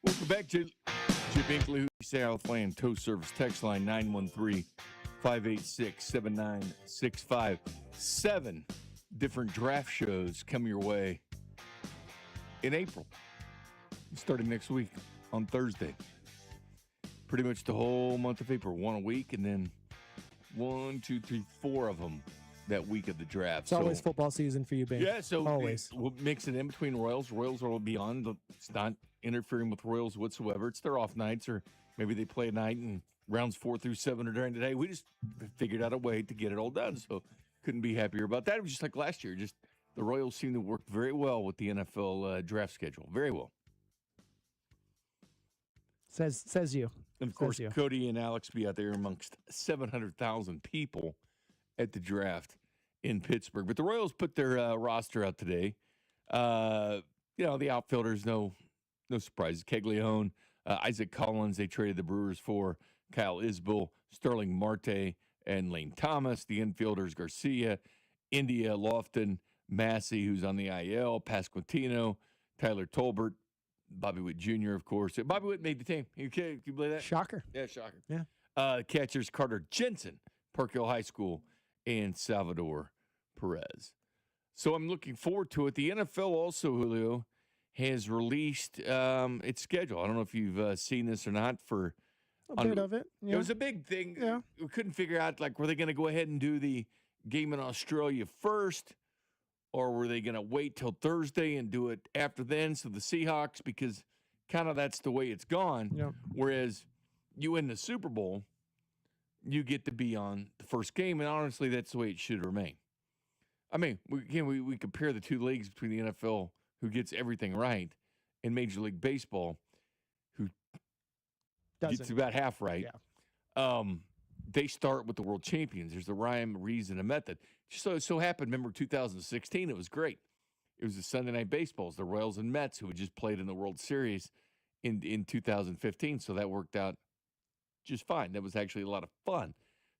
Welcome back to Jay Binkley, Southland Tow Service text line 913-586-7965. 7 different draft shows come your way in April, starting next week on Thursday. Pretty much the whole month of April, one a week, and then 1, 2, 3, 4 of them that week of the draft. It's always football season for you, Bink. Yeah, so always. We'll mix it in between Royals. Royals will be on. It's not interfering with Royals whatsoever. It's their off nights, or maybe they play a night and rounds 4 through 7 are during the day. We just figured out a way to get it all done, so couldn't be happier about that. It was just like last year. Just the Royals seem to work very well with the NFL draft schedule. Very well. Says you. And, of course, Cody and Alex be out there amongst 700,000 people at the draft in Pittsburgh. But the Royals put their roster out today. The outfielders, no surprises. Keglione, Isaac Collins, they traded the Brewers for Kyle Isbell, Sterling Marte, and Lane Thomas. The infielders, Garcia, India, Lofton, Massey, who's on the IL, Pasquantino, Tyler Tolbert, Bobby Witt Jr., of course. Bobby Witt made the team. Can you believe that? Shocker. Yeah, shocker. Yeah. Catchers, Carter Jensen, Park Hill High School, and Salvador Perez. So I'm looking forward to it. The NFL also, Julio, has released its schedule. I don't know if you've seen this or not. For a bit of it. Yeah. It was a big thing. Yeah. We couldn't figure out, were they going to go ahead and do the game in Australia first, or were they going to wait till Thursday and do it after then? So the Seahawks, because kind of that's the way it's gone. Yep. Whereas you win the Super Bowl, you get to be on the first game, and honestly, that's the way it should remain. I mean, we compare the two leagues between the NFL, who gets everything right, and Major League Baseball, who gets about half right. Yeah. They start with the world champions. There's a rhyme, a reason, a method. Just so happened, remember 2016, it was great. It was the Sunday Night Baseballs, the Royals and Mets, who had just played in the World Series in 2015, so that worked out just fine. That was actually a lot of fun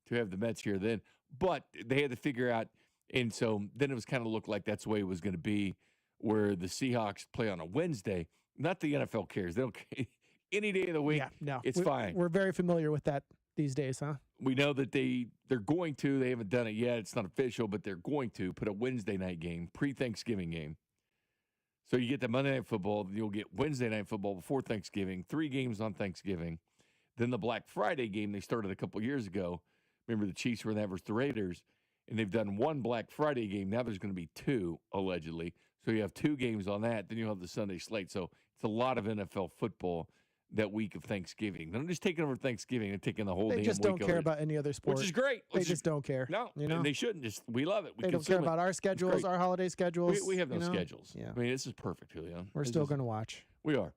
to have the Mets here then. But they had to figure out, and so then it was kind of looked like that's the way it was going to be, where the Seahawks play on a Wednesday. Not the NFL cares. They don't care. Any day of the week, it's fine. We're very familiar with that these days, huh? We know that they're going to. They haven't done it yet. It's not official, but they're going to put a Wednesday night game, pre-Thanksgiving game. So you get the Monday Night Football. You'll get Wednesday Night Football before Thanksgiving, 3 games on Thanksgiving. Then the Black Friday game they started a couple years ago. Remember the Chiefs were in that versus the Raiders, and they've done 1 Black Friday game. Now there's going to be 2, allegedly. So you have 2 games on that. Then you'll have the Sunday slate. So it's a lot of NFL football that week of Thanksgiving. They're just taking over Thanksgiving and taking the whole damn week. They just don't care about any other sport. Which is great. They just don't care. No, and they shouldn't. We love it. They don't care about our schedules, our holiday schedules. We have no schedules. Yeah. I mean, this is perfect, Julio. We're still going to watch. We are.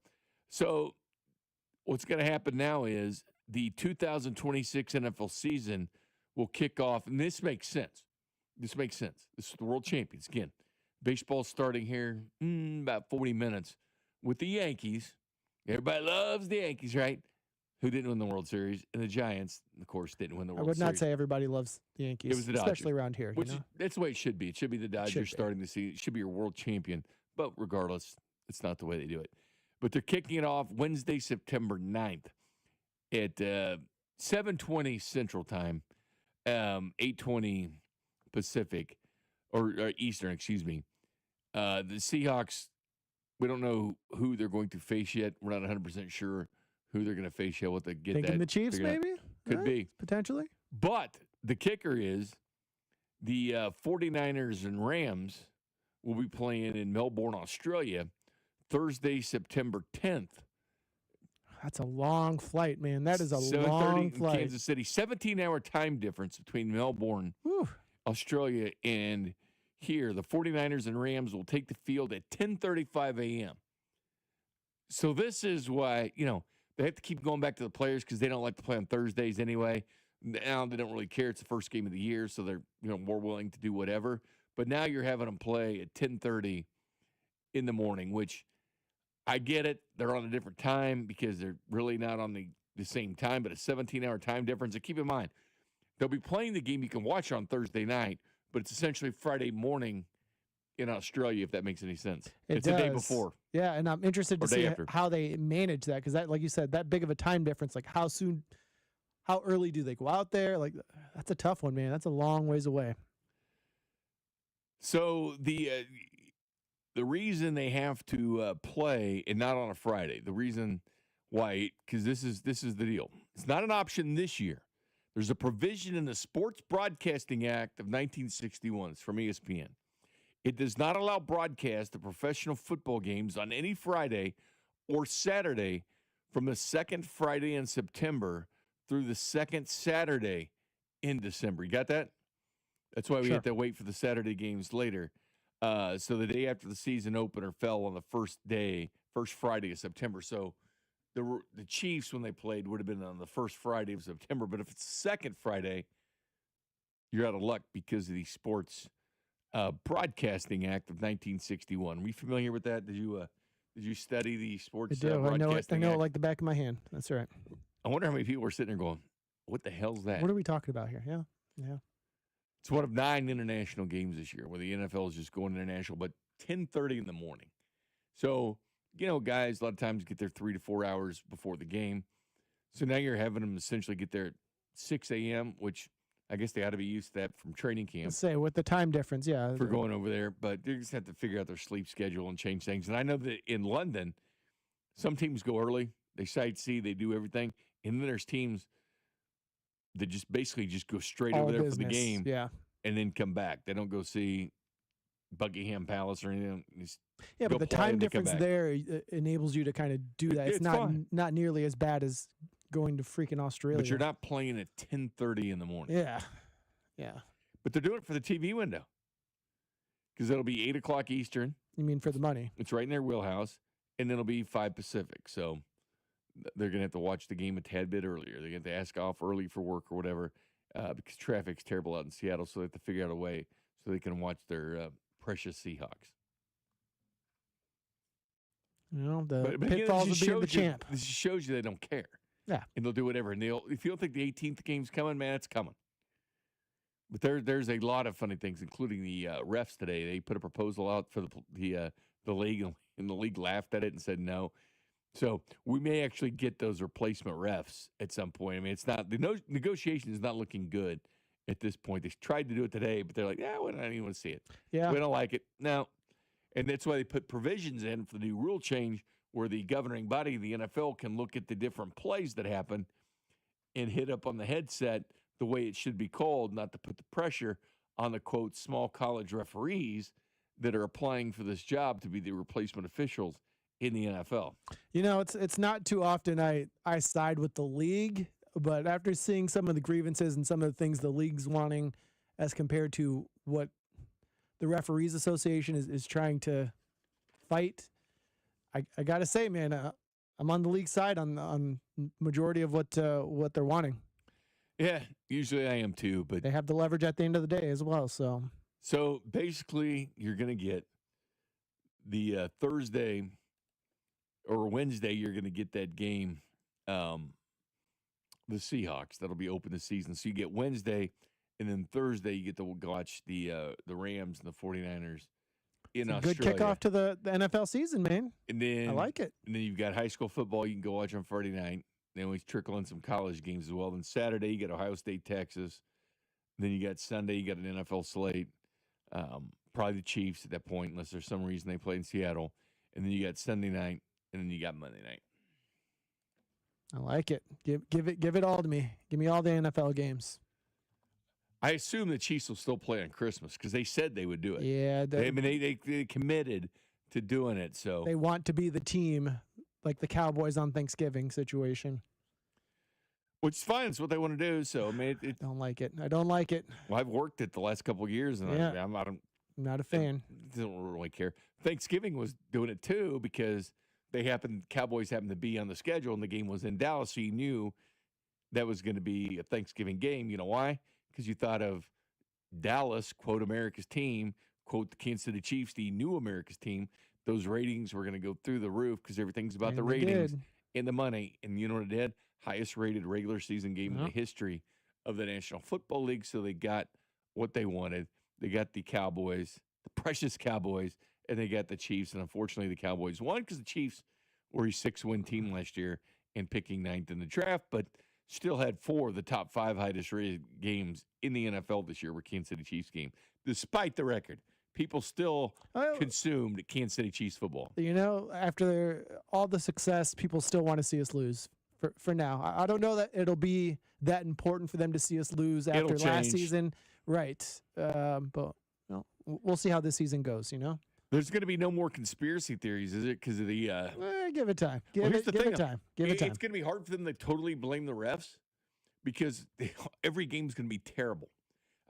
So what's going to happen now is the 2026 NFL season will kick off, and this makes sense. This is the World Champions. Again, baseball starting here about 40 minutes with the Yankees. Everybody loves the Yankees, right? Who didn't win the World Series? And the Giants, of course, didn't win the World Series. I would not say everybody loves the Yankees. It was the Dodgers. Especially around here. That's the way it should be. It should be the Dodgers starting the season. It should be your world champion. But regardless, it's not the way they do it. But they're kicking it off Wednesday, September 9th at 7:20 Central Time, 8:20 Pacific, or Eastern, excuse me. The Seahawks, we don't know who they're going to face yet. We're not 100% sure who they're going to face yet. What they get Thinking the Chiefs, maybe? Could be. Potentially. But the kicker is the 49ers and Rams will be playing in Melbourne, Australia, Thursday, September 10th. That's a long flight, man. That is a long flight. In Kansas City. 17-hour time difference between Melbourne, Australia, and here. The 49ers and Rams will take the field at 10:35 a.m. So this is why, they have to keep going back to the players because they don't like to play on Thursdays anyway. Now they don't really care. It's the first game of the year, so they're more willing to do whatever. But now you're having them play at 10:30 in the morning, which I get it. They're on a different time because they're really not on the same time, but a 17-hour time difference. And keep in mind, they'll be playing the game you can watch on Thursday night, but it's essentially Friday morning in Australia, if that makes any sense. It's the day before. Yeah, and I'm interested to Or day see after. how they manage that because that, like you said, that big of a time difference. Like how early do they go out there? Like that's a tough one, man. That's a long ways away. So the reason they have to play and not on a Friday, the reason why, because this is the deal. It's not an option this year. There's a provision in the Sports Broadcasting Act of 1961. It's from ESPN. It does not allow broadcast of professional football games on any Friday or Saturday from the second Friday in September through the second Saturday in December. You got that? That's why we have to wait for the Saturday games later. So the day after the season opener fell on the first Friday of September. So the Chiefs, when they played, would have been on the first Friday of September. But if it's the second Friday, you're out of luck because of the Sports Broadcasting Act of 1961. Are you familiar with that? Did you study the Sports Broadcasting I know Act? it like the back of my hand. That's right. I wonder how many people are sitting there going, what the hell's that? What are we talking about here? Yeah. It's one of 9 international games this year where the NFL is just going international, but 10:30 in the morning. So, guys a lot of times get there 3 to 4 hours before the game. So now you're having them essentially get there at 6 a.m., which I guess they ought to be used to that from training camp. Let's say with the time difference, yeah. For going over there, but they just have to figure out their sleep schedule and change things. And I know that in London, some teams go early. They sightsee, they do everything. And then there's teams that just basically just go straight over there for the game and then come back. They don't go see Buckingham Palace or anything. Yeah, but the time difference there enables you to kind of do that. It's not nearly as bad as going to freaking Australia. But you're not playing at 10:30 in the morning. Yeah. But they're doing it for the TV window because it'll be 8 o'clock Eastern. You mean for the money? It's right in their wheelhouse, and then it'll be 5 Pacific. So they're going to have to watch the game a tad bit earlier. They're going to have to ask off early for work or whatever because traffic's terrible out in Seattle, so they have to figure out a way so they can watch their precious Seahawks. The pitfalls of being the champ. This shows you they don't care. Yeah. And they'll do whatever. And if you don't think the 18th game's coming, man, it's coming. But there's a lot of funny things, including the refs today. They put a proposal out for the league, and the league laughed at it and said no. So we may actually get those replacement refs at some point. I mean, it's not the negotiation is not looking good at this point. They tried to do it today, but they're like, yeah, we don't even want to see it. Yeah, we don't like it. No, and that's why they put provisions in for the new rule change, where the governing body of the NFL can look at the different plays that happen and hit up on the headset the way it should be called, not to put the pressure on the, quote, small college referees that are applying for this job to be the replacement officials in the NFL. It's not too often I side with the league, but after seeing some of the grievances and some of the things the league's wanting as compared to what the Referees Association is trying to fight, I got to say, man, I'm on the league side on majority of what they're wanting. Yeah, usually I am too, but they have the leverage at the end of the day as well. So basically, you're going to get the Thursday or Wednesday. You're going to get that game, the Seahawks. That'll be open this season. So you get Wednesday, and then Thursday you get to watch the Rams and the 49ers in Australia. Good kickoff to the NFL season, man. And then I like it. And then you've got high school football you can go watch on Friday night. Then we trickle in some college games as well. Then Saturday you got Ohio State, Texas. Then you got Sunday you got an NFL slate. Probably the Chiefs at that point, unless there's some reason they play in Seattle. And then you got Sunday night, and then you got Monday night. I like it. Give it all to me. Give me all the NFL games. I assume the Chiefs will still play on Christmas because they said they would do it. Yeah, they committed to doing it. So they want to be the team, like the Cowboys on Thanksgiving situation. Which is fine. It's what they want to do. So I mean, I don't like it. I don't like it. Well, I've worked it the last couple of years, and I'm not a fan. I don't really care. Thanksgiving was doing it too because Cowboys happened to be on the schedule, and the game was in Dallas, so you knew that was going to be a Thanksgiving game. You know why? Because you thought of Dallas, quote, America's team, quote, the Kansas City Chiefs, the new America's team. Those ratings were going to go through the roof because everything's about the ratings and the money. And you know what it did? Highest rated regular season game in the history of the National Football League. So they got what they wanted. They got the Cowboys the precious Cowboys, and they got the Chiefs. And unfortunately, the Cowboys won because the Chiefs were a 6-win team last year and picking ninth in the draft, but still had 4 of the top 5 highest rated games in the NFL this year were Kansas City Chiefs game. Despite the record, people still consumed Kansas City Chiefs football. After all the success, people still want to see us lose for now. I don't know that it'll be that important for them to see us lose after last season. Right. But we'll see how this season goes, There's going to be no more conspiracy theories, is it? Because of the give it time. Give it time. It's going to be hard for them to totally blame the refs because every game is going to be terrible.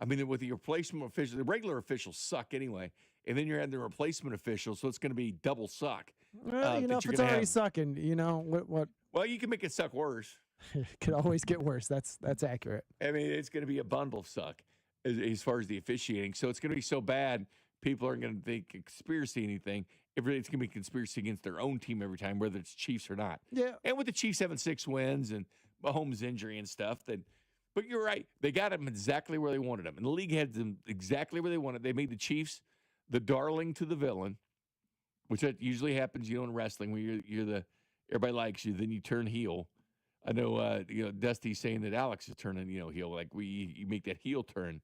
I mean, with the replacement officials, the regular officials suck anyway, and then you're adding the replacement officials, so it's going to be double suck. Well, if it's already sucking, what? Well, you can make it suck worse. It could always get worse. That's accurate. I mean, it's going to be a bundle of suck as far as the officiating. So it's going to be so bad, people aren't going to think conspiracy anything. It's going to be conspiracy against their own team every time, whether it's Chiefs or not. Yeah. And with the Chiefs having 6 wins and Mahomes' injury and stuff, but you're right. They got them exactly where they wanted them. And the league had them exactly where they wanted. They made the Chiefs the darling to the villain, which that usually happens, in wrestling when you're everybody likes you, then you turn heel. I know, Dusty's saying that Alex is turning, heel. Like you make that heel turn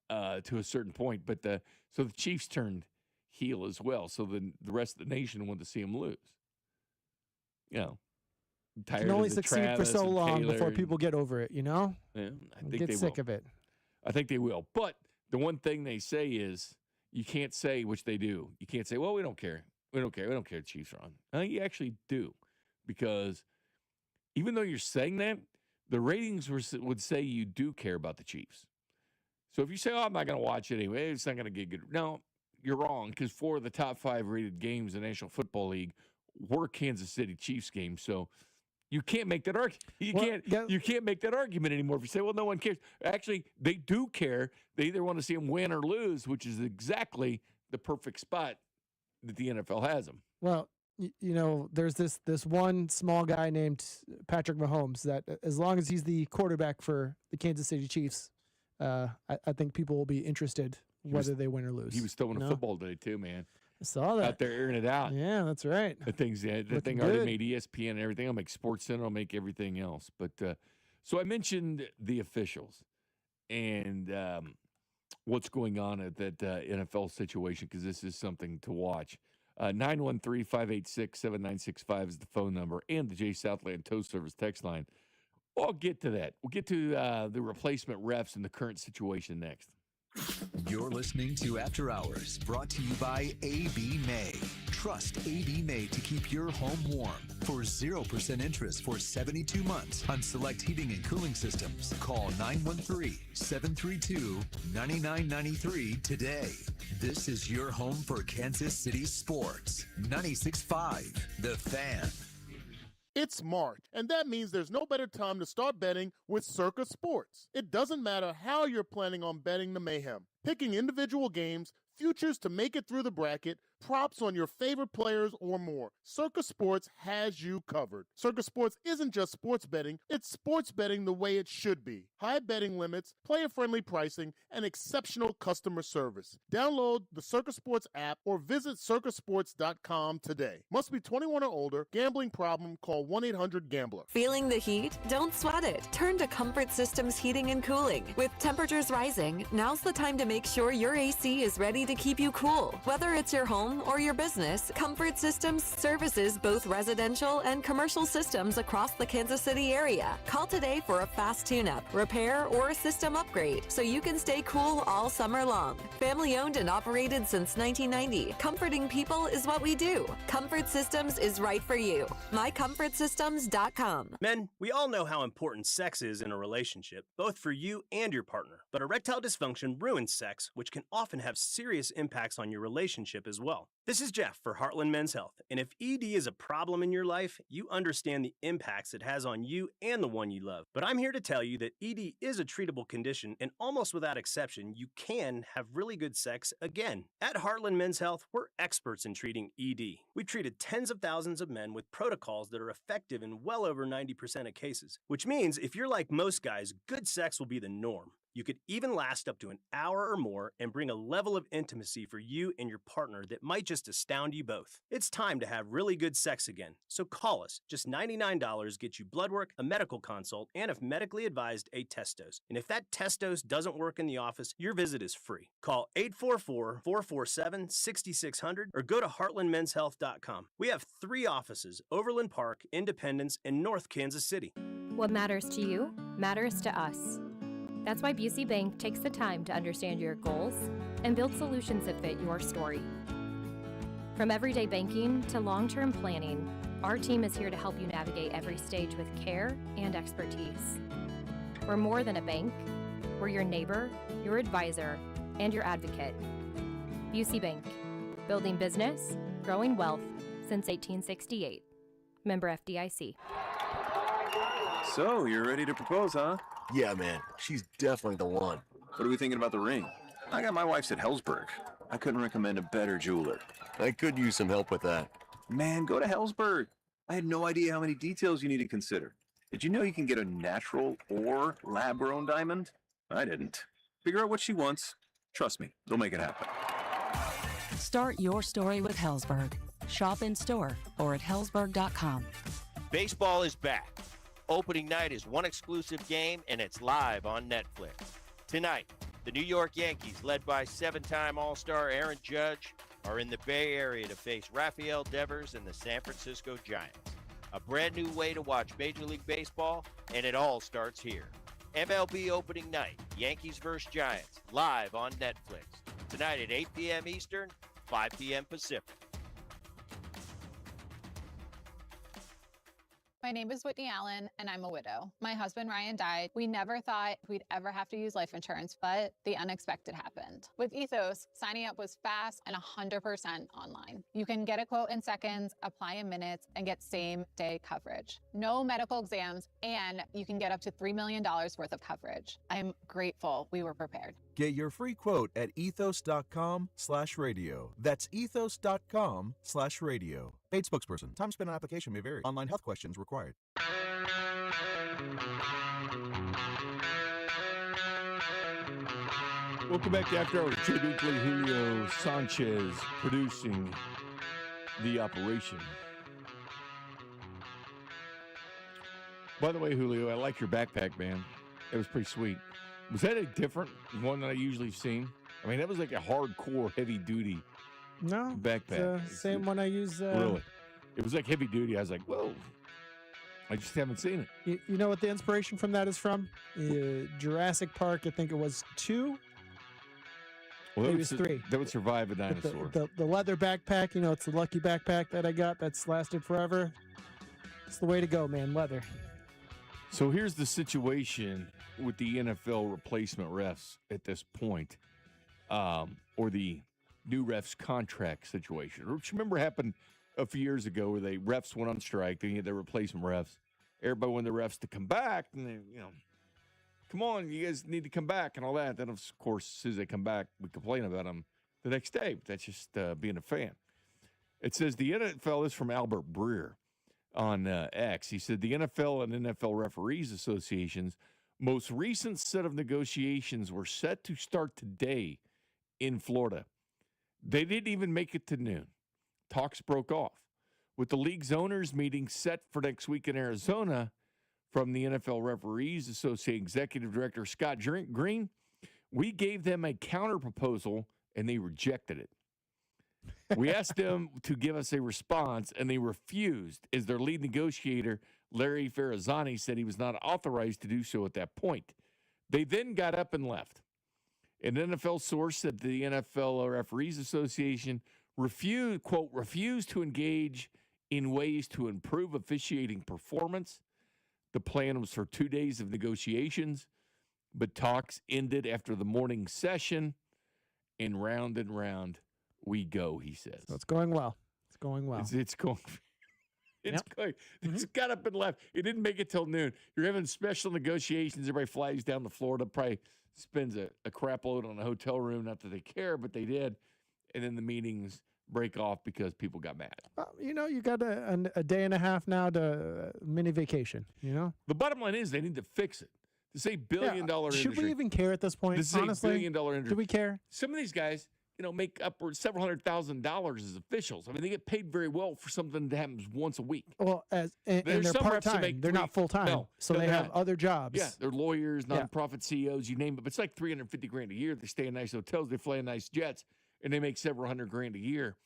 to a certain point. But so the Chiefs turned heel as well. So the rest of the nation wanted to see him lose. Tired can only of succeed Travis for so long Taylor before people get over it, Yeah, I think get sick of it. I think they will. But the one thing they say is you can't say, which they do. You can't say, well, we don't care. We don't care. We don't care. The Chiefs are on. You actually do, because even though you're saying that, the ratings would say you do care about the Chiefs. So if you say, I'm not going to watch it anyway, it's not going to get good. No, you're wrong, because 4 of the top 5 rated games in the National Football League were Kansas City Chiefs games. So you can't make that argument. You can't make that argument anymore. If you say, well, no one cares. Actually, they do care. They either want to see them win or lose, which is exactly the perfect spot that the NFL has them. Well, there's this one small guy named Patrick Mahomes that as long as he's the quarterback for the Kansas City Chiefs, I think people will be interested whether they win or lose. He was throwing a football today too, man. I saw that. Out there airing it out. Yeah, that's right. The thing already made ESPN and everything. I'll make SportsCenter. I'll make everything else. But so I mentioned the officials and what's going on at that NFL situation, because this is something to watch. 913-586-7965 is the phone number, and the Jay Southland Tow Service text line. I'll get to that. We'll get to the replacement refs and the current situation next. You're listening to After Hours, brought to you by AB May. Trust AB May to keep your home warm. For 0% interest for 72 months on select heating and cooling systems, call 913-732-9993 today. This is your home for Kansas City sports. 96.5, The Fan. It's March, and that means there's no better time to start betting with Circa Sports. It doesn't matter how you're planning on betting the mayhem. Picking individual games, futures to make it through the bracket, props on your favorite players, or more. Circa Sports has you covered. Circa Sports isn't just sports betting, it's sports betting the way it should be. High betting limits, player-friendly pricing, and exceptional customer service. Download the Circa Sports app or visit circasports.com today. Must be 21 or older. Gambling problem? Call 1-800-GAMBLER. Feeling the heat? Don't sweat it. Turn to Comfort Systems Heating and Cooling. With temperatures rising, now's the time to make sure your AC is ready to keep you cool. Whether it's your home or your business, Comfort Systems services both residential and commercial systems across the Kansas City area. Call today for a fast tune-up, repair, or a system upgrade so you can stay cool all summer long. Family owned and operated since 1990, comforting people is what we do. Comfort Systems is right for you. MyComfortSystems.com. Men, we all know how important sex is in a relationship, both for you and your partner. But erectile dysfunction ruins sex, which can often have serious impacts on your relationship as well. This is Jeff for Heartland Men's Health, and if ED is a problem in your life, you understand the impacts it has on you and the one you love. But I'm here to tell you that ED is a treatable condition, and almost without exception, you can have really good sex again. At Heartland Men's Health, we're experts in treating ED. We've treated tens of thousands of men with protocols that are effective in well over 90% of cases, which means if you're like most guys, good sex will be the norm. You could even last up to an hour or more and bring a level of intimacy for you and your partner that might just astound you both. It's time to have really good sex again, so call us. Just $99 gets you blood work, a medical consult, and if medically advised, a test dose. And if that test dose doesn't work in the office, your visit is free. Call 844-447-6600 or go to heartlandmenshealth.com. We have 3 offices: Overland Park, Independence, and North Kansas City. What matters to you matters to us. That's why Busey Bank takes the time to understand your goals and build solutions that fit your story. From everyday banking to long-term planning, our team is here to help you navigate every stage with care and expertise. We're more than a bank. We're your neighbor, your advisor, and your advocate. Busey Bank, building business, growing wealth since 1868. Member FDIC. So, you're ready to propose, huh? Yeah, man. She's definitely the one. What are we thinking about the ring? I got my wife's at Hellsberg. I couldn't recommend a better jeweler. I could use some help with that. Man, go to Hellsberg. I had no idea how many details you need to consider. Did you know you can get a natural or lab-grown diamond? I didn't. Figure out what she wants. Trust me, they'll make it happen. Start your story with Hellsberg. Shop in store or at hellsberg.com. Baseball is back. Opening night is one exclusive game, and it's live on Netflix. Tonight, the New York Yankees, led by 7-time All-Star Aaron Judge, are in the Bay Area to face Rafael Devers and the San Francisco Giants. A brand new way to watch Major League Baseball, and it all starts here. MLB opening night, Yankees vs. Giants, live on Netflix. Tonight at 8 p.m. Eastern, 5 p.m. Pacific. My name is Whitney Allen, and I'm a widow. My husband, Ryan, died. We never thought we'd ever have to use life insurance, but the unexpected happened. With Ethos, signing up was fast and 100% online. You can get a quote in seconds, apply in minutes, and get same-day coverage. No medical exams, and you can get up to $3 million worth of coverage. I'm grateful we were prepared. Get your free quote at ethos.com/radio. That's ethos.com/radio. Paid spokesperson. Time spent on application may vary. Online health questions required. Welcome back to After Hours. Jay Binkley, Julio Sanchez producing the operation. By the way, Julio, I like your backpack, man. It was pretty sweet. Was that a different one than I usually seen? I mean, that was like a hardcore, heavy-duty backpack. It's the same one I use. Really? It was like heavy-duty. I was like, whoa. I just haven't seen it. You know what the inspiration from that is from? Jurassic Park, I think it was 2. Well, maybe it's 3. That would survive a dinosaur. The leather backpack, you know, it's the lucky backpack that I got that's lasted forever. It's the way to go, man, leather. So here's the situation with the NFL replacement refs at this point, or the new refs contract situation. Which remember happened a few years ago where the refs went on strike. They had their replacement refs. Everybody wanted the refs to come back, and they, come on, you guys need to come back and all that. Then, of course, as soon as they come back, we complain about them the next day. But that's just being a fan. It says the NFL is from Albert Breer on X. He said the NFL and NFL Referees Association's most recent set of negotiations were set to start today in Florida. They didn't even make it to noon. Talks broke off. With the league's owners meeting set for next week in Arizona, from the NFL Referees Association Executive Director Scott Green, we gave them a counter proposal and they rejected it. We asked them to give us a response, and they refused, as their lead negotiator, Larry Ferrazzani, said he was not authorized to do so at that point. They then got up and left. An NFL source said the NFL Referees Association refused to engage in ways to improve officiating performance. The plan was for 2 days of negotiations, but talks ended after the morning session, and round we go, he says. So it's going well. It's going well. It's going. It's going. It's got up and left. It didn't make it till noon. You're having special negotiations. Everybody flies down to Florida, probably spends a crap load on a hotel room. Not that they care, but they did. And then the meetings break off because people got mad. Well, you got a day and a half now to mini vacation, The bottom line is they need to fix it. This is $1 billion industry. Should we even care at this point? This is honestly, $1 billion industry. Do we care? Some of these guys, make upwards several $100,000 as officials. I mean, they get paid very well for something that happens once a week. Well, and they're some refs that part-time. make They're not full-time. No, so no, they they're have not. other jobs. Yeah, they're lawyers, nonprofit CEOs, you name it. But it's like $350,000 a year. They stay in nice hotels, they fly in nice jets, and they make several $100,000 a year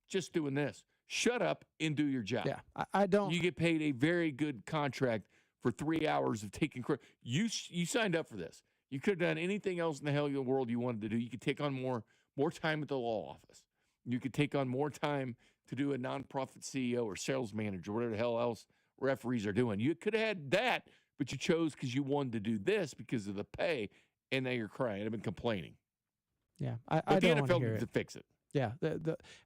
just doing this. Shut up and do your job. Yeah, I don't. You get paid a very good contract for 3 hours of taking credit. You signed up for this. You could have done anything else in the hell of the world you wanted to do. You could take on more time at the law office. You could take on more time to do a nonprofit CEO or sales manager, whatever the hell else referees are doing. You could have had that, but you chose because you wanted to do this because of the pay, and now you're crying. I've been complaining. Yeah, But I the don't want to NFL hear needs it. to fix it. Yeah,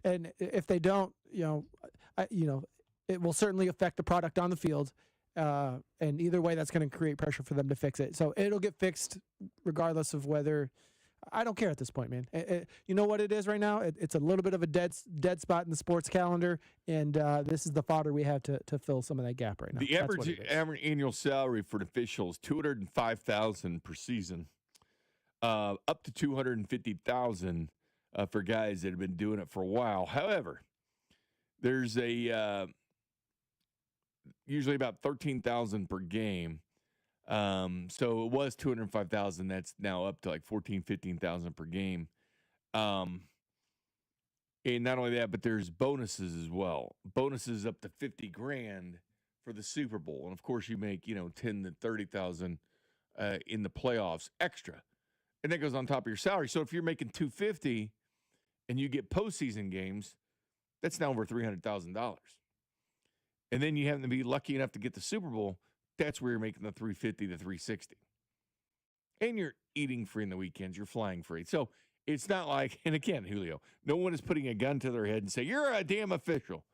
and if they don't, it will certainly affect the product on the field. And either way, that's going to create pressure for them to fix it. So it'll get fixed regardless of whether. I don't care at this point, man. You know what it is right now? It's a little bit of a dead spot in the sports calendar, and this is the fodder we have to fill some of that gap right now. The That's what it is. average annual salary for an official is $205,000 per season, up to $250,000 for guys that have been doing it for a while. However, there's usually about $13,000 per game. So it was $205,000. That's now up to like $15,000 per game. And not only that, but there's bonuses as well. Bonuses up to $50,000 for the Super Bowl, and of course you make $10,000 to $30,000 in the playoffs extra, and that goes on top of your salary. So if you're making $250,000 and you get postseason games, that's now over $300,000. And then you happen to be lucky enough to get the Super Bowl. That's where you're making the $350,000 to $360,000. And you're eating free in the weekends. You're flying free. So it's not like, and again, Julio, no one is putting a gun to their head and say, you're a damn official.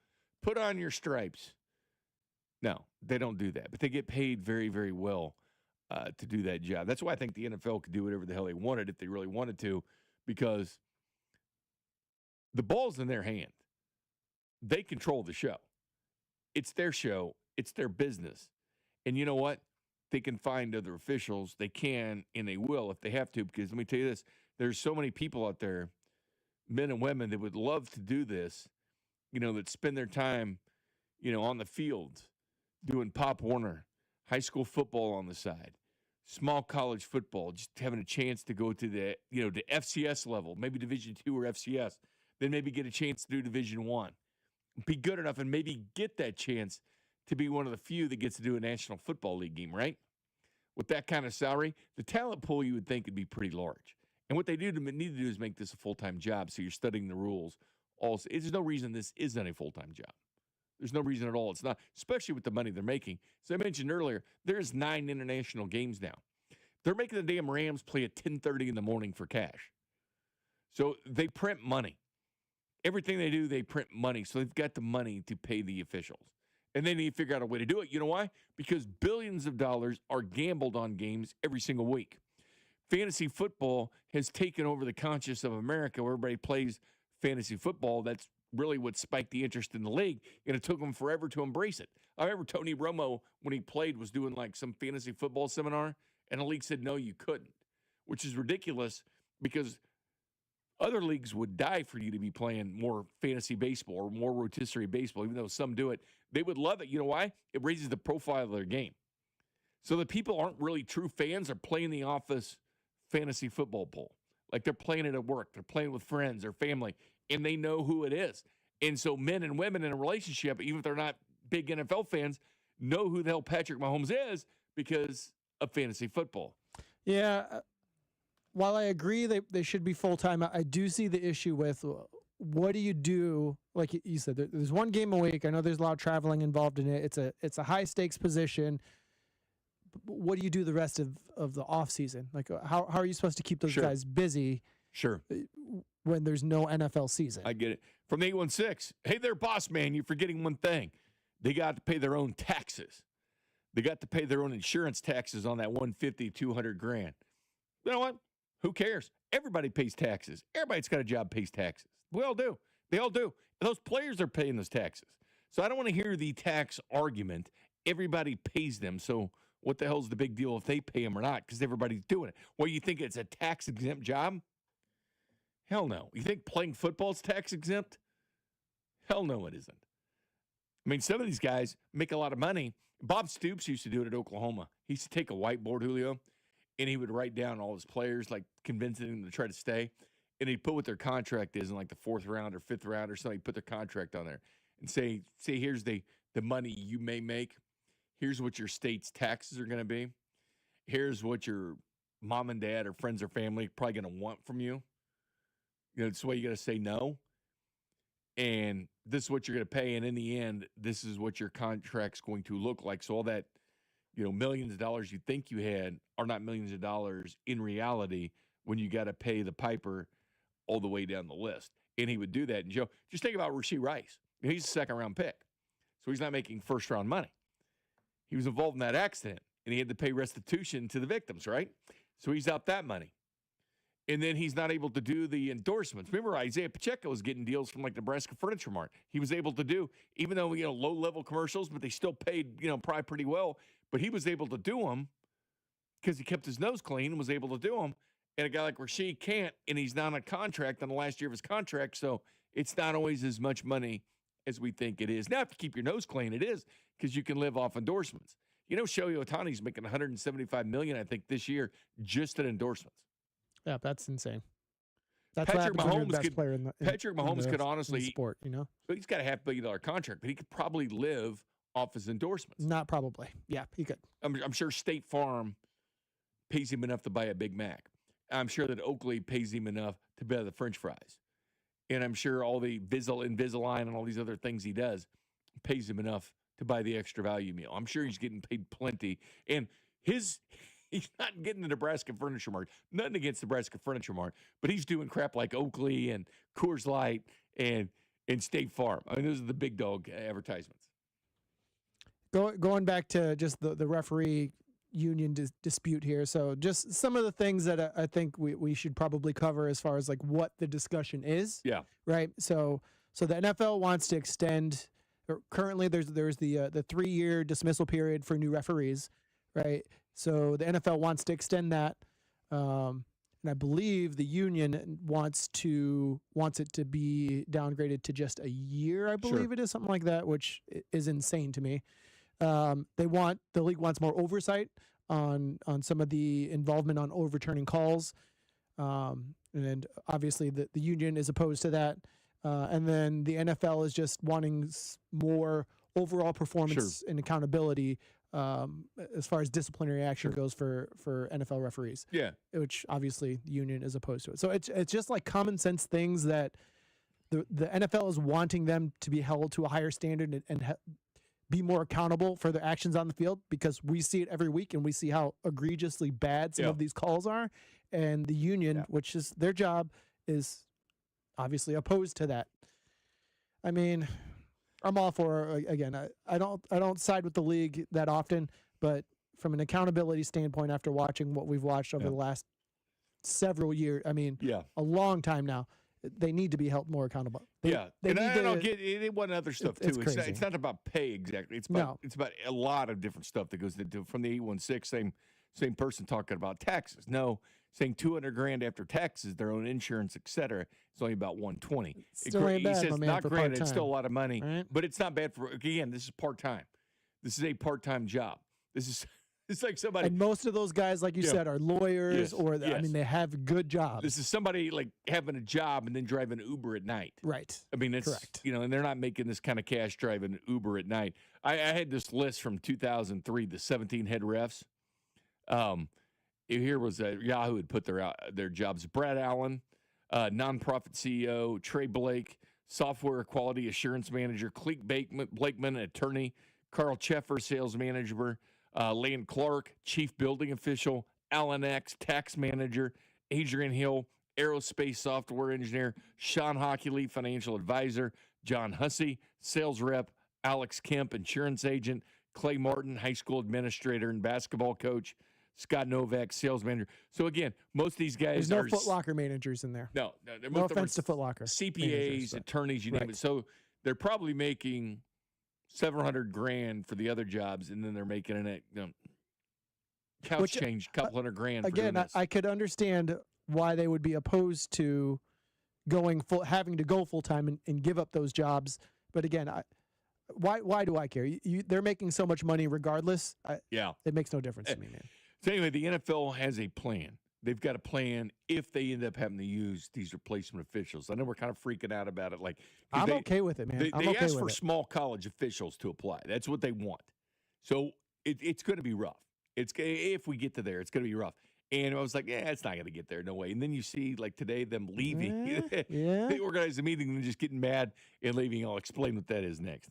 Put on your stripes. No, they don't do that. But they get paid very, very well to do that job. That's why I think the NFL could do whatever the hell they wanted if they really wanted to, because the ball's in their hand. They control the show. It's their show. It's their business. And you know what? They can find other officials. They can, and they will if they have to, because let me tell you this. There's so many people out there, men and women, that would love to do this, that spend their time, on the field doing Pop Warner, high school football on the side, small college football, just having a chance to go to the, to FCS level, maybe Division II or FCS, then maybe get a chance to do Division I. Be good enough and maybe get that chance to be one of the few that gets to do a National Football League game, right? With that kind of salary, the talent pool you would think would be pretty large. And what they need to do is make this a full-time job, so you're studying the rules. Also, there's no reason this isn't a full-time job. There's no reason at all. It's not, especially with the money they're making. As I mentioned earlier, there's 9 international games now. They're making the damn Rams play at 10:30 in the morning for cash. So they print money. Everything they do, they print money. So they've got the money to pay the officials. And they need to figure out a way to do it. You know why? Because billions of dollars are gambled on games every single week. Fantasy football has taken over the conscience of America, where everybody plays fantasy football. That's really what spiked the interest in the league, and it took them forever to embrace it. I remember Tony Romo, when he played, was doing like some fantasy football seminar, and the league said, no, you couldn't, which is ridiculous because other leagues would die for you to be playing more fantasy baseball or more rotisserie baseball, even though some do it. They would love it. You know why? It raises the profile of their game. So the people aren't really true fans are playing the office fantasy football pool. Like they're playing it at work. They're playing with friends or family, and they know who it is. And so men and women in a relationship, even if they're not big NFL fans, know who the hell Patrick Mahomes is because of fantasy football. Yeah. While I agree they should be full-time, I do see the issue with what do you do? Like you said, there's one game a week. I know there's a lot of traveling involved in it. It's a high-stakes position. What do you do the rest of the offseason? Like, how are you supposed to keep those guys busy? Sure. When there's no NFL season. I get it. From the 816, hey there, boss man, you're forgetting one thing. They got to pay their own taxes. They got to pay their own insurance taxes on that $150,000, $200,000. You know what? Who cares? Everybody pays taxes. Everybody that's got a job pays taxes. We all do. They all do. And those players are paying those taxes. So I don't want to hear the tax argument. Everybody pays them. So what the hell's the big deal if they pay them or not? Because everybody's doing it. Well, you think it's a tax-exempt job? Hell no. You think playing football is tax-exempt? Hell no, it isn't. I mean, some of these guys make a lot of money. Bob Stoops used to do it at Oklahoma. He used to take a whiteboard, Julio, and he would write down all his players, like convincing them to try to stay. And he'd put what their contract is in like the 4th round or 5th round or something. He'd put their contract on there and say here's the money you may make. Here's what your state's taxes are going to be. Here's what your mom and dad or friends or family are probably going to want from you. You know, it's the way you got to say no. And this is what you're going to pay. And in the end, this is what your contract's going to look like. So all that, you know, millions of dollars you think you had are not millions of dollars in reality when you got to pay the piper all the way down the list. And he would do that. And Joe, just think about Rashee Rice. He's a 2nd-round pick. So he's not making 1st-round money. He was involved in that accident, and he had to pay restitution to the victims, right? So he's out that money. And then he's not able to do the endorsements. Remember, Isaiah Pacheco was getting deals from like Nebraska Furniture Mart. He was able to do, even though, you know, low-level commercials, but they still paid, you know, probably pretty well. But he was able to do them because he kept his nose clean and was able to do them. And a guy like Rashee can't, and he's not on a contract on the last year of his contract, so it's not always as much money as we think it is. Now, if you keep your nose clean, it is, because you can live off endorsements. You know, Shohei Ohtani's making $175 million, I think, this year just in endorsements. Yeah, that's insane. That's Patrick what happens when you're the Mahomes best player in the Patrick Mahomes could honestly sport, you know. But he's got a $500 million contract, but he could probably live off his endorsements. Not probably. Yeah, he could. I'm sure State Farm pays him enough to buy a Big Mac. I'm sure that Oakley pays him enough to buy the French fries. And I'm sure all the Invisalign and all these other things he does pays him enough to buy the extra value meal. I'm sure he's getting paid plenty. And he's not getting the Nebraska Furniture Mart. Nothing against Nebraska Furniture Mart, but he's doing crap like Oakley and Coors Light and State Farm. I mean, those are the big dog advertisements. Going back to just the referee union dispute here. So just some of the things that I think we should probably cover as far as like what the discussion is. Yeah. Right. So the NFL wants to extend, or currently there's the 3-year dismissal period for new referees. Right. So the NFL wants to extend that. And I believe the union wants it to be downgraded to just a year. I believe it is something like that, which is insane to me. The league wants more oversight on some of the involvement on overturning calls. And obviously the union is opposed to that. And then the NFL is just wanting more overall performance and accountability as far as disciplinary action goes for NFL referees. Yeah. Which obviously the union is opposed to it. So it's just like common sense things that the NFL is wanting them to be held to a higher standard and be more accountable for their actions on the field, because we see it every week and we see how egregiously bad some of these calls are. And the union, which is their job, is obviously opposed to that. I mean, I'm all for, again, I don't side with the league that often, but from an accountability standpoint, after watching what we've watched over the last several years, I mean, a long time now, they need to be held more accountable. They and I don't get it. One other stuff too. It's not about pay exactly. It's about a lot of different stuff that goes into from the 816. Same person talking about taxes. No, saying $200,000 after taxes, their own insurance, etc. It's only about $120,000. Still ain't bad, he says my man, not for granted, part-time. it's still a lot of money, right? But it's not bad for. Again, this is part time. This is a part time job. This is. It's like somebody, and most of those guys, like you said, are lawyers I mean, they have good jobs. This is somebody like having a job and then driving Uber at night. Right. I mean, it's correct. And they're not making this kind of cash driving Uber at night. I had this list from 2003, the 17 head refs. Here was Yahoo had put their jobs. Brad Allen, nonprofit CEO, Trey Blake, software quality assurance manager, Cleek Blakeman, attorney, Carl Cheffer, sales manager, Lane Clark, chief building official, Alan X, tax manager, Adrian Hill, aerospace software engineer, Sean Hockley, financial advisor, John Hussey, sales rep, Alex Kemp, insurance agent, Clay Martin, high school administrator and basketball coach, Scott Novak, sales manager. So again, most of these guys There's no Foot Locker managers in there. No, no offense to Foot Locker. CPAs, attorneys, you name it. So they're probably making $700,000 for the other jobs, and then they're making it couch change, a couple $100,000. Again, I could understand why they would be opposed to having to go full time and give up those jobs. But again, why do I care? They're making so much money regardless. It makes no difference to me, man. So anyway, the NFL has a plan. They've got a plan if they end up having to use these replacement officials. I know we're kind of freaking out about it. I'm okay with it, man. They asked for small college officials to apply. That's what they want. So it's going to be rough. If we get to there, it's going to be rough. And I was like, it's not going to get there, no way. And then you see, today, them leaving. They organize a meeting and then just getting mad and leaving. I'll explain what that is next.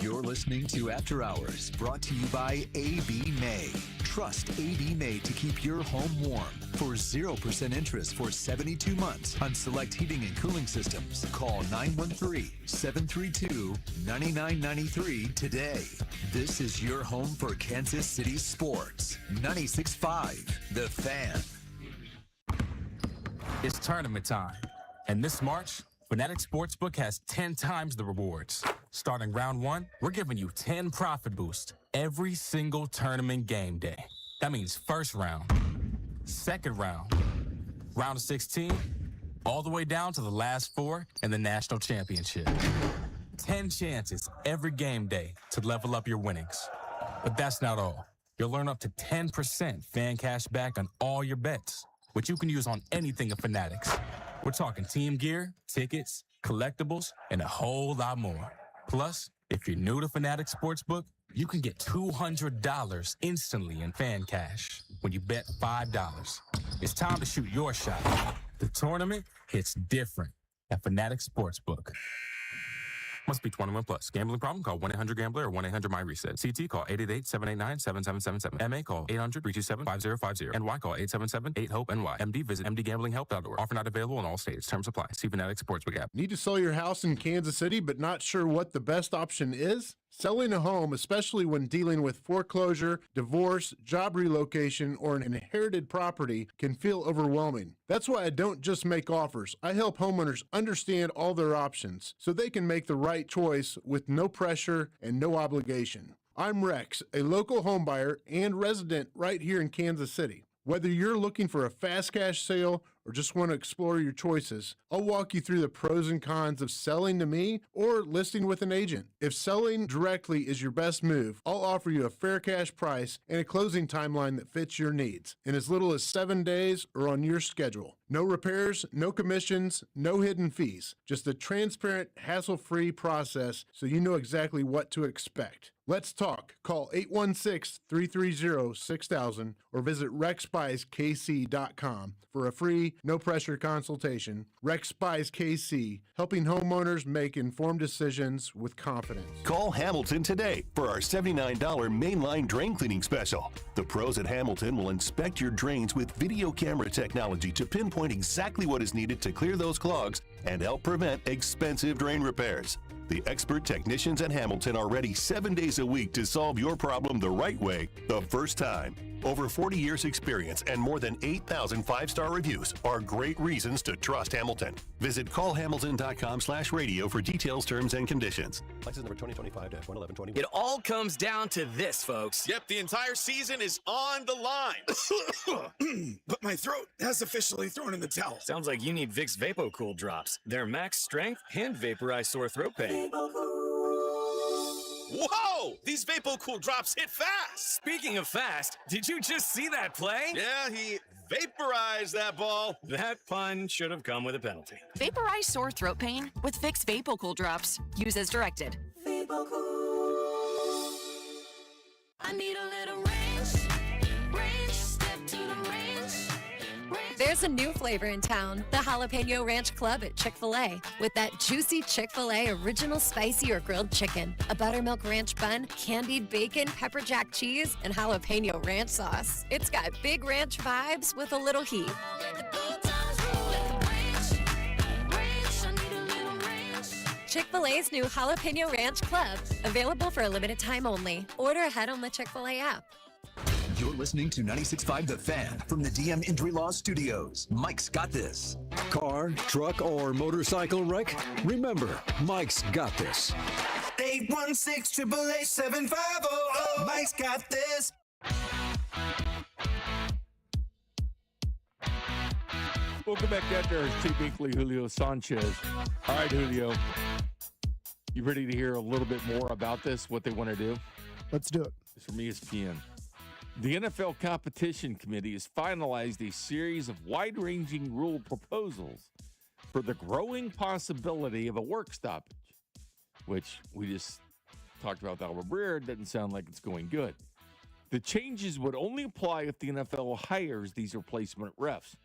You're listening to After Hours, brought to you by A.B. May. Trust A.B. May to keep your home warm. For 0% interest for 72 months on select heating and cooling systems, call 913-732-9993 today. This is your home for Kansas City sports. 96.5, The Fan. It's tournament time. And this March, Fanatic Sportsbook has 10 times the rewards. Starting round 1, we're giving you 10 profit boosts every single tournament game day. That means first round, second round, round of 16, all the way down to the last 4 in the national championship. 10 chances every game day to level up your winnings. But that's not all. You'll earn up to 10% fan cash back on all your bets, which you can use on anything at Fanatics. We're talking team gear, tickets, collectibles, and a whole lot more. Plus, if you're new to Fanatic Sportsbook, you can get $200 instantly in fan cash when you bet $5. It's time to shoot your shot. The tournament hits different at Fanatic Sportsbook. Must be 21 plus. Gambling problem? Call 1-800-GAMBLER or 1-800-MY-RESET. CT call 888-789-7777. MA call 800-327-5050. NY call 877-8-HOPE-NY. MD visit mdgamblinghelp.org. Offer not available in all states. Terms apply. See Fanatic Sportsbook app. Need to sell your house in Kansas City but not sure what the best option is? Selling a home, especially when dealing with foreclosure, divorce, job relocation, or an inherited property, can feel overwhelming. That's why I don't just make offers. I help homeowners understand all their options so they can make the right choice with no pressure and no obligation. I'm Rex, a local homebuyer and resident right here in Kansas City. Whether you're looking for a fast cash sale or just want to explore your choices, I'll walk you through the pros and cons of selling to me or listing with an agent. If selling directly is your best move, I'll offer you a fair cash price and a closing timeline that fits your needs in as little as 7 days or on your schedule. No repairs, no commissions, no hidden fees. Just a transparent, hassle-free process so you know exactly what to expect. Let's talk. Call 816-330-6000 or visit rexbuyskc.com for a free, no-pressure consultation. Rex Buys KC, helping homeowners make informed decisions with confidence. Call Hamilton today for our $79 mainline drain cleaning special. The pros at Hamilton will inspect your drains with video camera technology to pinpoint exactly what is needed to clear those clogs and help prevent expensive drain repairs. The expert technicians at Hamilton are ready 7 days a week to solve your problem the right way, the first time. Over 40 years experience and more than 8,000 five-star reviews are great reasons to trust Hamilton. Visit callhamilton.com/radio for details, terms, and conditions. License number 2025-11120. It all comes down to this, folks. Yep, the entire season is on the line. But my throat has officially thrown in the towel. Sounds like you need Vicks VapoCool drops. They're max strength and vaporize sore throat pain. Whoa! These VapoCool drops hit fast! Speaking of fast, did you just see that play? Yeah, he vaporized that ball. That pun should have come with a penalty. Vaporize sore throat pain with Vicks VapoCool drops. Use as directed. VapoCool. I need a little range. Step to the range. There's a new flavor in town, the Jalapeno Ranch Club at Chick-fil-A. With that juicy Chick-fil-A original spicy or grilled chicken, a buttermilk ranch bun, candied bacon, pepper jack cheese, and jalapeno ranch sauce. It's got big ranch vibes with a little heat. Chick-fil-A's new Jalapeno Ranch Club, available for a limited time only. Order ahead on the Chick-fil-A app. You're listening to 96.5 The Fan from the DM Injury Law Studios. Mike's got this. Car, truck, or motorcycle wreck? Remember, Mike's got this. 816-888-7500. Mike's got this. Welcome back after our Jay Binkley, Julio Sanchez. All right, Julio. You ready to hear a little bit more about this, what they want to do? Let's do it. It's from ESPN. The NFL Competition Committee has finalized a series of wide-ranging rule proposals for the growing possibility of a work stoppage, which we just talked about with Albert Breer. It doesn't sound like it's going good. The changes would only apply if the NFL hires these replacement refs,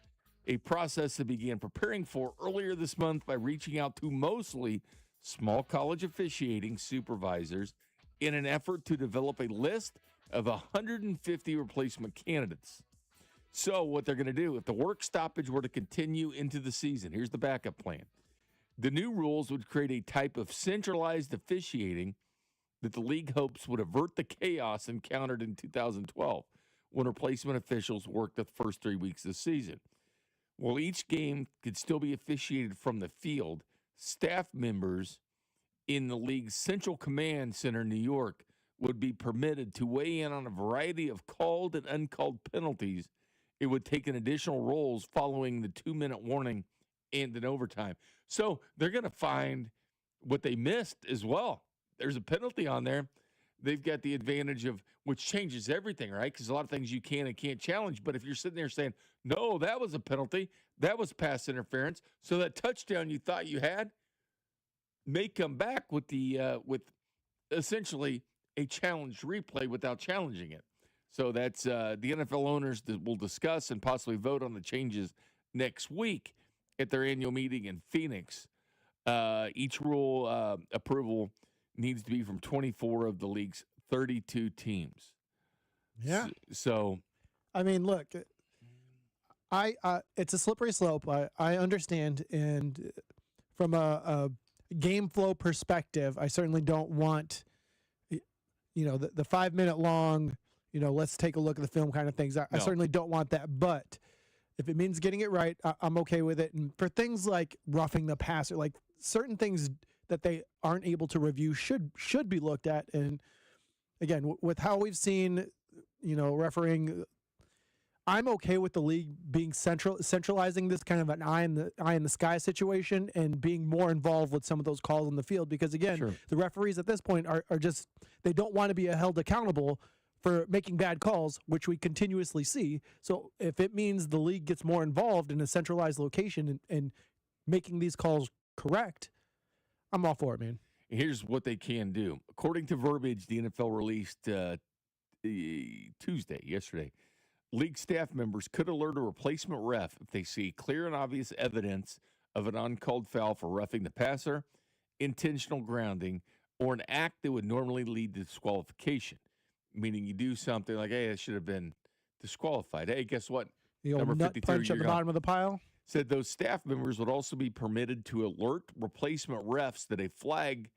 a process that began preparing for earlier this month by reaching out to mostly small college officiating supervisors in an effort to develop a list of 150 replacement candidates. So what they're going to do, if the work stoppage were to continue into the season, here's the backup plan. The new rules would create a type of centralized officiating that the league hopes would avert the chaos encountered in 2012 when replacement officials worked the first 3 weeks of the season. While each game could still be officiated from the field, staff members in the league's Central Command Center in New York would be permitted to weigh in on a variety of called and uncalled penalties. It would take an additional roles following the 2-minute warning and an overtime. So they're going to find what they missed as well. There's a penalty on there. They've got the advantage of, which changes everything, right? Because a lot of things you can and can't challenge. But if you're sitting there saying, no, that was a penalty, that was pass interference, so that touchdown you thought you had may come back with the with essentially a challenged replay without challenging it. So that's the NFL owners that will discuss and possibly vote on the changes next week at their annual meeting in Phoenix. Each rule approval needs to be from 24 of the league's 32 teams. Yeah. So, I mean, look, it's a slippery slope. I understand, and from a game flow perspective, I certainly don't want, the 5-minute long, let's take a look at the film kind of things. I certainly don't want that. But if it means getting it right, I'm okay with it. And for things like roughing the passer, like certain things that they aren't able to review should be looked at. And again, with how we've seen, refereeing, I'm okay with the league being centralizing this kind of an eye in the sky situation and being more involved with some of those calls on the field. Because again, the referees at this point are just, they don't want to be held accountable for making bad calls, which we continuously see. So if it means the league gets more involved in a centralized location and making these calls correct, I'm all for it, man. Here's what they can do. According to verbiage the NFL released yesterday, league staff members could alert a replacement ref if they see clear and obvious evidence of an uncalled foul for roughing the passer, intentional grounding, or an act that would normally lead to disqualification. Meaning you do something like, hey, I should have been disqualified. Hey, guess what? The old nut punch at the bottom of the pile. Said those staff members would also be permitted to alert replacement refs that a flag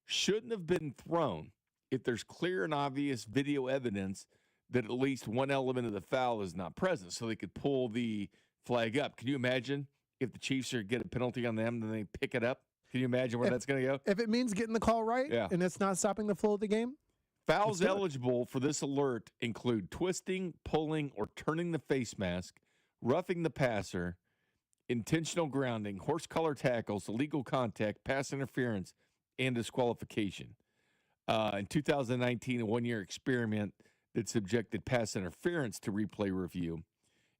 shouldn't have been thrown if there's clear and obvious video evidence that at least one element of the foul is not present, so they could pull the flag up. Can you imagine if the Chiefs are get a penalty on them, then they pick it up? Can you imagine where that's going to go? If it means getting the call right and it's not stopping the flow of the game? Fouls eligible for this alert include twisting, pulling, or turning the face mask, roughing the passer, intentional grounding, horse collar tackles, illegal contact, pass interference, and disqualification. In 2019, a one-year experiment that subjected pass interference to replay review.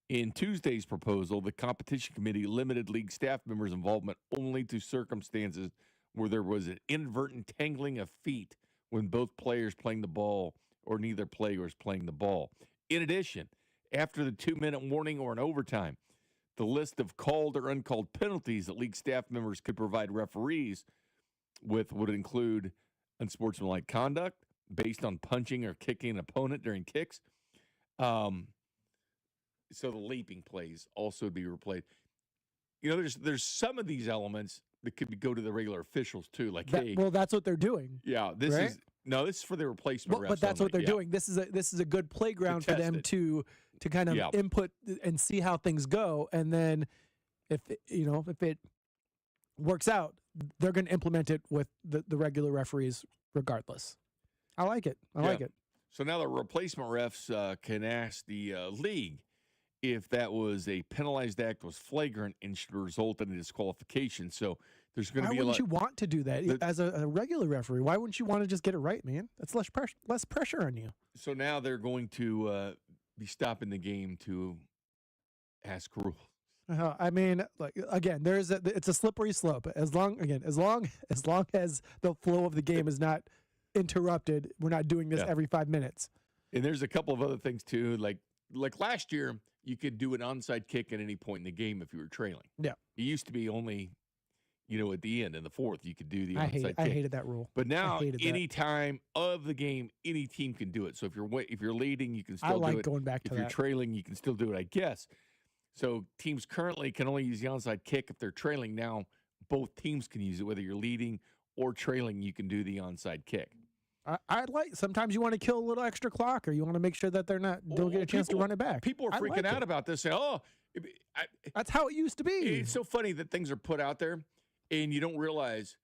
In Tuesday's proposal, the competition committee limited league staff members' involvement only to circumstances where there was an inadvertent tangling of feet when both players playing the ball or neither player was playing the ball. In addition, after the 2-minute warning or an overtime, the list of called or uncalled penalties that league staff members could provide referees with would include unsportsmanlike conduct based on punching or kicking an opponent during kicks. So the leaping plays also would be replayed. There's some of these elements that could go to the regular officials too. Like, hey, well, that's what they're doing. Yeah, this is for the replacement refs. But that's only. what they're doing. This is a good playground for them to kind of input and see how things go, and then if it works out, they're going to implement it with the regular referees regardless. I like it. I like it. So now the replacement refs can ask the league if that was a penalized act, was flagrant, and should result in a disqualification. So there's going to be a lot. Why wouldn't you want to do that as a regular referee? Why wouldn't you want to just get it right, man? That's less pressure on you. So now they're going to be stopping the game to ask rules. I mean, like again, it's a slippery slope. As long as the flow of the game is not interrupted, we're not doing this every 5 minutes. And there's a couple of other things too, like last year, you could do an onside kick at any point in the game if you were trailing. Yeah, it used to be only, at the end in the fourth, you could do the onside kick. I hated that rule. But now, any time of the game, any team can do it. So if you're leading, you can still do it. I like going back to that. If you're trailing, you can still do it, I guess. So teams currently can only use the onside kick if they're trailing. Now both teams can use it, whether you're leading or trailing. You can do the onside kick. I like. Sometimes you want to kill a little extra clock, or you want to make sure that don't get a chance to run it back. People are freaking out about this. Saying, that's how it used to be. It's so funny that things are put out there, and you don't realize.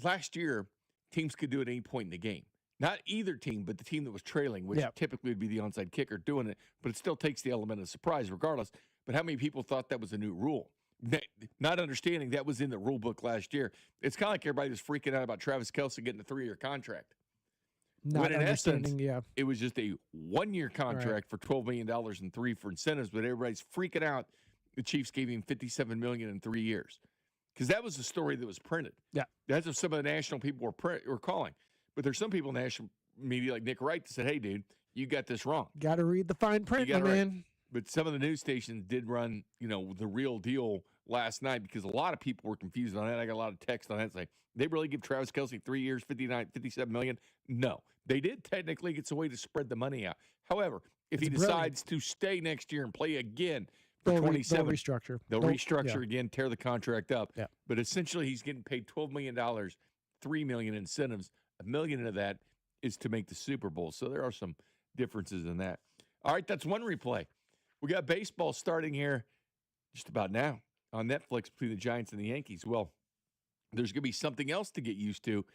Last year, teams could do it at any point in the game. Not either team, but the team that was trailing, which typically would be the onside kicker doing it. But it still takes the element of surprise, regardless. But how many people thought that was a new rule? Not understanding that was in the rule book last year. It's kind of like everybody was freaking out about Travis Kelce getting a 3-year contract. Not when in essence, it was just a 1-year contract for $12 million and $3 for incentives, but everybody's freaking out. The Chiefs gave him $57 million in 3 years because that was the story that was printed. Yeah, that's what some of the national people were calling. But there's some people in national media like Nick Wright that said, "Hey, dude, you got this wrong. Got to read the fine print, my man." But some of the news stations did run, the real deal last night because a lot of people were confused on that. I got a lot of text on that saying, they really give Travis Kelce 3 years, $57 million? No. They did technically. It's a way to spread the money out. However, if he decides to stay next year and play again for 27, they'll restructure. They'll restructure again, tear the contract up. Yeah. But essentially, he's getting paid $12 million, $3 million incentives. $1 million of that is to make the Super Bowl. So there are some differences in that. All right, that's one replay. We got baseball starting here just about now on Netflix between the Giants and the Yankees. Well, there's going to be something else to get used to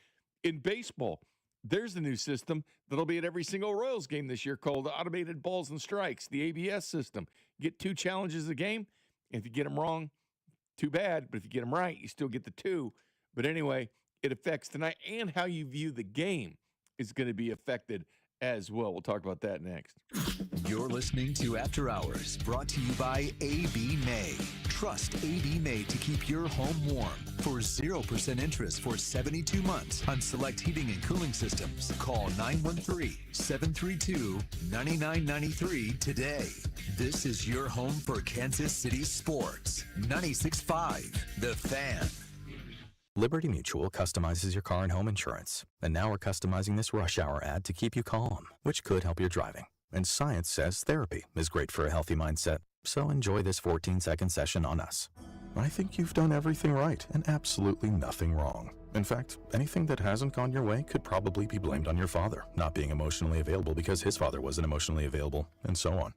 in baseball. There's the new system that'll be at every single Royals game this year called Automated Balls and Strikes, the ABS system. Get 2 challenges a game. If you get them wrong, too bad. But if you get them right, you still get the 2. But anyway, it affects tonight, and how you view the game is going to be affected as well. We'll talk about that next. You're listening to After Hours, brought to you by A.B. May. Trust A.B. May to keep your home warm. For 0% interest for 72 months on select heating and cooling systems, call 913-732-9993 today. This is your home for Kansas City sports. 96.5, The Fan. Liberty Mutual customizes your car and home insurance. And now we're customizing this rush hour ad to keep you calm, which could help your driving. And science says therapy is great for a healthy mindset. So enjoy this 14-second session on us. I think you've done everything right and absolutely nothing wrong. In fact, anything that hasn't gone your way could probably be blamed on your father not being emotionally available because his father wasn't emotionally available, and so on.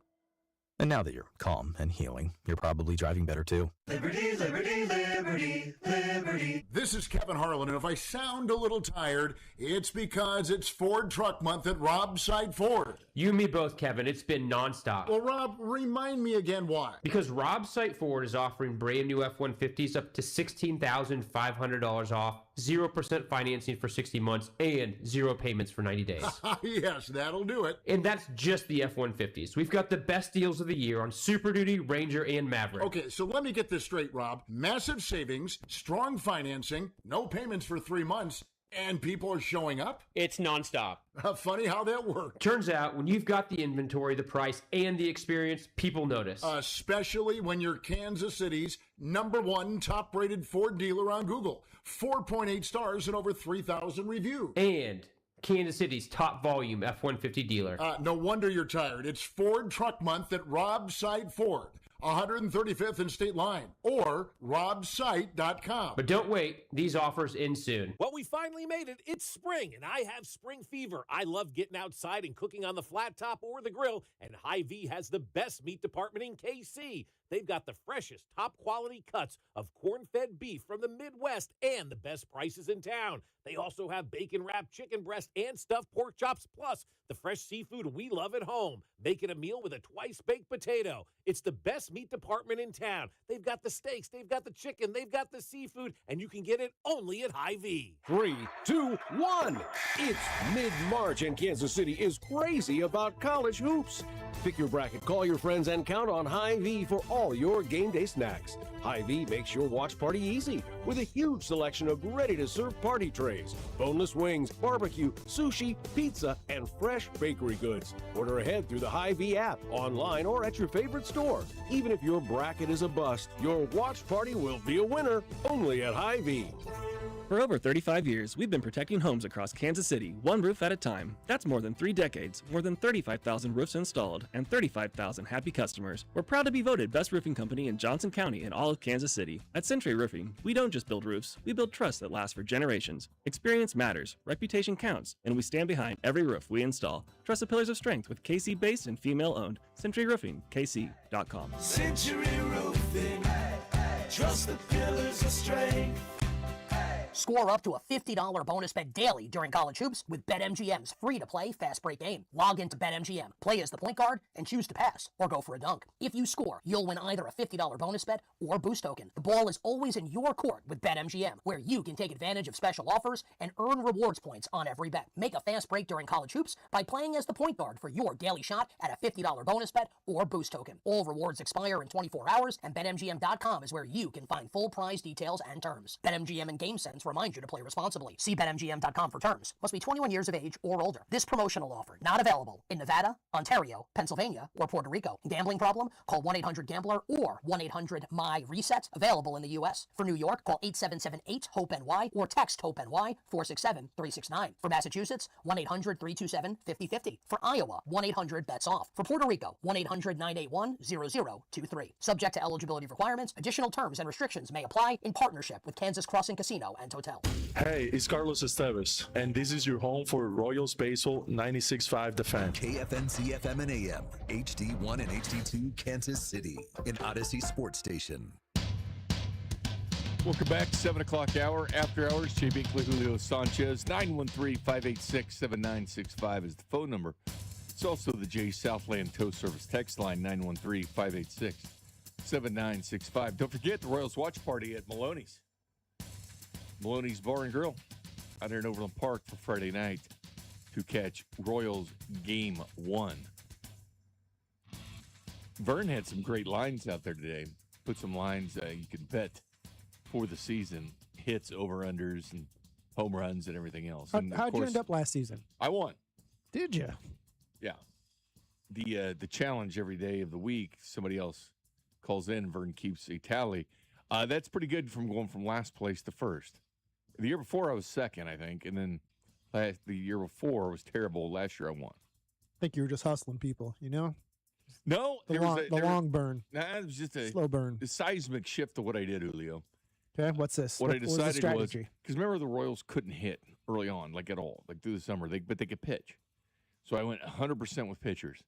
And now that you're calm and healing, you're probably driving better too. Liberty, liberty, liberty, liberty. This is Kevin Harlan, and if I sound a little tired, it's because it's Ford Truck Month at Rob's Side Ford. You and me both, Kevin. It's been nonstop. Well, Rob, remind me again why. Because Rob's Site Ford is offering brand new F-150s up to $16,500 off, 0% financing for 60 months, and 0 payments for 90 days. Yes, that'll do it. And that's just the F-150s. We've got the best deals of the year on Super Duty, Ranger, and Maverick. Okay, so let me get this straight, Rob. Massive savings, strong financing, no payments for 3 months, and people are showing up? It's nonstop. Funny how that works. Turns out, when you've got the inventory, the price, and the experience, people notice. Especially when you're Kansas City's #1 top-rated Ford dealer on Google. 4.8 stars and over 3,000 reviews. And Kansas City's top volume F-150 dealer. No wonder you're tired. It's Ford Truck Month at Rob's Side Ford. 135th and State Line, or robsite.com. But don't wait, these offers end soon. Well, we finally made it. It's spring, and I have spring fever. I love getting outside and cooking on the flat top or the grill, and Hy-Vee has the best meat department in KC. They've got the freshest, top-quality cuts of corn-fed beef from the Midwest and the best prices in town. They also have bacon-wrapped chicken breast and stuffed pork chops, plus the fresh seafood we love at home. Making a meal with a twice-baked potato. It's the best meat department in town. They've got the steaks, they've got the chicken, they've got the seafood, and you can get it only at Hy-Vee. 3, 2, 1. It's mid-March, and Kansas City is crazy about college hoops. Pick your bracket, call your friends, and count on Hy-Vee for all your game day snacks. Hy-Vee makes your watch party easy with a huge selection of ready-to-serve party trays, boneless wings, barbecue, sushi, pizza, and fresh bakery goods. Order ahead through the Hy-Vee app, online, or at your favorite store. Even if your bracket is a bust, your watch party will be a winner only at Hy-Vee. For over 35 years, we've been protecting homes across Kansas City, one roof at a time. That's more than 3 decades, more than 35,000 roofs installed, and 35,000 happy customers. We're proud to be voted best roofing company in Johnson County and all of Kansas City. At Century Roofing, we don't just build roofs, we build trust that lasts for generations. Experience matters, reputation counts, and we stand behind every roof we install. Trust the pillars of strength with KC-based and female-owned. Century Roofing, KC.com. Century Roofing. Trust the pillars of strength. Score up to a $50 bonus bet daily during college hoops with BetMGM's free-to-play fast break game. Log into BetMGM, play as the point guard, and choose to pass or go for a dunk. If you score, you'll win either a $50 bonus bet or boost token. The ball is always in your court with BetMGM, where you can take advantage of special offers and earn rewards points on every bet. Make a fast break during college hoops by playing as the point guard for your daily shot at a $50 bonus bet or boost token. All rewards expire in 24 hours, and BetMGM.com is where you can find full prize details and terms. BetMGM and GameSense remind you to play responsibly. See BetMGM.com for terms. Must be 21 years of age or older. This promotional offer not available in Nevada, Ontario, Pennsylvania, or Puerto Rico. Gambling problem? Call 1-800-GAMBLER or 1-800-MY-RESET. Available in the U.S. For New York, call 877-8-HOPE-NY or text HOPE-NY 467-369. For Massachusetts, 1-800-327-5050. For Iowa, 1-800-BETS-OFF. For Puerto Rico, 1-800-981-0023. Subject to eligibility requirements, additional terms and restrictions may apply in partnership with Kansas Crossing Casino and Hotel. Hey, it's Carlos Esteves, and this is your home for Royals Baseball 96.5 The Fan. KFNC FM and AM, HD1 and HD2 Kansas City, an Odyssey sports station. Welcome back, 7 o'clock hour, after hours. Jay Binkley, Julio Sanchez, 913-586-7965 is the phone number. It's also the Jay Southland Tow Service text line, 913-586-7965. Don't forget the Royals watch party at Maloney's. Maloney's Bar and Grill out here in Overland Park for Friday night to catch Royals Game 1. Vern had some great lines out there today. Put some lines you can bet for the season, hits, over-unders, and home runs and everything else. How'd you end up last season? I won. Did you? Yeah. The challenge every day of the week, somebody else calls in, Vern keeps a tally. That's pretty good from going from last place to first. The year before, I was second, I think, and then the year before was terrible. Last year, I won. I think you were just hustling people, you know? No. The long burn. Nah, it was just a slow burn. The seismic shift of what I did, Julio. Okay, what's this? What I was the decided strategy? was, because remember the Royals couldn't hit early on, like at all, like through the summer, but they could pitch. So I went 100% with pitchers.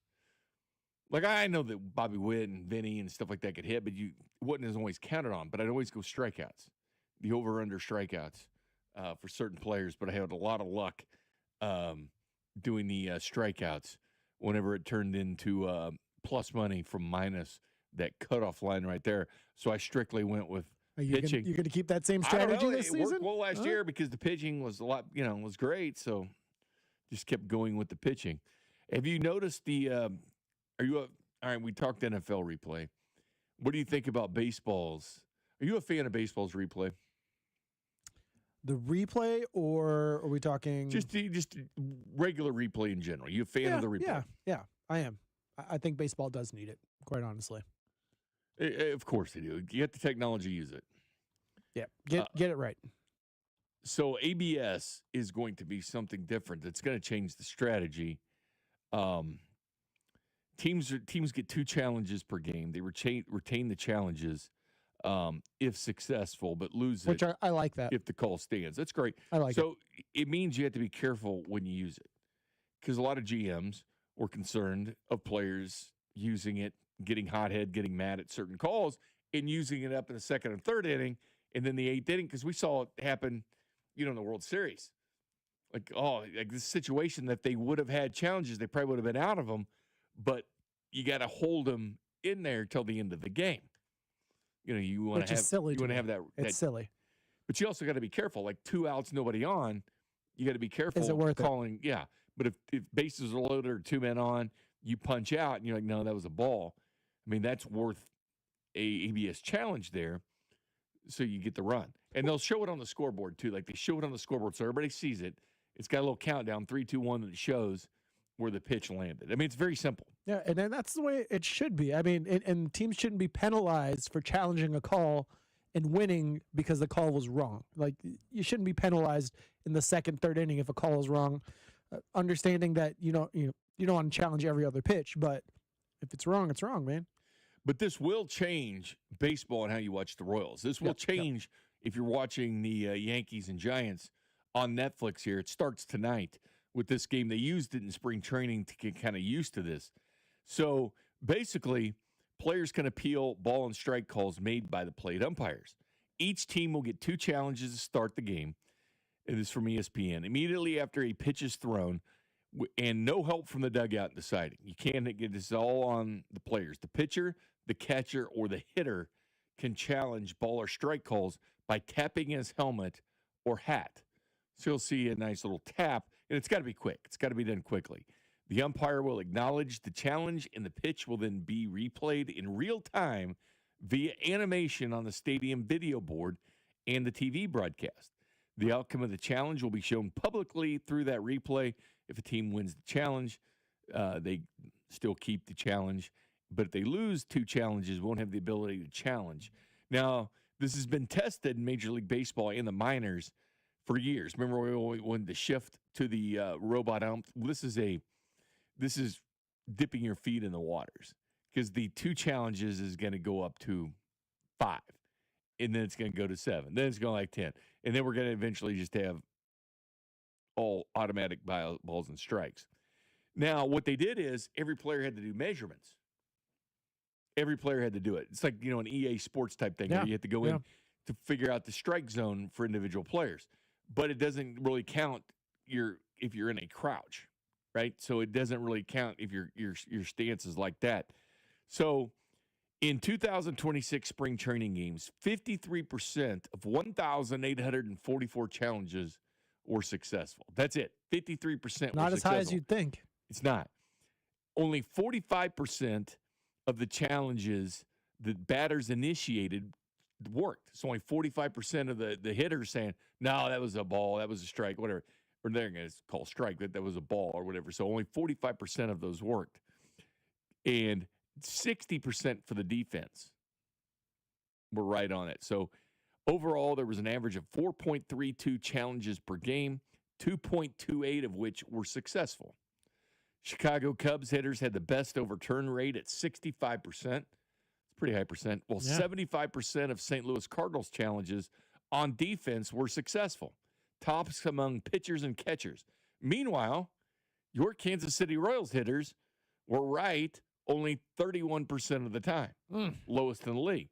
Like, I know that Bobby Witt and Vinny and stuff like that could hit, but it wasn't as always counted on. But I'd always go strikeouts, the over-under strikeouts for certain players. But I had a lot of luck doing the strikeouts whenever it turned into plus money from minus that cutoff line right there. So I strictly went with pitching. You're going to keep that same strategy this season? It worked well last year because the pitching was a lot, was great. So just kept going with the pitching. Have you noticed all right, we talked NFL replay. What do you think about baseball's? Are you a fan of baseball's replay? The replay, or are we talking just regular replay in general? You a fan of the replay? Yeah, I am. I think baseball does need it, quite honestly. Of course they do. You get the technology, use it. Yeah, get it right. So ABS is going to be something different. That's going to change the strategy. teams get 2 challenges per game. They retain the challenges if successful, but lose Which it I like that. if the call stands. That's great. I like it. So it means you have to be careful when you use it, because a lot of GMs were concerned of players using it, getting hothead, getting mad at certain calls, and using it up in the second and third inning, and then the 8th inning, because we saw it happen, in the World Series. Like this situation that they would have had challenges, they probably would have been out of them, but you got to hold them in there till the end of the game. You want to have silly. You want to have that. It's silly. But you also got to be careful. Like 2 outs, nobody on. You got to be careful. Is it worth calling? Yeah. But if bases are loaded or 2 men on, you punch out and you're like, no, that was a ball. I mean, that's worth a ABS challenge there. So you get the run. And they'll show it on the scoreboard too. Like they show it on the scoreboard so everybody sees it. It's got a little countdown, 3, 2, 1, that shows where the pitch landed. I mean, it's very simple. Yeah, and then that's the way it should be. I mean, and teams shouldn't be penalized for challenging a call and winning because the call was wrong. Like, you shouldn't be penalized in the second, third inning if a call is wrong. Understanding that you don't want to challenge every other pitch, but if it's wrong, it's wrong, man. But this will change baseball and how you watch the Royals. This will change if you're watching the Yankees and Giants on Netflix here. It starts tonight with this game. They used it in spring training to get kind of used to this. So basically, players can appeal ball and strike calls made by the plate umpires. Each team will get 2 challenges to start the game. And this is from ESPN. Immediately after a pitch is thrown, and no help from the dugout in deciding. You can't get this all on the players. The pitcher, the catcher, or the hitter can challenge ball or strike calls by tapping his helmet or hat. So you'll see a nice little tap, and it's got to be quick. It's got to be done quickly. The umpire will acknowledge the challenge, and the pitch will then be replayed in real time via animation on the stadium video board and the TV broadcast. The outcome of the challenge will be shown publicly through that replay. If a team wins the challenge, they still keep the challenge. But if they lose 2 challenges, won't have the ability to challenge. Now, this has been tested in Major League Baseball and the minors for years. Remember, we wanted to shift to the robot ump. This is dipping your feet in the waters, because the 2 challenges is going to go up to 5, and then it's going to go to 7. Then it's going to like 10, and then we're going to eventually just have all automatic balls and strikes. Now, what they did is every player had to do measurements. Every player had to do it. It's like, an EA Sports type thing where you have to go in to figure out the strike zone for individual players. But it doesn't really count if you're in a crouch, right? So it doesn't really count if your stance is like that. So in 2026 spring training games, 53% of 1,844 challenges were successful. That's it. 53% Not were as high as you'd think. It's not. Only 45% of the challenges that batters initiated worked. So only 45% of the hitters saying, no, that was a ball, that was a strike, whatever. Or they're going to call strike, that was a ball or whatever. So only 45% of those worked. And 60% for the defense were right on it. So overall, there was an average of 4.32 challenges per game, 2.28 of which were successful. Chicago Cubs hitters had the best overturn rate at 65%. It's pretty high percent. Well, 75% of St. Louis Cardinals challenges on defense were successful. Tops among pitchers and catchers. Meanwhile, your Kansas City Royals hitters were right only 31% of the time. Lowest in the league.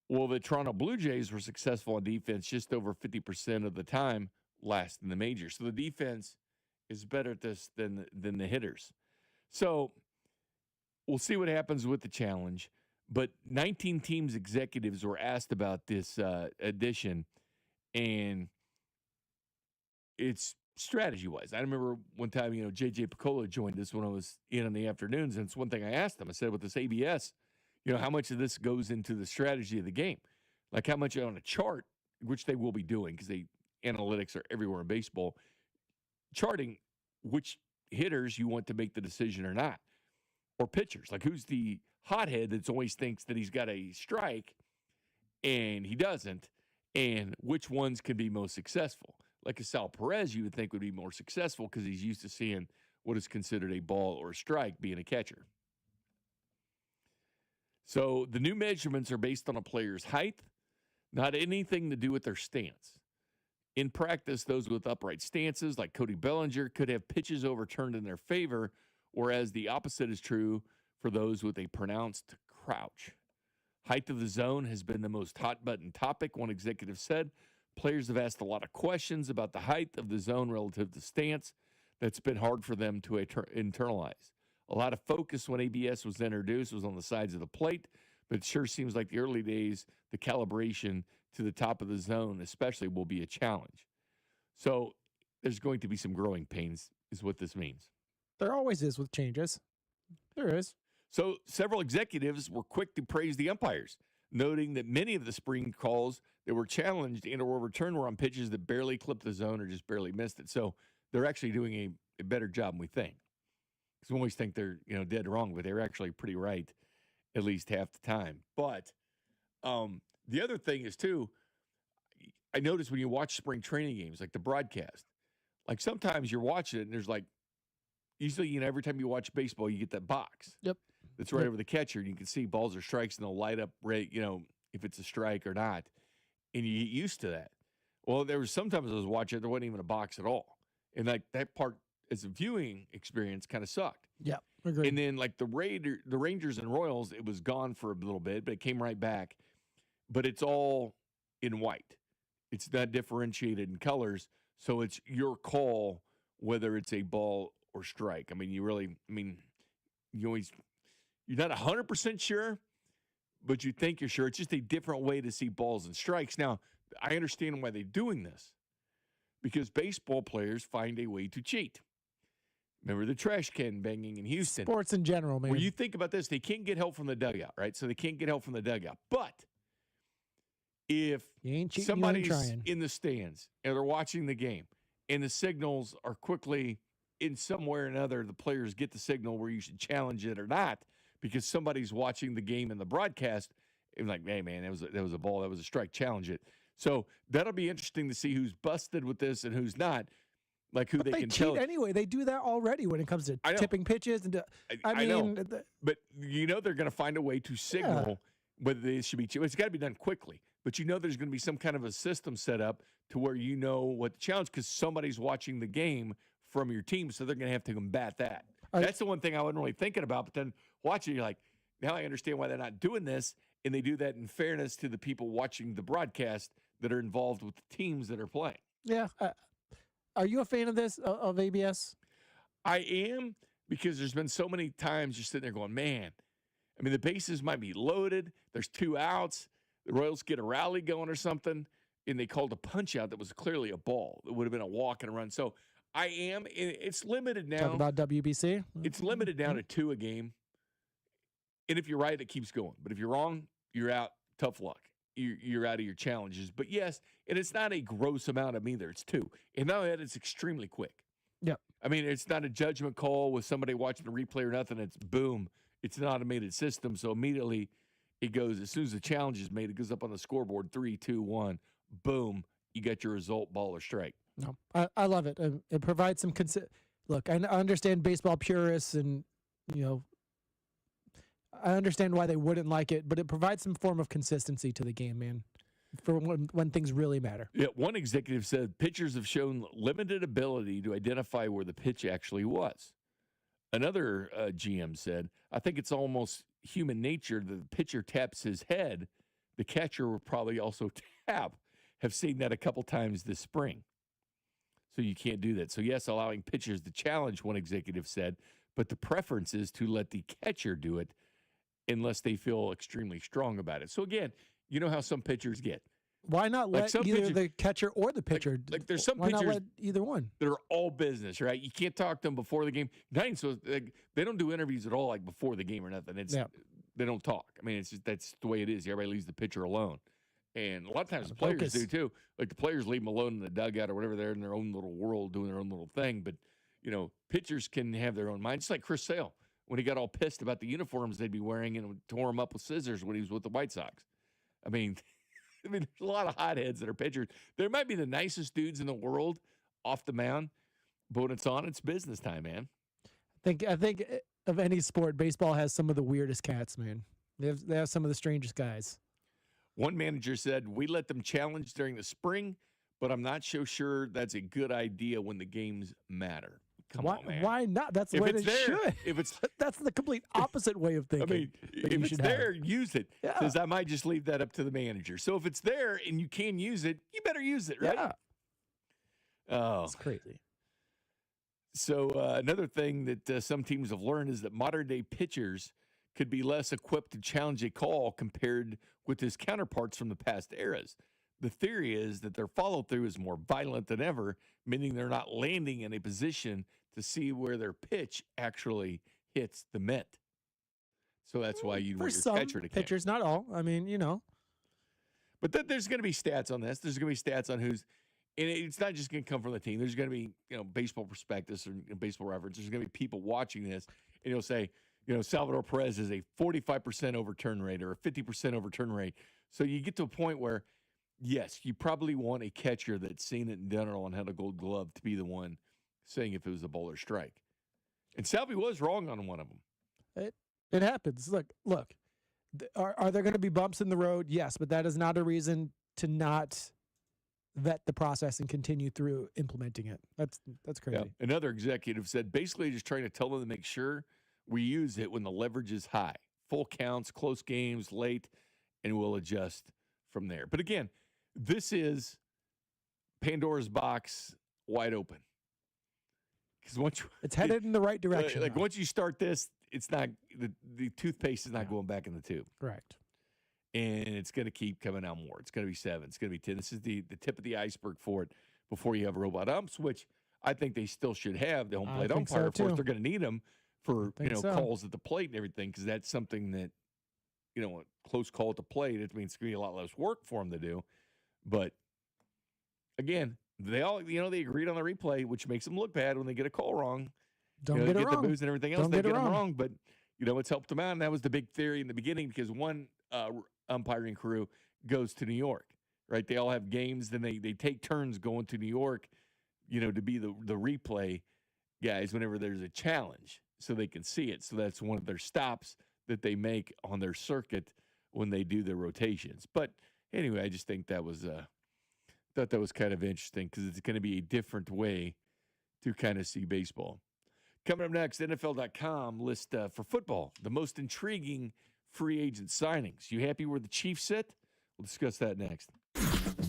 Well, the Toronto Blue Jays were successful on defense just over 50% of the time, last in the majors. So the defense is better at this than the hitters. So we'll see what happens with the challenge. But 19 teams executives were asked about this addition, and it's strategy-wise. I remember one time, J.J. Piccolo joined us when I was in the afternoons, and it's one thing I asked him. I said, with this ABS, how much of this goes into the strategy of the game? Like how much on a chart, which they will be doing because analytics are everywhere in baseball, charting which hitters you want to make the decision or not, or pitchers. Like who's the hothead that always thinks that he's got a strike and he doesn't, and which ones can be most successful. Like a Sal Perez, you would think would be more successful because he's used to seeing what is considered a ball or a strike being a catcher. So the new measurements are based on a player's height, not anything to do with their stance. In practice, those with upright stances, like Cody Bellinger, could have pitches overturned in their favor, whereas the opposite is true for those with a pronounced crouch. Height of the zone has been the most hot-button topic, one executive said. Players have asked a lot of questions about the height of the zone relative to stance. That's been hard for them to internalize. A lot of focus when ABS was introduced was on the sides of the plate, but it sure seems like the early days, the calibration to the top of the zone especially will be a challenge. So there's going to be some growing pains is what this means. There always is with changes. There is. So several executives were quick to praise the umpires, noting that many of the spring calls that were challenged and or overturned were on pitches that barely clipped the zone or just barely missed it. So they're actually doing a better job than we think. Because we always think they're dead wrong, but they're actually pretty right at least half the time. But the other thing is, too, I noticed when you watch spring training games, like the broadcast, like sometimes you're watching it and there's like, usually, every time you watch baseball, you get that box. Yep. That's right over the catcher. And you can see balls or strikes and they'll light up, right, if it's a strike or not. And you get used to that. Well, there was sometimes I was watching it, there wasn't even a box at all. And like that part as a viewing experience kind of sucked. Yeah, agreed. And then like the Rangers and Royals, it was gone for a little bit, but it came right back. But it's all in white. It's not differentiated in colors. So it's your call whether it's a ball or strike. You're not 100% sure, but you think you're sure. It's just a different way to see balls and strikes. Now, I understand why they're doing this, because baseball players find a way to cheat. Remember the trash can banging in Houston. Sports in general, man. Where you think about this, they can't get help from the dugout, right? So they can't get help from the dugout. But if somebody's in the stands and they're watching the game and the signals are quickly in some way or another, the players get the signal where you should challenge it or not, because somebody's watching the game in the broadcast and like, hey, man, that was a ball, that was a strike, challenge it. So that'll be interesting to see who's busted with this and who's not. Like who they can cheat tell. Anyway, they do that already when it comes to tipping pitches. And I know. But they're going to find a way to signal whether they should be cheated. It's got to be done quickly. But there's going to be some kind of a system set up to where you know what the challenge, because somebody's watching the game from your team, so they're going to have to combat that. That's the one thing I wasn't really thinking about. But then watching, you're like, now I understand why they're not doing this, and they do that in fairness to the people watching the broadcast that are involved with the teams that are playing. Yeah. Are you a fan of this, of ABS? I am, because there's been so many times you're sitting there going, man, the bases might be loaded. There's 2 outs. The Royals get a rally going or something, and they called a punch out that was clearly a ball. It would have been a walk and a run. So I am. It's limited now. Talk about WBC. It's limited down to 2 a game. And if you're right, it keeps going. But if you're wrong, you're out. Tough luck. You're out of your challenges. But yes, and it's not a gross amount of either. It's 2. And now that it's extremely quick. Yep. It's not a judgment call with somebody watching the replay or nothing. It's boom. It's an automated system. So immediately it goes, as soon as the challenge is made, it goes up on the scoreboard, 3, 2, 1. Boom. You got your result, ball or strike. No, I love it. It provides some look, I understand baseball purists and, I understand why they wouldn't like it, but it provides some form of consistency to the game, man, for when things really matter. Yeah, one executive said pitchers have shown limited ability to identify where the pitch actually was. Another GM said, I think it's almost human nature that the pitcher taps his head. The catcher will probably also tap. Have seen that a couple times this spring. So you can't do that. So, yes, allowing pitchers to challenge, one executive said, but the preference is to let the catcher do it unless they feel extremely strong about it. So, again, you know how some pitchers get. Why not let either the catcher or the pitcher? Like there's some why pitchers not let either one that are all business, right? You can't talk to them before the game. So they don't do interviews at all, like before the game or nothing. They don't talk. It's just, that's the way it is. Everybody leaves the pitcher alone, and a lot of times the players do too. Like the players leave them alone in the dugout or whatever. They're in their own little world, doing their own little thing. But pitchers can have their own mind. Just like Chris Sale, when he got all pissed about the uniforms they'd be wearing and tore them up with scissors when he was with the White Sox. There's a lot of hotheads that are pitchers. There might be the nicest dudes in the world off the mound, but when it's on, it's business time, man. I think of any sport, baseball has some of the weirdest cats, man. They have some of the strangest guys. One manager said, "We let them challenge during the spring, but I'm not so sure that's a good idea when the games matter." Come on, man. Why not? That's the If way it's they there, should. if it's That's the complete opposite way of I thinking. mean, that if you it's should there, have. use it. Yeah. Says I might just leave that up to the manager. So if it's there and you can use it, you better use it, right? Yeah. Oh, It's crazy. so another thing that some teams have learned is that modern day pitchers could be less equipped to challenge a call compared with his counterparts from the past eras. The theory is that their follow through is more violent than ever, meaning they're not landing in a position to see where their pitch actually hits the mitt. So that's why you For want your some catcher to catch. pitchers, not all. I mean, But there's going to be stats on this. There's going to be stats on who's, and it's not just going to come from the team. There's going to be, baseball prospectus or baseball reference. There's going to be people watching this, and you'll say, Salvador Perez is a 45% overturn rate or a 50% overturn rate. So you get to a point where, yes, you probably want a catcher that's seen it and done it all and had a gold glove to be the one saying if it was a ball or strike. And Salvi was wrong on one of them. it happens. Look. Are there going to be bumps in the road? Yes, but that is not a reason to not vet the process and continue through implementing it. That's crazy. Yeah. Another executive said, basically just trying to tell them to make sure we use it when the leverage is high. Full counts, close games, late, and we'll adjust from there. But again, this is Pandora's box wide open. Because it's headed in the right direction. Like once you start this, it's not the toothpaste is not going back in the tube. Correct. And it's going to keep coming out more. It's going to be 7. It's going to be 10. This is the tip of the iceberg for it before you have robot umps, which I think they still should have the home plate umpire. Of course, they're going to need them for calls at the plate and everything, because that's something that a close call at the plate. It means it's going to be a lot less work for them to do. But again, they all they agreed on the replay, which makes them look bad when they get a call wrong. Don't get it wrong. The booze and everything else. Don't They get get it them wrong. wrong, but it's helped them out, and that was the big theory in the beginning, because one umpiring crew goes to New York, right? They all have games, then they take turns going to New York, to be the replay guys whenever there's a challenge, so they can see it. So that's one of their stops that they make on their circuit when they do their rotations. But anyway, I just think that was thought that was kind of interesting, because it's going to be a different way to kind of see baseball. Coming up next, NFL.com list for football the most intriguing free agent signings. You happy where the Chiefs sit? We'll discuss that next.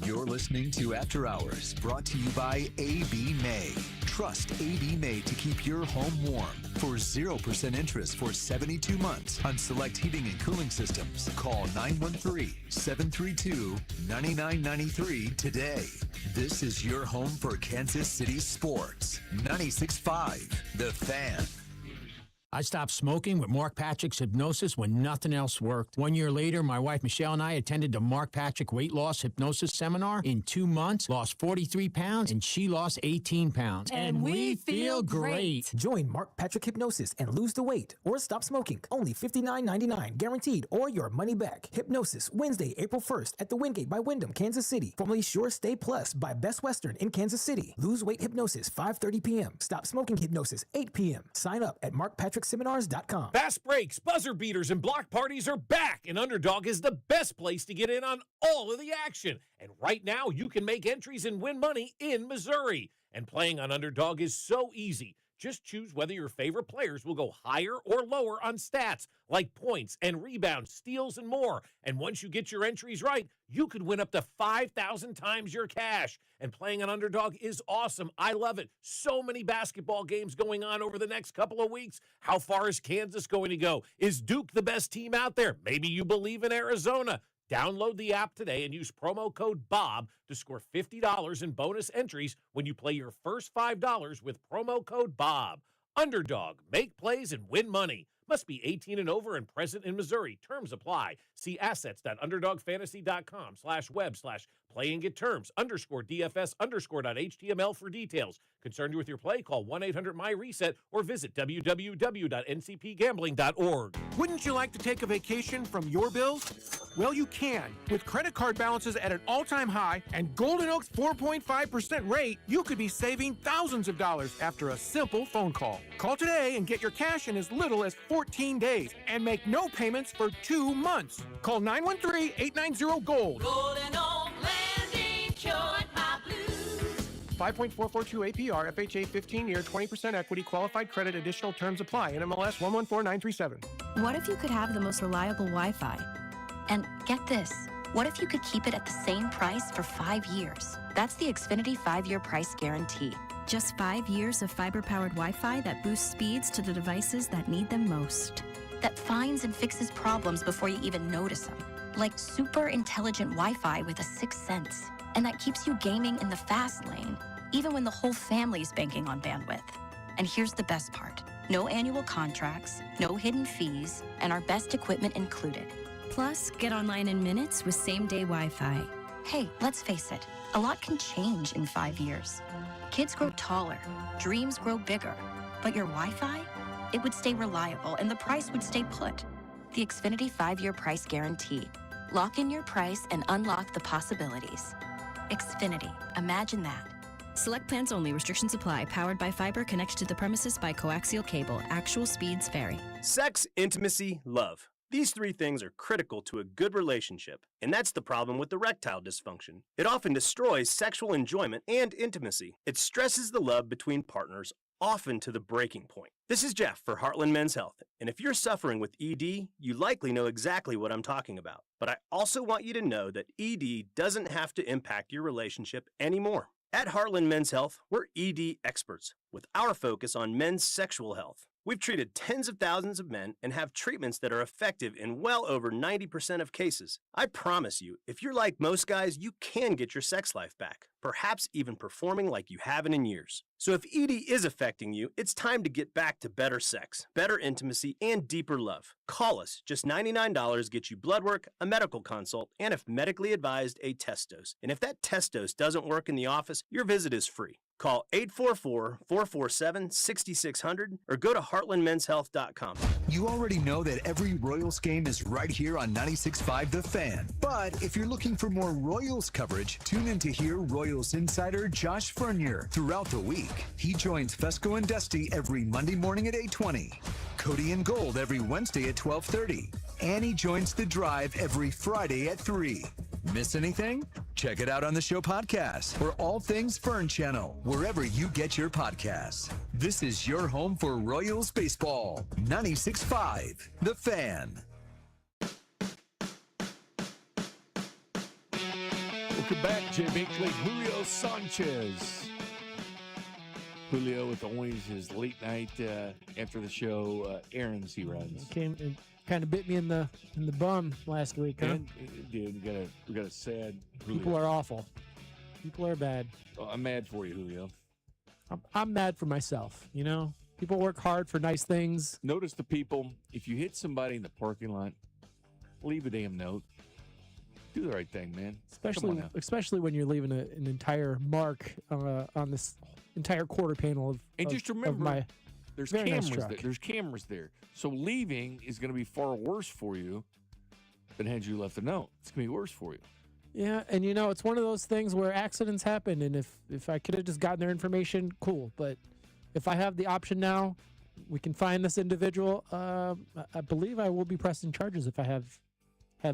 You're listening to After Hours, brought to you by AB May. Trust AB May to keep your home warm. For 0% interest for 72 months on select heating and cooling systems, call 913-732-9993 today. This is your home for Kansas City sports. 96.5 The Fan. I stopped smoking with Mark Patrick's hypnosis when nothing else worked. 1 year later, my wife Michelle and I attended the Mark Patrick Weight Loss Hypnosis Seminar. In 2 months, lost 43 pounds, and she lost 18 pounds. And we feel great. Join Mark Patrick Hypnosis and lose the weight or stop smoking. Only $59.99 guaranteed or your money back. Hypnosis, Wednesday, April 1st at the Wingate by Wyndham, Kansas City. Formerly Sure Stay Plus by Best Western in Kansas City. Lose weight hypnosis, 5:30 p.m. Stop smoking hypnosis, 8 p.m. Sign up at markpatrickseminars.com. Fast breaks, buzzer beaters, and block parties are back, and Underdog is the best place to get in on all of the action. And right now, you can make entries and win money in Missouri. And playing on Underdog is so easy. Just choose whether your favorite players will go higher or lower on stats, like points and rebounds, steals, and more. And once you get your entries right, you could win up to 5,000 times your cash. And playing on Underdog is awesome. I love it. So many basketball games going on over the next couple of weeks. How far is Kansas going to go? Is Duke the best team out there? Maybe you believe in Arizona. Download the app today and use promo code BOB to score $50 in bonus entries when you play your first $5 with promo code BOB. Underdog, make plays and win money. Must be 18 and over and present in Missouri. Terms apply. See assets.underdogfantasy.com/web/ Play and get terms, _DFS_.html for details. Concerned with your play? Call 1-800-MY-RESET or visit www.ncpgambling.org. Wouldn't you like to take a vacation from your bills? Well, you can. With credit card balances at an all-time high and Golden Oak's 4.5% rate, you could be saving thousands of dollars after a simple phone call. Call today and get your cash in as little as 14 days and make no payments for 2 months. Call 913-890-GOLD. Golden Oak Lending cured my blues. 5.442 APR, FHA 15-year, 20% equity, qualified credit, additional terms apply. NMLS 114937. What if you could have the most reliable Wi-Fi? And get this, what if you could keep it at the same price for 5 years? That's the Xfinity 5-year price guarantee. Just 5 years of fiber-powered Wi-Fi that boosts speeds to the devices that need them most. That finds and fixes problems before you even notice them. Like super intelligent Wi-Fi with a 6th sense. And that keeps you gaming in the fast lane, even when the whole family's banking on bandwidth. And here's the best part. No annual contracts, no hidden fees, and our best equipment included. Plus, get online in minutes with same-day Wi-Fi. Hey, let's face it, a lot can change in 5 years. Kids grow taller, dreams grow bigger, but your Wi-Fi? It would stay reliable and the price would stay put. The Xfinity 5-year price guarantee. Lock in your price and unlock the possibilities. Xfinity, imagine that. Select plans only. Restrictions apply. Powered by fiber. Connected to the premises by coaxial cable. Actual speeds vary. Sex, intimacy, love. These 3 things are critical to a good relationship, and that's the problem with erectile dysfunction. It often destroys sexual enjoyment and intimacy. It stresses the love between partners, often to the breaking point. This is Jeff for Heartland Men's Health, and if you're suffering with ED, you likely know exactly what I'm talking about. But I also want you to know that ED doesn't have to impact your relationship anymore. At Heartland Men's Health, we're ED experts with our focus on men's sexual health. We've treated tens of thousands of men and have treatments that are effective in well over 90% of cases. I promise you, if you're like most guys, you can get your sex life back, perhaps even performing like you haven't in years. So if ED is affecting you, it's time to get back to better sex, better intimacy, and deeper love. Call us. Just $99 gets you blood work, a medical consult, and if medically advised, a test dose. And if that test dose doesn't work in the office, your visit is free. Call 844-447-6600 or go to heartlandmenshealth.com. You already know that every Royals game is right here on 96.5 The Fan. But if you're looking for more Royals coverage, tune in to hear Royals insider Josh Fernier throughout the week. He joins Fesco and Dusty every Monday morning at 8:20. Cody and Gold every Wednesday at 12:30. And he joins The Drive every Friday at 3. Miss anything? Check it out on the show podcast or All Things Fern Channel, wherever you get your podcasts. This is your home for Royals baseball. 96.5 The Fan. Welcome back, Jay Binkley, Julio Sanchez. Julio with always his late night after the show errands he runs. Came and kind of bit me in the bum last week, huh? And, dude, we got a sad Julio. People are awful. People are bad. Well, I'm mad for you, Julio. I'm mad for myself, you know? People work hard for nice things. Notice the people, if you hit somebody in the parking lot, leave a damn note. Do the right thing, man. Especially when you're leaving an entire mark on this entire quarter panel just remember, there's cameras nice there. There's cameras there. So leaving is going to be far worse for you than had you left a note. It's going to be worse for you. Yeah, and you know, it's one of those things where accidents happen, and if I could have just gotten their information, cool. But if I have the option now, we can find this individual. I believe I will be pressing charges if I have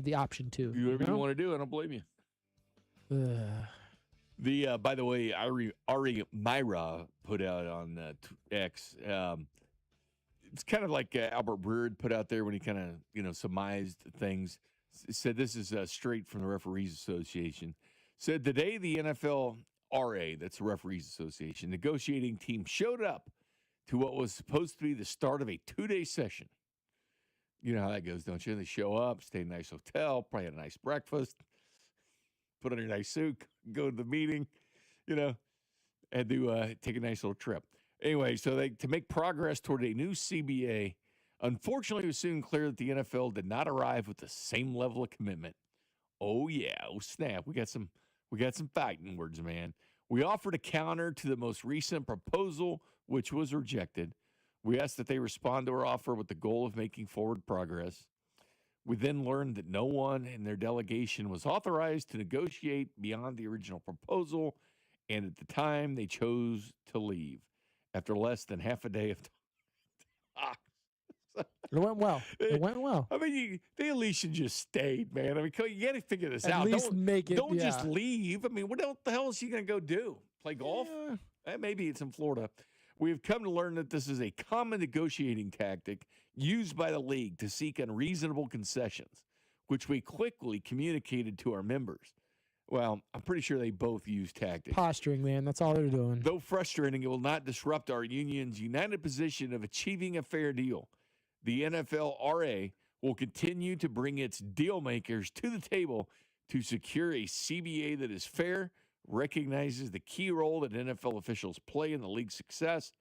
the option to. Do whatever you want to do, I don't blame you. By the way, Ari Myra put out on X. It's kind of like Albert Breer put out there when he kind of surmised things. Said this is straight from the Referees Association. Said today the NFL RA, that's the Referees Association, negotiating team showed up to what was supposed to be the start of a 2-day session. You know how that goes, don't you? They show up, stay in a nice hotel, probably had a nice breakfast, put on your nice suit, go to the meeting, and do take a nice little trip. Anyway, so to make progress toward a new CBA, unfortunately, it was soon clear that the NFL did not arrive with the same level of commitment. Oh, yeah. Oh, snap. We got some We got some fighting words, man. We offered a counter to the most recent proposal, which was rejected. We asked that they respond to our offer with the goal of making forward progress. We then learned that no one in their delegation was authorized to negotiate beyond the original proposal, and at the time, they chose to leave after less than half a day of talk. It went well. It went well. I mean, they at least should just stayed, man. I mean, you got to figure this out. At least make it. Don't just leave. I mean, what the hell is she going to go do? Play golf? Maybe it's in Florida. We have come to learn that this is a common negotiating tactic used by the league to seek unreasonable concessions, which we quickly communicated to our members. Well, I'm pretty sure they both use tactics. Posturing, man. That's all they're doing. Though frustrating, it will not disrupt our union's united position of achieving a fair deal. The NFLRA will continue to bring its deal makers to the table to secure a CBA that is fair, recognizes the key role that NFL officials play in the league's success,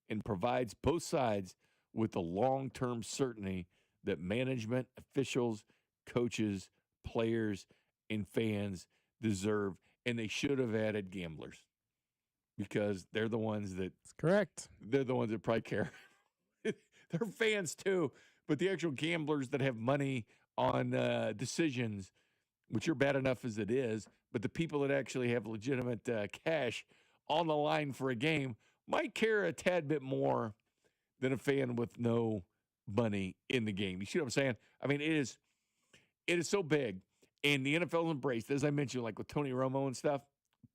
and provides both sides with the long-term certainty that management, officials, coaches, players, and fans deserve, and they should have added gamblers because they're the ones that. That's correct. They're the ones that probably care. They're fans too, but the actual gamblers that have money on decisions, which are bad enough as it is, but the people that actually have legitimate cash on the line for a game might care a tad bit more than a fan with no money in the game. You see what I'm saying? I mean, it is so big, and the NFL's embraced, as I mentioned, like with Tony Romo and stuff,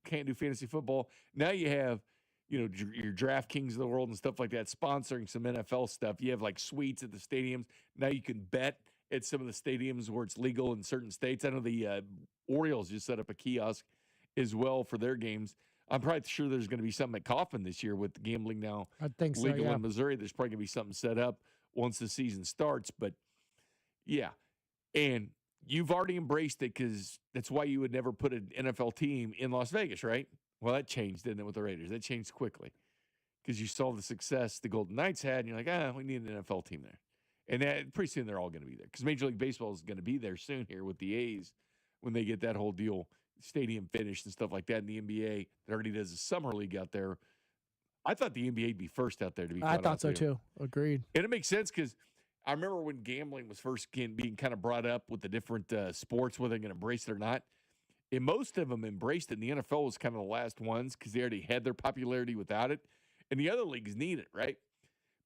can't do fantasy football. Now you have, your DraftKings of the world and stuff like that sponsoring some NFL stuff. You have like suites at the stadiums. Now you can bet at some of the stadiums where it's legal in certain states. I know the Orioles just set up a kiosk as well for their games. I'm probably sure there's going to be something at Coffin this year with gambling now. I think so, legal yeah. in Missouri. There's probably going to be something set up once the season starts. But yeah, and you've already embraced it because that's why you would never put an NFL team in Las Vegas, right? Well, that changed, didn't it, with the Raiders? That changed quickly because you saw the success the Golden Knights had, and you're like, we need an NFL team there. And that, pretty soon they're all going to be there because Major League Baseball is going to be there soon here with the A's when they get that whole deal, stadium finished and stuff like that. And the NBA that already does a summer league out there. I thought the NBA would be first out there to be. I thought so too. Agreed. And it makes sense because I remember when gambling was first being kind of brought up with the different sports, whether they're going to embrace it or not. And most of them embraced it. And the NFL was kind of the last ones because they already had their popularity without it. And the other leagues need it, right?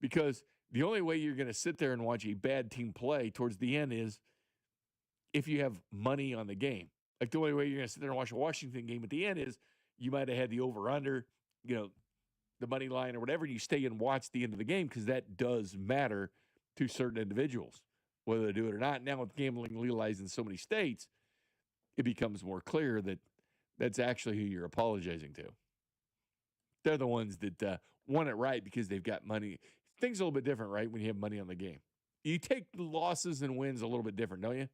Because the only way you're going to sit there and watch a bad team play towards the end is if you have money on the game. Like the only way you're going to sit there and watch a Washington game at the end is you might have had the over-under, the money line or whatever, and you stay and watch the end of the game because that does matter to certain individuals, whether they do it or not. Now with gambling legalized in so many states, it becomes more clear that that's actually who you're apologizing to. They're the ones that want it right because they've got money. Things are a little bit different, right, when you have money on the game. You take losses and wins a little bit different, don't you?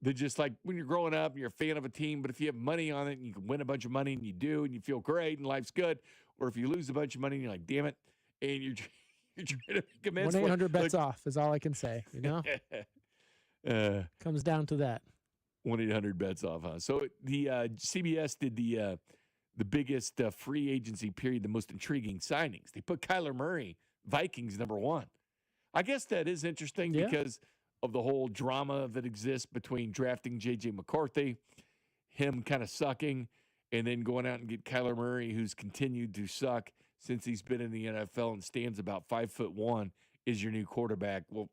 They're just like when you're growing up and you're a fan of a team, but if you have money on it and you can win a bunch of money and you do and you feel great and life's good, or if you lose a bunch of money and you're like, damn it, and you're trying to commence 1-800 bets off is all I can say, Comes down to that. 1-800 bets off, huh? So the CBS did the biggest free agency period, the most intriguing signings. They put Kyler Murray, Vikings, #1. I guess that is interesting because of the whole drama that exists between drafting J.J. McCarthy, him kind of sucking, and then going out and get Kyler Murray, who's continued to suck since he's been in the NFL and stands about 5'1", is your new quarterback. Well,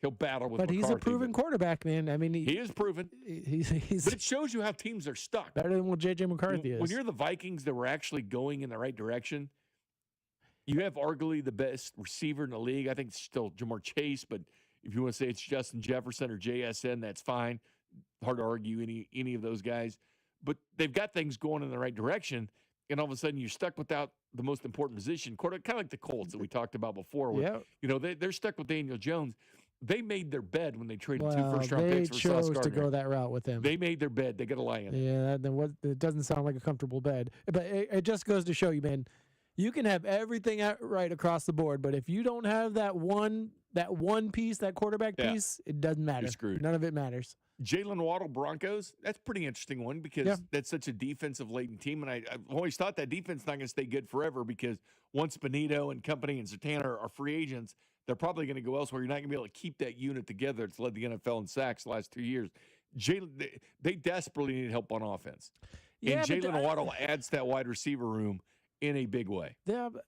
he'll battle with McCarthy. But he's a proven quarterback, man. I mean, he is proven. He's but it shows you how teams are stuck. Better than what J.J. McCarthy is. When you're the Vikings that were actually going in the right direction, you have arguably the best receiver in the league. I think it's still Jamar Chase, but if you want to say it's Justin Jefferson or JSN, that's fine. Hard to argue any of those guys. But they've got things going in the right direction, and all of a sudden you're stuck without the most important position. Kind of like the Colts that we talked about before. Where, they're stuck with Daniel Jones. They made their bed when they traded 2 first-round picks for Sauce Gardner. They chose to go that route with him. They made their bed. They got to lie in it. Yeah, it doesn't sound like a comfortable bed. But it just goes to show you, man, you can have everything right across the board, but if you don't have that one that one piece, that quarterback piece, it doesn't matter. You're screwed. None of it matters. Jalen Waddle, Broncos, that's a pretty interesting one because that's such a defensive-laden team. And I've always thought that defense is not going to stay good forever because once Benito and company and Sertan are free agents, they're probably going to go elsewhere. You're not going to be able to keep that unit together. It's led the NFL in sacks the last 2 years. They desperately need help on offense. Yeah, and Jalen Waddle adds that wide receiver room in a big way. Yeah, but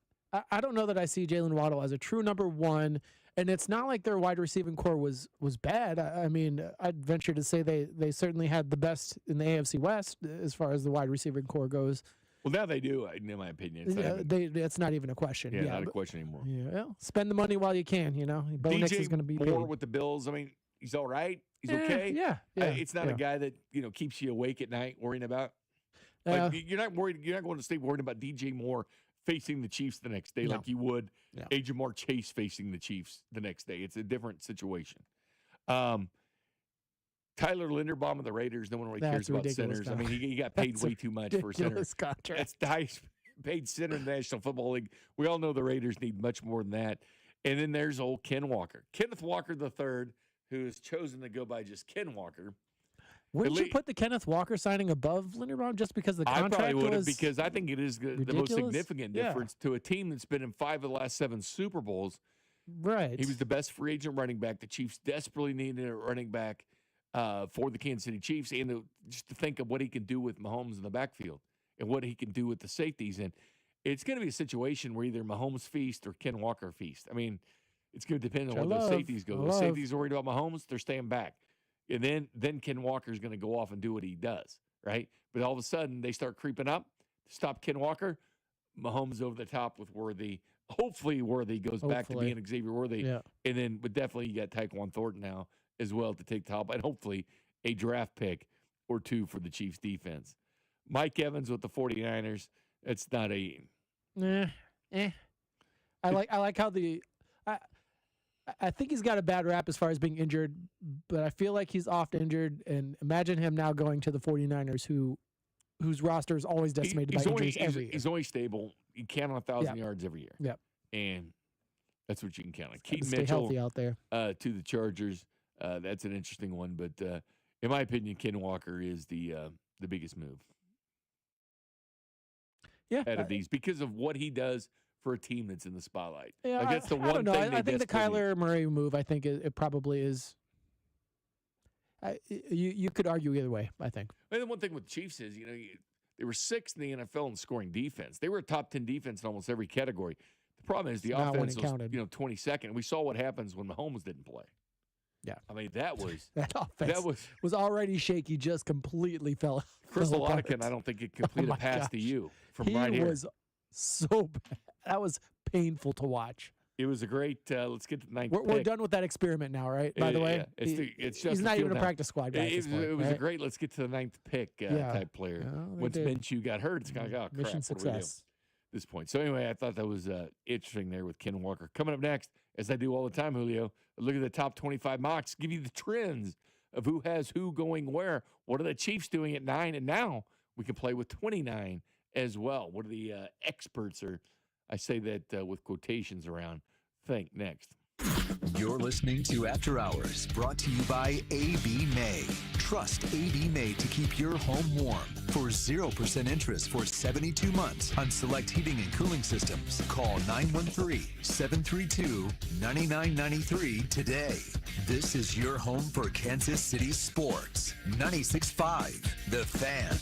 I don't know that I see Jalen Waddle as a true number one. And it's not like their wide receiving core was bad. I mean, I'd venture to say they certainly had the best in the AFC West as far as the wide receiving core goes. Well, now they do, in my opinion. It's not even a question. Yeah, not a question anymore. Yeah, well, spend the money while you can. Bo Nix is going to be Moore paid. with the Bills. I mean, he's all right. He's okay. Yeah. It's not a guy that keeps you awake at night worrying about. You're not worried. You're not going to stay worried about DJ Moore facing the Chiefs the next day like you would Jamar Chase facing the Chiefs the next day. It's a different situation. Tyler Linderbaum of the Raiders, no one really cares about centers. I mean, he got paid way too much for center. Contract. That's the highest paid center in the National Football League. We all know the Raiders need much more than that. And then there's old Ken Walker. Kenneth Walker III, who has chosen to go by just Ken Walker. Wouldn't you put the Kenneth Walker signing above Linderbaum just because the contract I probably would have was because I think it is the most significant difference to a team that's been in 5 of the last 7 Super Bowls. Right. He was the best free agent running back. The Chiefs desperately needed a running back for the Kansas City Chiefs, and just to think of what he can do with Mahomes in the backfield and what he can do with the safeties. And it's going to be a situation where either Mahomes feast or Ken Walker feast. I mean, it's going to depend on where those safeties go. The safeties are worried about Mahomes, they're staying back. And then Ken Walker's going to go off and do what he does, right? But all of a sudden, they start creeping up. Stop Ken Walker. Mahomes over the top with Worthy. Hopefully, Worthy goes back to being Xavier Worthy. Yeah. And then, but definitely, you got Tyquan Thornton now as well to take top. And hopefully, a draft pick or 2 for the Chiefs defense. Mike Evans with the 49ers. It's not a... I like how I think he's got a bad rap as far as being injured, but I feel like he's often injured. And imagine him now going to the 49ers, whose roster is always decimated by injuries every year. He's only stable. You count on 1,000 yards every year. Yep. And that's what you can count on. Keaton Mitchell healthy out there. To the Chargers. That's an interesting one. But in my opinion, Ken Walker is the biggest move. Yeah. Out of these because of what he does for a team that's in the spotlight. Yeah, like that's the I one don't know. thing I think the Kyler Murray move, I think it probably is. You could argue either way, I think. And the one thing with the Chiefs is, they were 6th in the NFL in scoring defense. They were a top 10 defense in almost every category. The problem is the offense was, 22nd. We saw what happens when Mahomes didn't play. Yeah. I mean, that offense was already shaky, just completely fell. Chris fell apart. Lottican, I don't think it completed a pass to you from he right here. Was so bad. That was painful to watch. It was a great. Let's get to the 9th. We're done with that experiment now, right? By the way, it's just he's not even a practice squad guy. It was a great. Let's get to the 9th pick type player. Once Minshew got hurt, it's kind of like, mission crap, success. what do we do at this point? So anyway, I thought that was interesting there with Ken Walker. Coming up next, as I do all the time, Julio, a look at the top 25 mocks, give you the trends of who has who going where. What are the Chiefs doing at 9? And now we can play with 29 as well. What are the experts, or I say that with quotations around, think next. You're listening to After Hours, brought to you by A.B. May. Trust A.B. May to keep your home warm. For 0% interest for 72 months on select heating and cooling systems, call 913-732-9993 today. This is your home for Kansas City sports. 96.5, The Fan.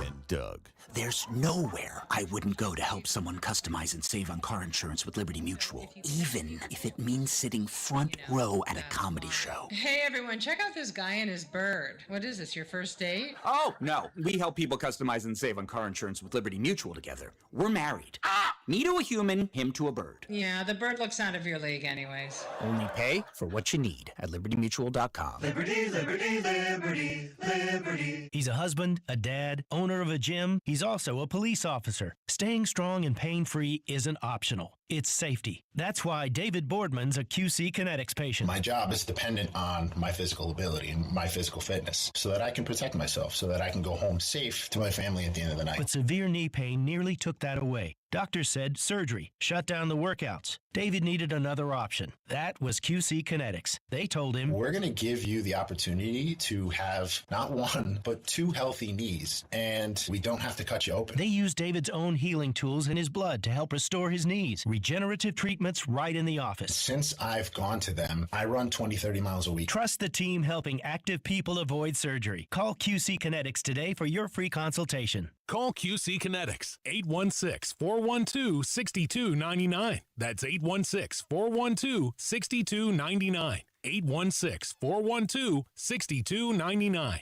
And Doug. There's nowhere I wouldn't go to help someone customize and save on car insurance with Liberty Mutual, even if it means sitting front row at a comedy show. Hey everyone, check out this guy and his bird. What is this, your first date? Oh, no. We help people customize and save on car insurance with Liberty Mutual together. We're married. Me to a human, him to a bird. Yeah, the bird looks out of your league anyways. Only pay for what you need at LibertyMutual.com. Liberty, liberty, liberty, liberty. He's a husband, a dad, owner of a gym. He's also a police officer. Staying strong and pain-free isn't optional. It's safety. That's why David Boardman's a QC Kinetics patient. My job is dependent on my physical ability and my physical fitness so that I can protect myself, so that I can go home safe to my family at the end of the night. But severe knee pain nearly took that away. Doctors said surgery, shut down the workouts. David needed another option. That was QC Kinetics. They told him, we're going to give you the opportunity to have not one, but 2 healthy knees, and we don't have to cut you open. They used David's own healing tools in his blood to help restore his knees. Regenerative treatments right in the office. Since I've gone to them, I run 20, 30 miles a week. Trust the team helping active people avoid surgery. Call QC Kinetics today for your free consultation. Call QC Kinetics, 816-412-6299. That's 816-412-6299. 816-412-6299.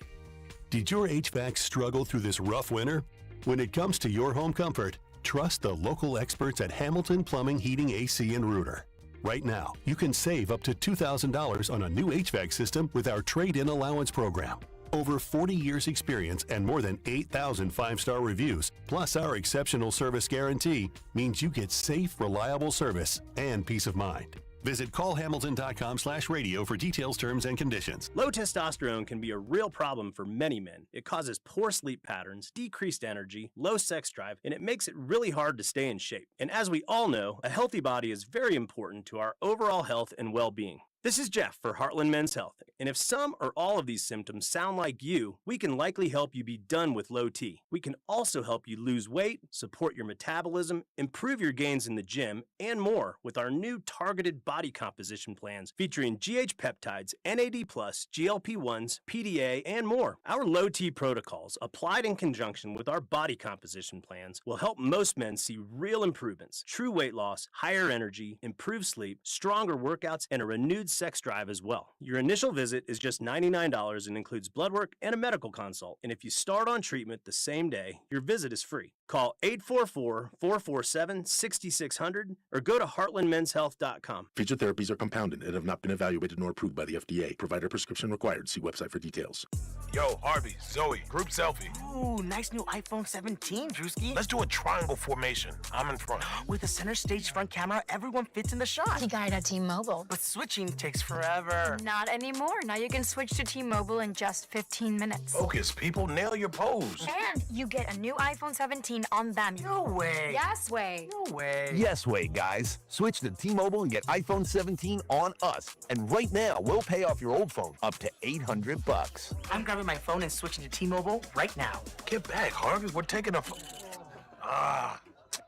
Did your HVAC struggle through this rough winter? When it comes to your home comfort, trust the local experts at Hamilton Plumbing, Heating, AC, and Rooter. Right now, you can save up to $2,000 on a new HVAC system with our trade-in allowance program. Over 40 years experience and more than 8,000 five-star reviews, plus our exceptional service guarantee, means you get safe, reliable service and peace of mind. Visit callhamilton.com/radio for details, terms, and conditions. Low testosterone can be a real problem for many men. It causes poor sleep patterns, decreased energy, low sex drive, and it makes it really hard to stay in shape. And as we all know, a healthy body is very important to our overall health and well-being. This is Jeff for Heartland Men's Health, and if some or all of these symptoms sound like you, we can likely help you be done with low T. We can also help you lose weight, support your metabolism, improve your gains in the gym, and more with our new targeted body composition plans featuring GH peptides, NAD+, GLP-1s, PDA, and more. Our low T protocols, applied in conjunction with our body composition plans, will help most men see real improvements, true weight loss, higher energy, improved sleep, stronger workouts, and a renewed sex drive as well. Your initial visit is just $99 and includes blood work and a medical consult. And if you start on treatment the same day, your visit is free. Call 844-447-6600 or go to heartlandmenshealth.com. Future therapies are compounded and have not been evaluated nor approved by the FDA. Provider prescription required. See website for details. Yo, Harvey, Zoe, group selfie. Ooh, nice new iPhone 17, Drewski. Let's do a triangle formation. I'm in front. With a center stage front camera, everyone fits in the shot. You got it at T-Mobile. But switching takes forever. Not anymore. Now you can switch to T-Mobile in just 15 minutes. Focus, people. Nail your pose. And you get a new iPhone 17 on them. No way. Yes way. No way. Yes way, guys. Switch to T-Mobile and get iPhone 17 on us. And right now, we'll pay off your old phone up to $800. I'm grabbing my phone and switching to T-Mobile right now. Get back, Harvey. We're taking a...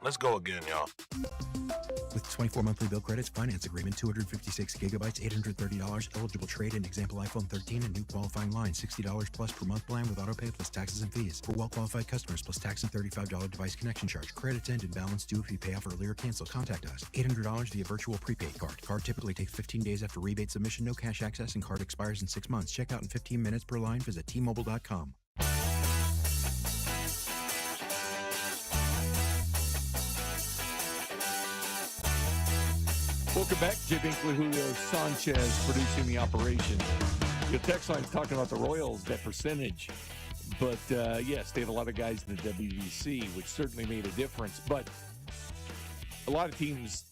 Let's go again, y'all. With 24 monthly bill credits, finance agreement, 256 gigabytes, $830, eligible trade-in, example iPhone 13 and new qualifying line, $60 plus per month plan with autopay plus taxes and fees. For well-qualified customers, plus tax and $35 device connection charge. Credits end and balance due if you pay off early or cancel. Contact us. $800 via virtual prepaid card. Card typically takes 15 days after rebate submission, no cash access, and card expires in 6 months. Check out in 15 minutes per line. Visit T-Mobile.com. Welcome back. Jay Binkley, Julio Sanchez producing the operation. Your text line's talking about the Royals, that percentage. But, yes, they have a lot of guys in the WBC, which certainly made a difference. But a lot of teams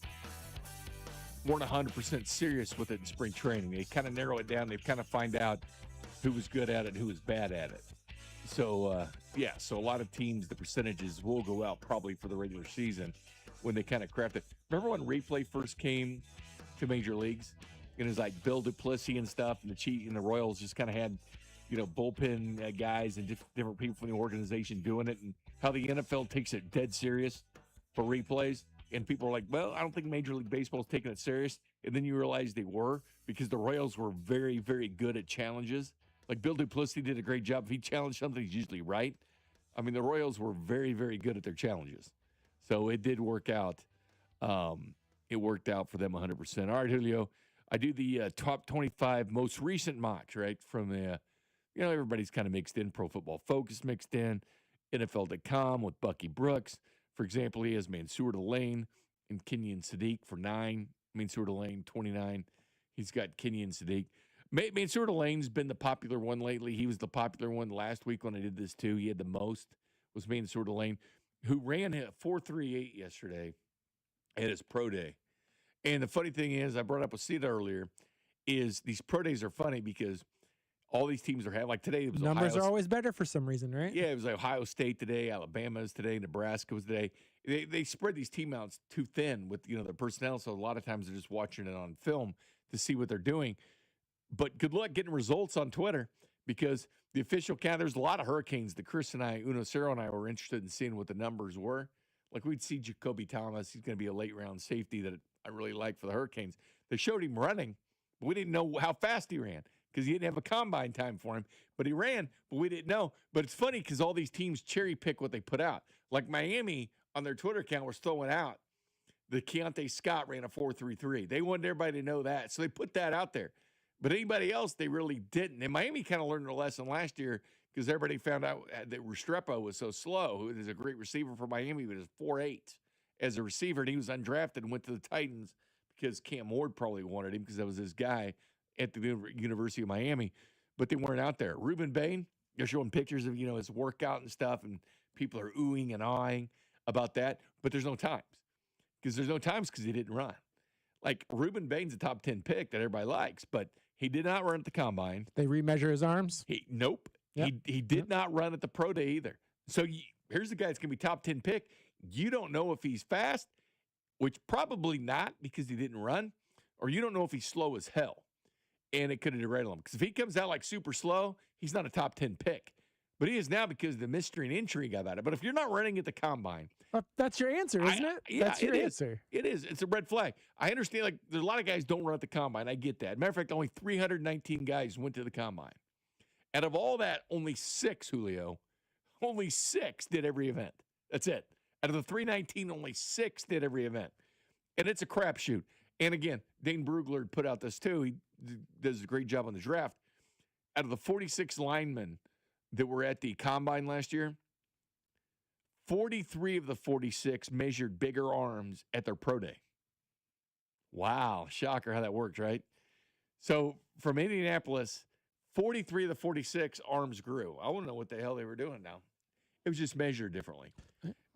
weren't 100% serious with it in spring training. They kind of narrow it down. They kind of find out who was good at it and who was bad at it. So, so a lot of teams, the percentages will go out probably for the regular season when they kind of craft it. Remember when replay first came to major leagues? And it was like Bill Duplessis and stuff, and the Royals just kind of had, bullpen guys and different people from the organization doing it, and how the NFL takes it dead serious for replays. And people are like, well, I don't think Major League Baseball is taking it serious. And then you realize they were, because the Royals were very, very good at challenges. Like Bill Duplessis did a great job. If he challenged something, he's usually right. I mean, the Royals were very, very good at their challenges. So it did work out. It worked out for them 100%. All right, Julio, I do the top 25 most recent mocks, right? From the, everybody's kind of mixed in. Pro Football Focus mixed in. NFL.com with Bucky Brooks. For example, he has Mansour Delane and Kenyon Sadiq for 9. Mansour Delane, 29. He's got Kenyon Sadiq. Mansour Delane's been the popular one lately. He was the popular one last week when I did this too. He had the most, was Mansour Delane, who ran a 4.38 yesterday at his pro day. And the funny thing is, I brought up with Sita earlier, is these pro days are funny because all these teams are having, like today, it was Numbers are always better for some reason, right? Yeah, it was like Ohio State today, Alabama's today, Nebraska was today. they spread these team outs too thin with their personnel. So a lot of times they're just watching it on film to see what they're doing. But good luck getting results on Twitter because the official count. There's a lot of Hurricanes that Chris and I, Uno Cero and I, were interested in seeing what the numbers were. Like we'd see Jacoby Thomas. He's going to be a late round safety that I really like for the Hurricanes. They showed him running, but we didn't know how fast he ran because he didn't have a combine time for him. But he ran, but we didn't know. But it's funny because all these teams cherry pick what they put out. Like Miami on their Twitter account was throwing out the Keontae Scott ran a 4.33. They wanted everybody to know that. So they put that out there. But anybody else, they really didn't. And Miami kind of learned a lesson last year because everybody found out that Restrepo was so slow, who is a great receiver for Miami, but is 4.8 as a receiver. And he was undrafted and went to the Titans because Cam Ward probably wanted him because that was his guy at the University of Miami. But they weren't out there. Reuben Bain, they're showing pictures of, his workout and stuff, and people are oohing and aahing about that. But there's no times because he didn't run. Like Reuben Bain's a top 10 pick that everybody likes, but he did not run at the combine. They remeasure his arms? Nope. Yep. He did not run at the pro day either. So here's the guy that's going to be top 10 pick. You don't know if he's fast, which probably not because he didn't run, or you don't know if he's slow as hell. And it could have derailed him. Because if he comes out like super slow, he's not a top 10 pick. But he is now because of the mystery and intrigue about it. But if you're not running at the combine. That's your answer, isn't it? Yeah, that's your answer. It is. It's a red flag. I understand, like, there's a lot of guys don't run at the combine. I get that. Matter of fact, only 319 guys went to the combine. Out of all that, only 6, Julio, only 6 did every event. That's it. Out of the 319, only 6 did every event. And it's a crapshoot. And again, Dane Brugler put out this too. He does a great job on the draft. Out of the 46 linemen that were at the combine last year, 43 of the 46 measured bigger arms at their pro day. Wow. Shocker how that worked, right? So from Indianapolis, 43 of the 46 arms grew. I want to know what the hell they were doing now. It was just measured differently.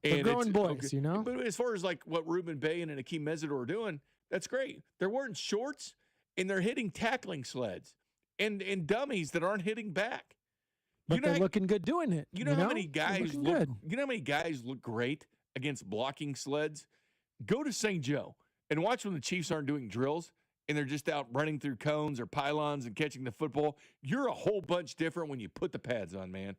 They're growing boys, okay. But as far as like what Reuben Bain and Akeem Mesidor are doing, that's great. They're wearing shorts and they're hitting tackling sleds and dummies that aren't hitting back. But they're looking good doing it. You know how many guys look? You know how many guys look great against blocking sleds? Go to St. Joe and watch when the Chiefs aren't doing drills and they're just out running through cones or pylons and catching the football. You're a whole bunch different when you put the pads on, man.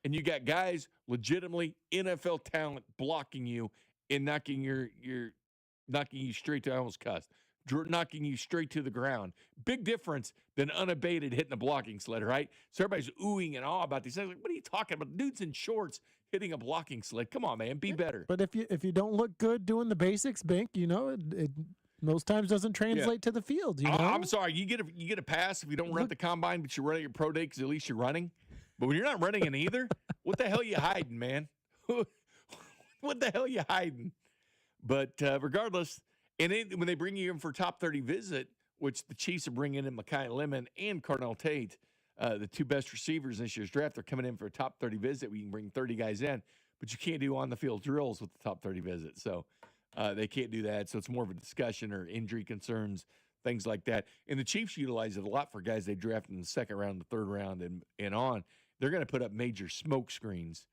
And you got guys legitimately NFL talent blocking you and knocking you straight to, I almost cussed, knocking you straight to the ground. Big difference than unabated hitting a blocking sled, right? So everybody's oohing and awe about these things. Like, what are you talking about? Dudes in shorts hitting a blocking sled. Come on, man, be better. But if you don't look good doing the basics, Bink, it most times doesn't translate to the field. You know? I'm sorry, you get a pass if you don't run at the combine, but you run at your pro day because at least you're running. But when you're not running in either, what the hell are you hiding, man? What the hell are you hiding? But regardless, and when they bring you in for top 30 visit, which the Chiefs are bringing in Mekhi Lemon and Cardinal Tate, the 2 best receivers in this year's draft, they're coming in for a top 30 visit. We can bring 30 guys in, but you can't do on-the-field drills with the top 30 visit. So they can't do that. So it's more of a discussion or injury concerns, things like that. And the Chiefs utilize it a lot for guys they draft in the second round, the third round, and on. They're going to put up major smoke screens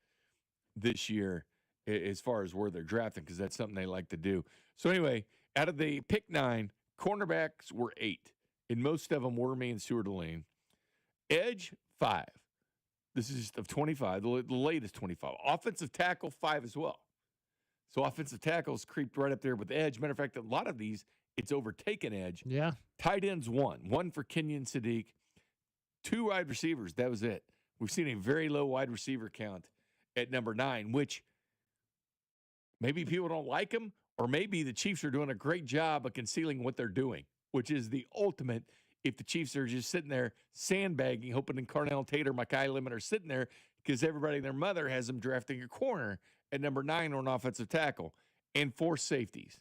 this year as far as where they're drafting because that's something they like to do. So anyway, out of the pick 9, cornerbacks were 8, and most of them were me and Stuart Delane. Edge, 5. This is just of 25, the latest 25. Offensive tackle, 5 as well. So offensive tackles creeped right up there with edge. Matter of fact, a lot of these, it's overtaken edge. Yeah. Tight ends, 1 for Kenyon Sadiq. 2 wide receivers, that was it. We've seen a very low wide receiver count at number 9, which maybe people don't like them, or maybe the Chiefs are doing a great job of concealing what they're doing, which is the ultimate if the Chiefs are just sitting there sandbagging, hoping that Cardinal Tate or Mekhi Lemon are sitting there because everybody and their mother has them drafting a corner at number 9 or an offensive tackle, and 4 safeties.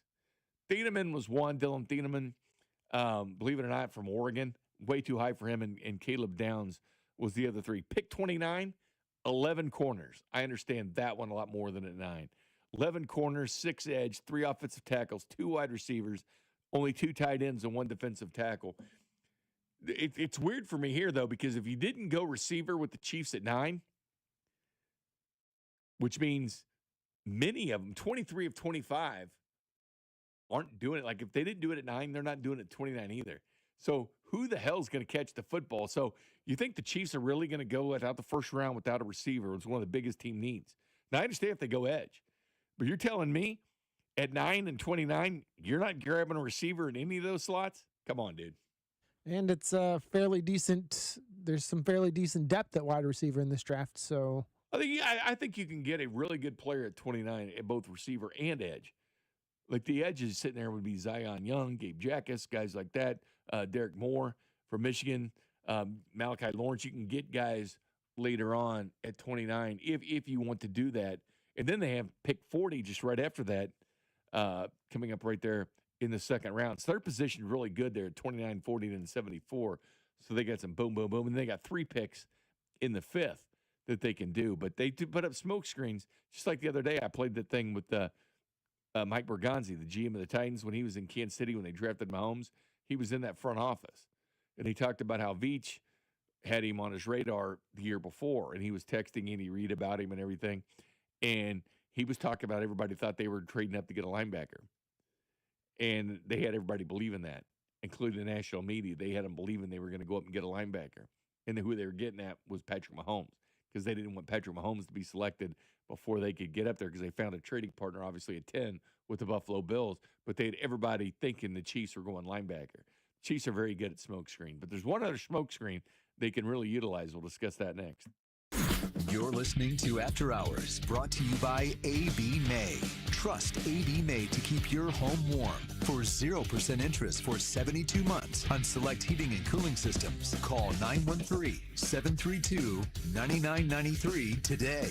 Thieneman was 1, Dylan Thieneman, believe it or not, from Oregon. Way too high for him, and Caleb Downs was the other 3. Pick 29, 11 corners. I understand that one a lot more than at 9. 11 corners, 6 edge, 3 offensive tackles, 2 wide receivers, only 2 tight ends and 1 defensive tackle. It's weird for me here, though, because if you didn't go receiver with the Chiefs at 9, which means many of them, 23 of 25, aren't doing it. Like if they didn't do it at 9, they're not doing it at 29 either. So who the hell is going to catch the football? So you think the Chiefs are really going to go without the first round without a receiver? It's one of the biggest team needs. Now, I understand if they go edge, but you're telling me at 9 and 29, you're not grabbing a receiver in any of those slots? Come on, dude. And it's fairly decent. There's some fairly decent depth at wide receiver in this draft. So I think you can get a really good player at 29 at both receiver and edge. Like the edges sitting there would be Zion Young, Gabe Jackas, guys like that, Derek Moore from Michigan, Malachi Lawrence. You can get guys later on at 29 if you want to do that. And then they have pick 40 just right after that, coming up right there in the second round. So their position really good there at 29, 40, and 74. So they got some boom, boom, boom. And they got 3 picks in the 5th that they can do. But they do put up smoke screens. Just like the other day, I played the thing with Mike Berganzi, the GM of the Titans, when he was in Kansas City when they drafted Mahomes. He was in that front office. And he talked about how Veach had him on his radar the year before. And he was texting Andy Reid about him and everything. And he was talking about everybody thought they were trading up to get a linebacker. And they had everybody believing that, including the national media. They had them believing they were going to go up and get a linebacker. And who they were getting at was Patrick Mahomes, because they didn't want Patrick Mahomes to be selected before they could get up there, because they found a trading partner, obviously, at 10 with the Buffalo Bills. But they had everybody thinking the Chiefs were going linebacker. Chiefs are very good at smokescreen. But there's one other smokescreen they can really utilize. We'll discuss that next. You're listening to After Hours, brought to you by A.B. May. Trust A.B. May to keep your home warm for 0% interest for 72 months on select heating and cooling systems. Call 913-732-9993 today.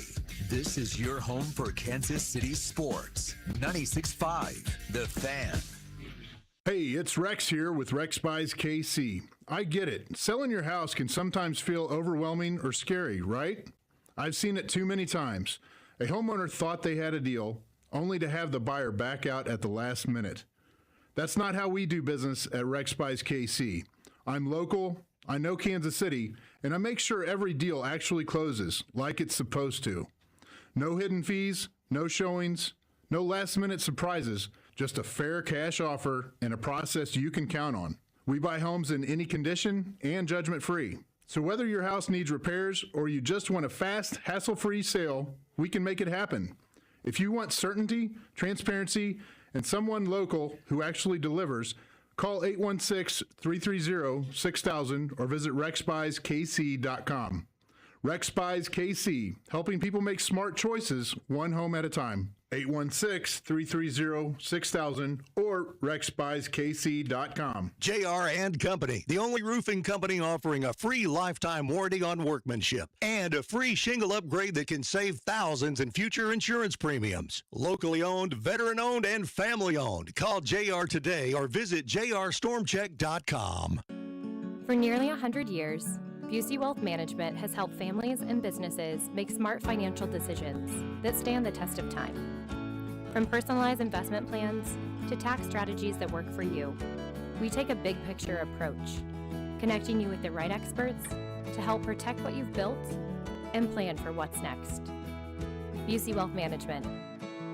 This is your home for Kansas City sports. 96.5, The Fan. Hey, it's Rex here with Rex Buys KC. I get it. Selling your house can sometimes feel overwhelming or scary, right? I've seen it too many times. A homeowner thought they had a deal, only to have the buyer back out at the last minute. That's not how we do business at Rex Buys KC. I'm local, I know Kansas City, and I make sure every deal actually closes like it's supposed to. No hidden fees, no showings, no last-minute surprises, just a fair cash offer and a process you can count on. We buy homes in any condition and judgment-free. So whether your house needs repairs or you just want a fast, hassle-free sale, we can make it happen. If you want certainty, transparency, and someone local who actually delivers, call 816-330-6000 or visit rexbuyskc.com. Rex Buys KC, helping people make smart choices one home at a time. 816-330-6000 or rexbuyskc.com. JR and Company, the only roofing company offering a free lifetime warranty on workmanship and a free shingle upgrade that can save thousands in future insurance premiums. Locally owned, veteran owned, and family owned. Call JR today or visit jrstormcheck.com. For nearly 100 years, Busey Wealth Management has helped families and businesses make smart financial decisions that stand the test of time. From personalized investment plans to tax strategies that work for you, we take a big picture approach, connecting you with the right experts to help protect what you've built and plan for what's next. Busey Wealth Management,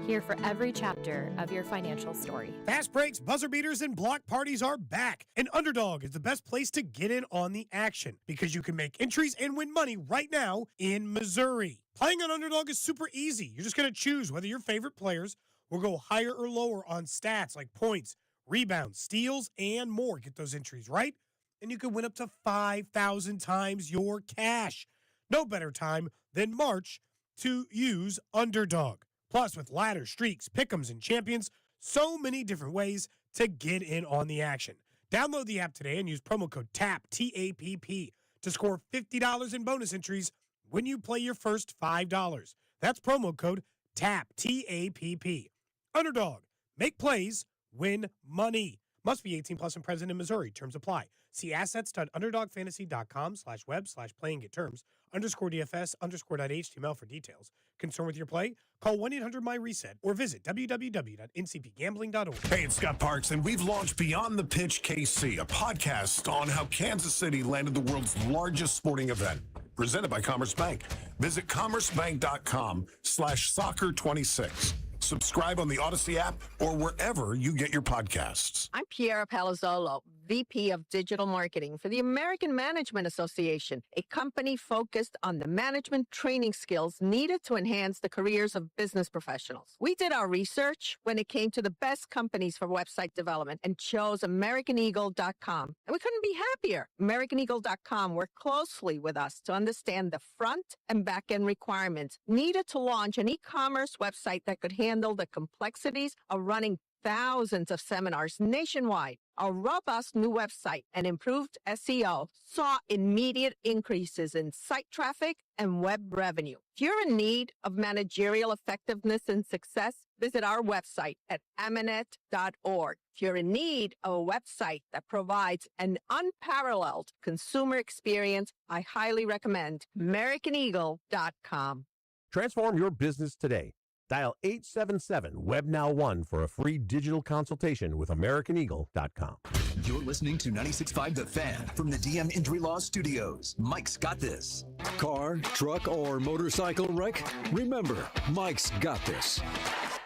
here for every chapter of your financial story. Fast breaks, buzzer beaters, and block parties are back. And Underdog is the best place to get in on the action because you can make entries and win money right now in Missouri. Playing on Underdog is super easy. You're just going to choose whether your favorite players will go higher or lower on stats like points, rebounds, steals, and more. Get those entries right, and you can win up to 5,000 times your cash. No better time than March to use Underdog. Plus, with ladders, streaks, pick'ems, and champions, so many different ways to get in on the action. Download the app today and use promo code TAPP, T-A-P-P, to score $50 in bonus entries when you play your first $5. That's promo code TAPP, T-A-P-P. Underdog. Make plays, win money. Must be 18 plus and present in Missouri. Terms apply. See assets.underdogfantasy.com/web/play and get terms. _DFS_.html for details. Concerned with your play? Call 1-800-MY-RESET or visit www.ncpgambling.org. Hey, it's Scott Parks, and we've launched Beyond the Pitch KC, a podcast on how Kansas City landed the world's largest sporting event. presented by Commerce Bank. Visit commercebank.com/soccer26. Subscribe on the Odyssey app or wherever you get your podcasts. I'm Piera Palazzolo, VP of Digital Marketing for the American Management Association, a company focused on the management training skills needed to enhance the careers of business professionals. We did our research when it came to the best companies for website development and chose AmericanEagle.com. And we couldn't be happier. AmericanEagle.com worked closely with us to understand the front and back end requirements needed to launch an e-commerce website that could handle the complexities of running thousands of seminars nationwide. Our robust new website and improved SEO saw immediate increases in site traffic and web revenue. If you're in need of managerial effectiveness and success, visit our website at amanet.org. If you're in need of a website that provides an unparalleled consumer experience, I highly recommend AmericanEagle.com. Transform your business today. Dial 877-WEB-NOW1 for a free digital consultation with AmericanEagle.com. You're listening to 96.5 The Fan from the DM Injury Law Studios. Mike's got this. Car, truck, or motorcycle wreck? Remember, Mike's got this.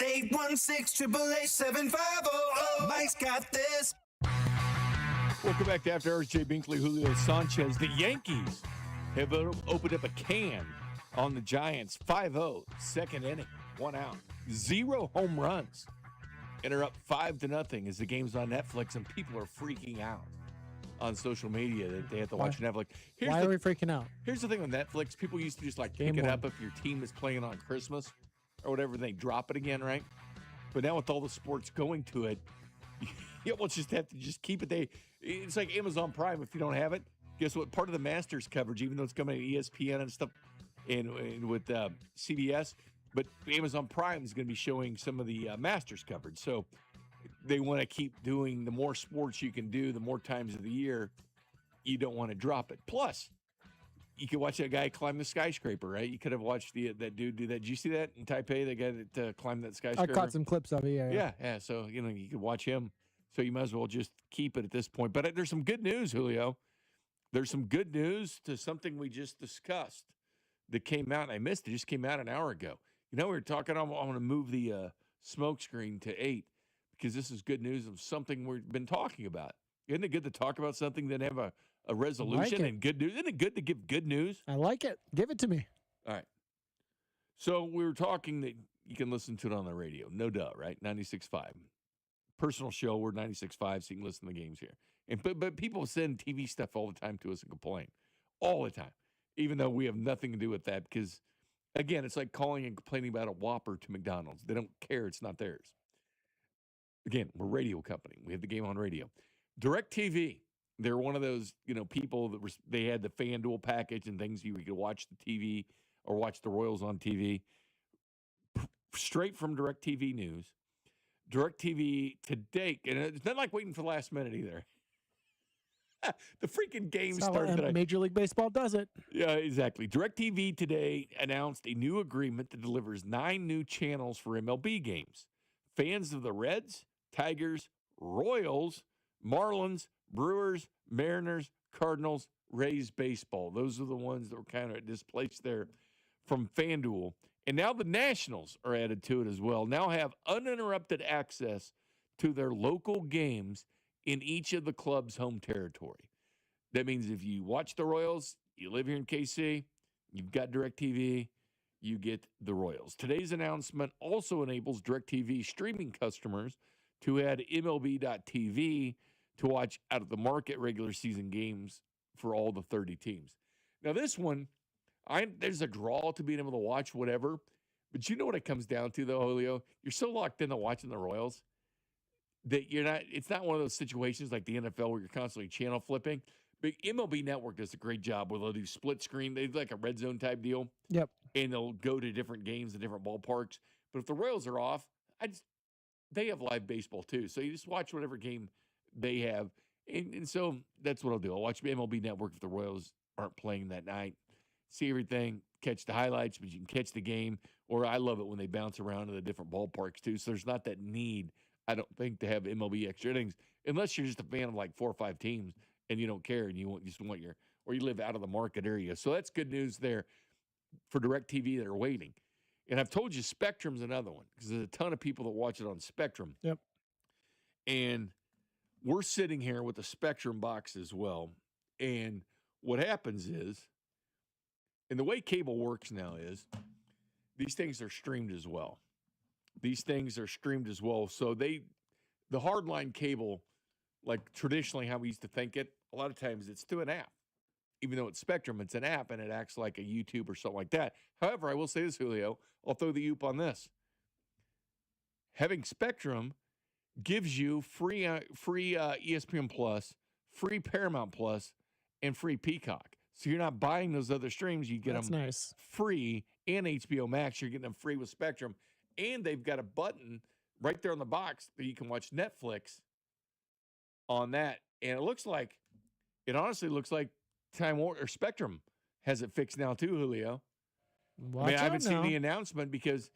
816-888-7500. Mike's got this. Welcome back to After Hours. Jay Binkley, Julio Sanchez. The Yankees have opened up a can on the Giants. 5-0, second inning. 1 out, 0 home runs, and are up 5-0 as the game's on Netflix, and people are freaking out on social media that they have to watch Netflix. Why are we freaking out? Here's the thing with Netflix: people used to just like pick it up if your team is playing on Christmas or whatever, and they drop it again, right? But now with all the sports going to it, you almost just have to just keep it. It's like Amazon Prime. If you don't have it, guess what? Part of the Masters coverage, even though it's coming to ESPN and stuff, and with CBS. But Amazon Prime is going to be showing some of the Masters coverage. So they want to keep doing the more sports you can do, the more times of the year, you don't want to drop it. Plus, you could watch that guy climb the skyscraper, right? You could have watched that dude do that. Did you see that in Taipei, the guy that climbed that skyscraper? I caught some clips of it, Yeah. So, you could watch him. So you might as well just keep it at this point. But there's some good news, Julio. There's some good news to something we just discussed that came out. I missed it. It just came out an hour ago. We were talking, I want to move the smoke screen to 8 because this is good news of something we've been talking about. Isn't it good to talk about something that have a resolution and good news? Isn't it good to give good news? I like it. Give it to me. All right. So we were talking that you can listen to it on the radio. No duh, right? 96.5. Personal show. We're 96.5, so you can listen to the games here. But people send TV stuff all the time to us and complain. All the time. Even though we have nothing to do with that because – again, it's like calling and complaining about a Whopper to McDonald's. They don't care. It's not theirs. Again, we're a radio company. We have the game on radio. DirecTV, they're one of those, people that they had the FanDuel package and things you could watch the TV or watch the Royals on TV. Straight from DirecTV News. DirecTV to date, and it's not like waiting for the last minute either. The freaking game started today. Major League Baseball does it. Yeah, exactly. DirecTV today announced a new agreement that delivers 9 new channels for MLB games. Fans of the Reds, Tigers, Royals, Marlins, Brewers, Mariners, Cardinals, Rays baseball. Those are the ones that were kind of displaced there from FanDuel. And now the Nationals are added to it as well. Now have uninterrupted access to their local games in each of the club's home territory. That means if you watch the Royals, you live here in KC, you've got DirecTV, you get the Royals. Today's announcement also enables DirecTV streaming customers to add MLB.TV to watch out of the market regular season games for all the 30 teams. Now this one, there's a draw to being able to watch whatever, but you know what it comes down to though, Julio? You're so locked into watching the Royals that it's not one of those situations like the NFL where you're constantly channel flipping. But MLB Network does a great job where they'll do split screen. They do like a red zone type deal. Yep. And they'll go to different games and different ballparks. But if the Royals are off, they have live baseball too. So you just watch whatever game they have. And so that's what I'll do. I'll watch MLB Network if the Royals aren't playing that night. See everything, catch the highlights, but you can catch the game. Or I love it when they bounce around to the different ballparks too. So there's not that need, I don't think, to have MLB extra innings, unless you're just a fan of like 4 or 5 teams and you don't care and you just want your or you live out of the market area. So that's good news there for DirecTV that are waiting. And I've told you Spectrum's another one because there's a ton of people that watch it on Spectrum. Yep. And we're sitting here with a Spectrum box as well. And what happens is, and the way cable works now is, these things are streamed as well. So the hardline cable, like traditionally how we used to think it, a lot of times it's through an app. Even though it's Spectrum, it's an app and it acts like a YouTube or something like that. However, I will say this, Julio, I'll throw the oop on this. Having Spectrum gives you free ESPN Plus, free Paramount Plus, and free Peacock. So you're not buying those other streams. You get them nice. Free, and HBO Max. You're getting them free with Spectrum. And they've got a button right there on the box that you can watch Netflix on that. And it honestly looks like Time Warner or Spectrum has it fixed now too, Julio. I haven't seen the announcement because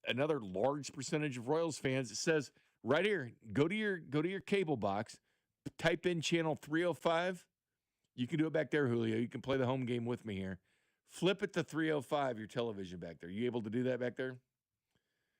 another large percentage of Royals fans, it says right here, go to your cable box, type in channel 305. You can do it back there, Julio. You can play the home game with me here. Flip it to 305, your television back there. You able to do that back there?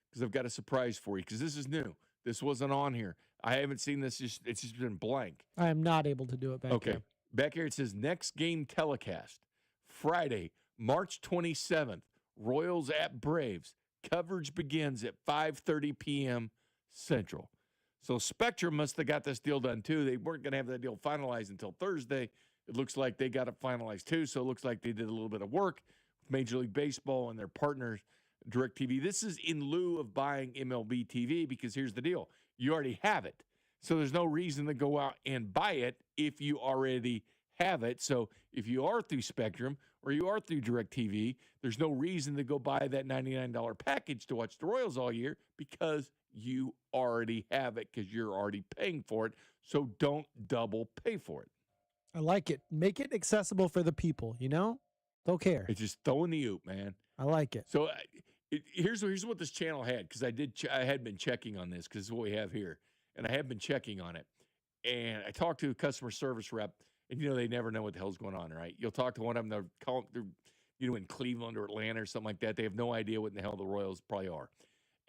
Because I've got a surprise for you, because this is new. This wasn't on here. I haven't seen this. It's just been blank. I am not able to do it back Okay. here. Back here it says next game telecast. Friday, March 27th, Royals at Braves. Coverage begins at 5:30 p.m. Central. So Spectrum must have got this deal done too. They weren't going to have that deal finalized until Thursday. It looks like they got it finalized too. So it looks like they did a little bit of work with Major League Baseball and their partners, DirecTV. This is in lieu of buying MLB TV because here's the deal. You already have it. So there's no reason to go out and buy it if you already have it. So if you are through Spectrum or you are through DirecTV, there's no reason to go buy that $99 package to watch the Royals all year because you already have it because you're already paying for it. So don't double pay for it. I like it. Make it accessible for the people, Don't care. It's just throwing the oop, man. I like it. So here's what this channel had, because I had been checking on this because it's what we have here. And I have been checking on it. And I talked to a customer service rep, and, they never know what the hell's going on, right? You'll talk to one of them, they're in Cleveland or Atlanta or something like that. They have no idea what in the hell the Royals probably are.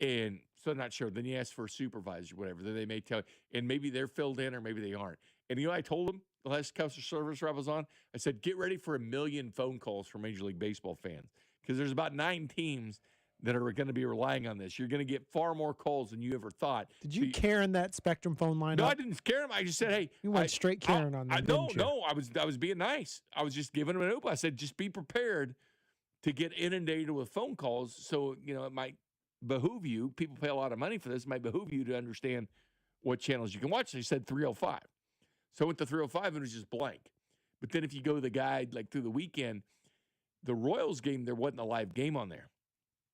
And so I'm not sure. Then you ask for a supervisor or whatever. Then they may tell you, and maybe they're filled in or maybe they aren't. And I told them, the last customer service rep I was on, I said, get ready for 1 million phone calls from Major League Baseball fans because there's about 9 teams that are going to be relying on this. You're going to get far more calls than you ever thought. Did you Karen that Spectrum phone line No, up? I didn't Karen them. I just said, hey. You went straight Karen on them, didn't you? No, I was being nice. I was just giving them an oop. I said, just be prepared to get inundated with phone calls. So, it might behoove you. People pay a lot of money for this. It might behoove you to understand what channels you can watch. They said 305. So I went to 305 and it was just blank. But then if you go to the guide, like through the weekend, the Royals game, there wasn't a live game on there.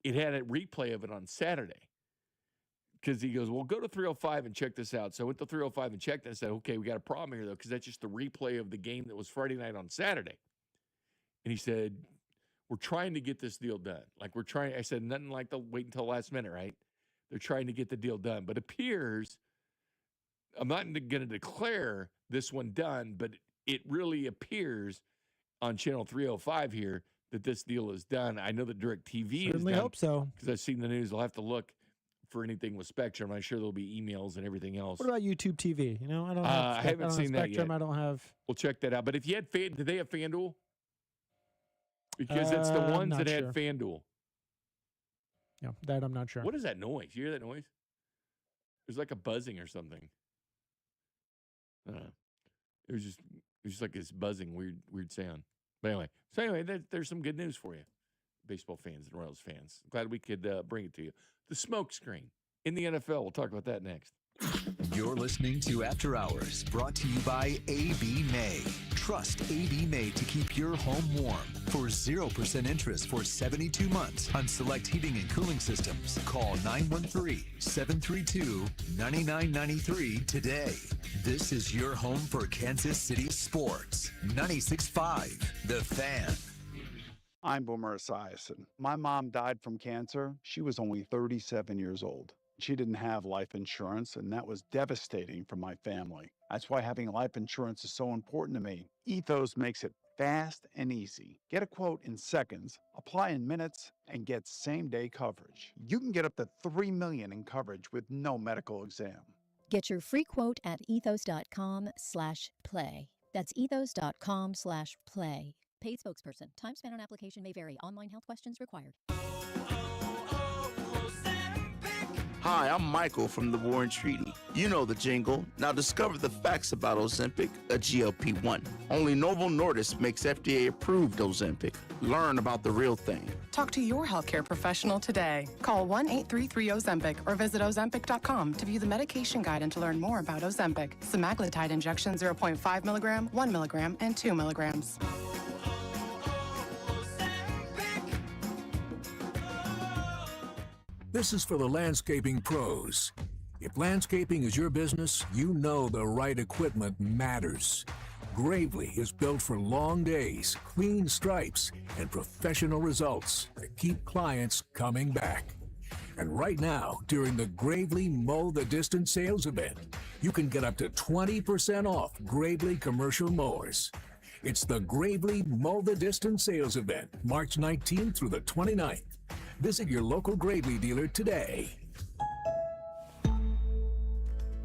It had a replay of it on Saturday. Because he goes, well, go to 305 and check this out. So I went to 305 and checked and I said, okay, we got a problem here, though, because that's just the replay of the game that was Friday night on Saturday. And he said, we're trying to get this deal done. I said, nothing like the wait until the last minute, right? They're trying to get the deal done. But it appears, I'm not going to declare this one done, but it really appears on channel 305 here that this deal is done. I know that DirecTV is Certainly done. hope so. Because I've seen the news. I'll have to look for anything with Spectrum. I'm sure there'll be emails and everything else. What about YouTube TV? I don't have I haven't seen that Spectrum. yet. I don't have. We'll check that out. But if you had did they have FanDuel? Because it's the ones that had FanDuel. Yeah, that I'm not sure. What is that noise? You hear that noise? There's like a buzzing or something. It was just like this buzzing, weird sound. But anyway, there's some good news for you, baseball fans and Royals fans. Glad we could bring it to you. The smoke screen in the NFL. We'll talk about that next. You're listening to After Hours, brought to you by A.B. May. Trust A.B. May to keep your home warm. For 0% interest for 72 months on select heating and cooling systems, call 913-732-9993 today. This is your home for Kansas City sports. 96.5, The Fan. I'm Boomer Esiason. My mom died from cancer. She was only 37 years old. She didn't have life insurance, and that was devastating for my family. That's why having life insurance is so important to me. Ethos makes it fast and easy. Get a quote in seconds, apply in minutes, and get same-day coverage. You can get up to $3 million in coverage with no medical exam. Get your free quote at ethos.com/play. That's ethos.com/play. Paid spokesperson. Time spent on application may vary. Online health questions required. Hi, I'm Michael from the Warren Treaty. You know the jingle. Now discover the facts about Ozempic, a GLP-1. Only Novo Nordisk makes FDA-approved Ozempic. Learn about the real thing. Talk to your healthcare professional today. Call 1-833-OZEMPIC or visit Ozempic.com to view the medication guide and to learn more about Ozempic. Semaglutide injection 0.5 milligram, 1 milligram, and 2 milligrams. This is for the landscaping pros. If landscaping is your business, you know the right equipment matters. Gravely is built for long days, clean stripes, and professional results that keep clients coming back. And right now, during the Gravely Mow the Distance sales event, you can get up to 20% off Gravely commercial mowers. It's the Gravely Mow the Distance sales event, March 19th through the 29th. Visit your local Gravely dealer today.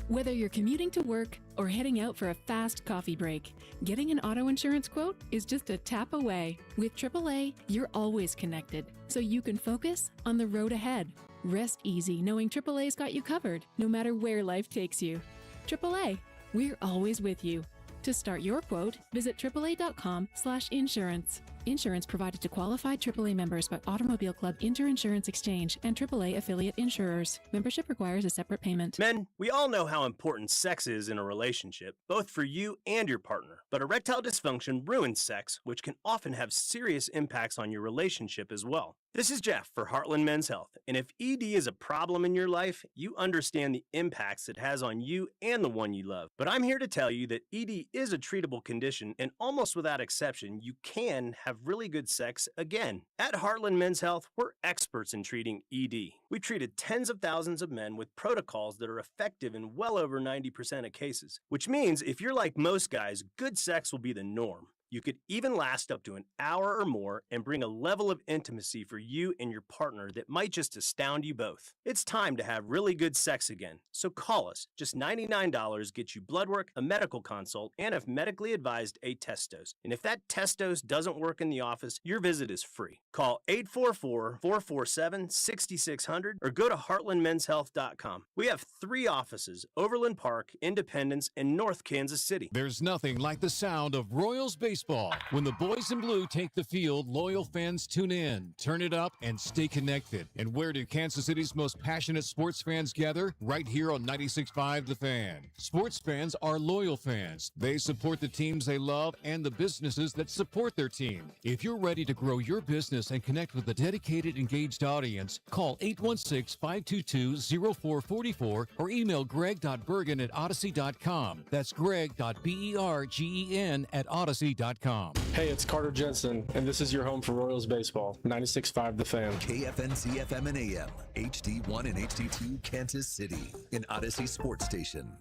Whether you're commuting to work or heading out for a fast coffee break, getting an auto insurance quote is just a tap away. With AAA, you're always connected, so you can focus on the road ahead. Rest easy knowing AAA's got you covered, no matter where life takes you. AAA, we're always with you. To start your quote, visit AAA.com/insurance. Insurance provided to qualified AAA members by Automobile Club Inter-Insurance Exchange and AAA affiliate insurers. Membership requires a separate payment. Men, we all know how important sex is in a relationship, both for you and your partner. But erectile dysfunction ruins sex, which can often have serious impacts on your relationship as well. This is Jeff for Heartland Men's Health, and if ED is a problem in your life, you understand the impacts it has on you and the one you love. But I'm here to tell you that ED is a treatable condition, and almost without exception, you can have really good sex again. At Heartland Men's Health, we're experts in treating ED. We've treated tens of thousands of men with protocols that are effective in well over 90% of cases, which means if you're like most guys, good sex will be the norm. You could even last up to an hour or more and bring a level of intimacy for you and your partner that might just astound you both. It's time to have really good sex again, so call us. Just $99 gets you blood work, a medical consult, and if medically advised, a test dose. And if that test dose doesn't work in the office, your visit is free. Call 844-447-6600 or go to heartlandmenshealth.com. We have 3 offices, Overland Park, Independence, and North Kansas City. There's nothing like the sound of Royals baseball. When the boys in blue take the field, loyal fans tune in, turn it up, and stay connected. And where do Kansas City's most passionate sports fans gather? Right here on 96.5 The Fan. Sports fans are loyal fans. They support the teams they love and the businesses that support their team. If you're ready to grow your business and connect with a dedicated, engaged audience, call 816-522-0444 or email greg.bergen@odyssey.com. That's greg.bergen@odyssey.com. Hey, it's Carter Jensen, and this is your home for Royals baseball. 96.5 The Fan. KFNC FM and AM, HD1 and HD2, Kansas City, an Odyssey sports station.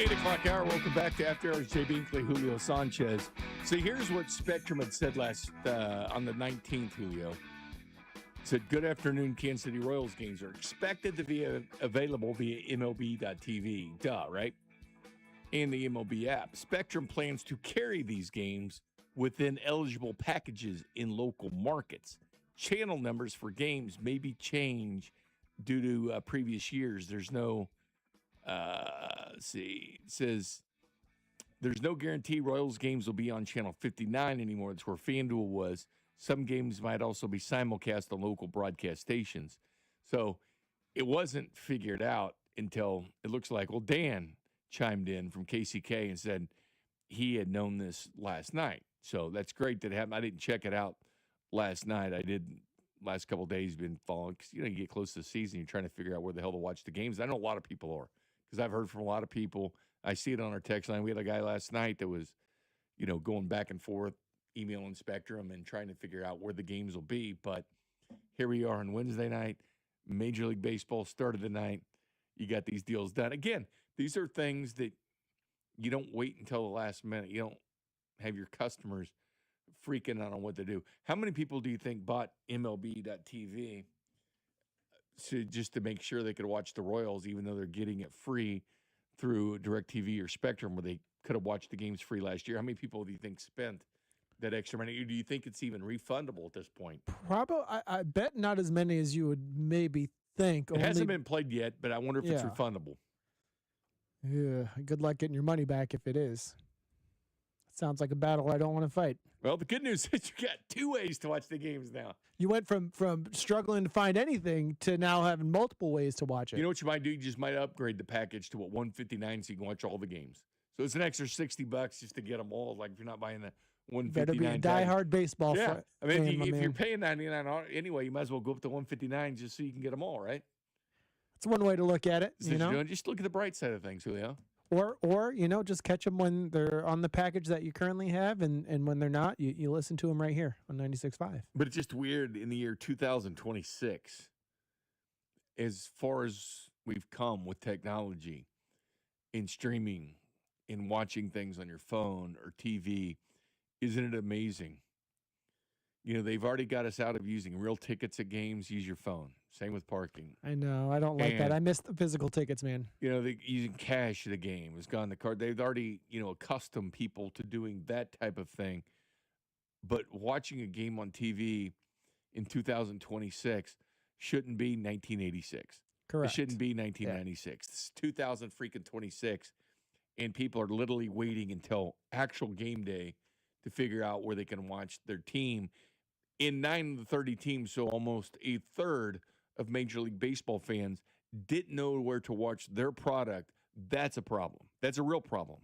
8 o'clock hour. Welcome back to After Hours. Jay Binkley, Julio Sanchez. So here's what Spectrum had said last on the 19th, Julio. Said, good afternoon, Kansas City Royals games are expected to be available via MLB.tv. Duh, right? And the MLB app. Spectrum plans to carry these games within eligible packages in local markets. Channel numbers for games may be changed due to previous years. There's no, it says there's no guarantee Royals games will be on channel 59 anymore. That's where FanDuel was. Some games might also be simulcast on local broadcast stations. So it wasn't figured out until it looks like, well, Dan chimed in from KCK and said he had known this last night. So that's great that it happened. I didn't check it out last night. I did last couple of days, been following, because, you get close to the season, you're trying to figure out where the hell to watch the games. I know a lot of people are, because I've heard from a lot of people. I see it on our text line. We had a guy last night that was, going back and forth, emailing Spectrum and trying to figure out where the games will be. But here we are on Wednesday night. Major League Baseball started the night. You got these deals done. Again, these are things that you don't wait until the last minute. You don't have your customers freaking out on what to do. How many people do you think bought MLB.TV just to make sure they could watch the Royals, even though they're getting it free through DirecTV or Spectrum, where they could have watched the games free last year? How many people do you think spent that extra money? Or do you think it's even refundable at this point? Probably, I bet not as many as you would maybe think. It hasn't been played yet, but I wonder if it's Yeah. refundable. Yeah, good luck getting your money back if it is. Sounds like a battle I don't want to fight. Well, the good news is you got 2 ways to watch the games now. You went from struggling to find anything to now having multiple ways to watch it. You know what you might do? You just might upgrade the package to $159 so you can watch all the games. So it's an extra $60 just to get them all. Like if you're not buying the $159. Better be a diehard baseball Yeah, I fan, mean, my if man. you're paying $99 anyway, you might as well go up to $159 just so you can get them all, right? It's one way to look at it. So You know, just look at the bright side of things, Julio. or just catch them when they're on the package that you currently have, and when they're not, you listen to them right here on 96.5. But it's just weird in the year 2026, as far as we've come with technology in streaming, in watching things on your phone or TV. Isn't it amazing? You know, they've already got us out of using real tickets at games. Use your phone. Same with parking. I know. I don't like that. And- I miss the physical tickets, man. You know, using cash at a game has gone the card. They've already, accustomed people to doing that type of thing. But watching a game on TV in 2026 shouldn't be 1986. Correct. It shouldn't be 1996. It's 2000 freaking 26, and people are literally waiting until actual game day to figure out where they can watch their team. In 9 of the 30 teams, so almost a third of Major League Baseball fans didn't know where to watch their product. That's a problem. That's a real problem.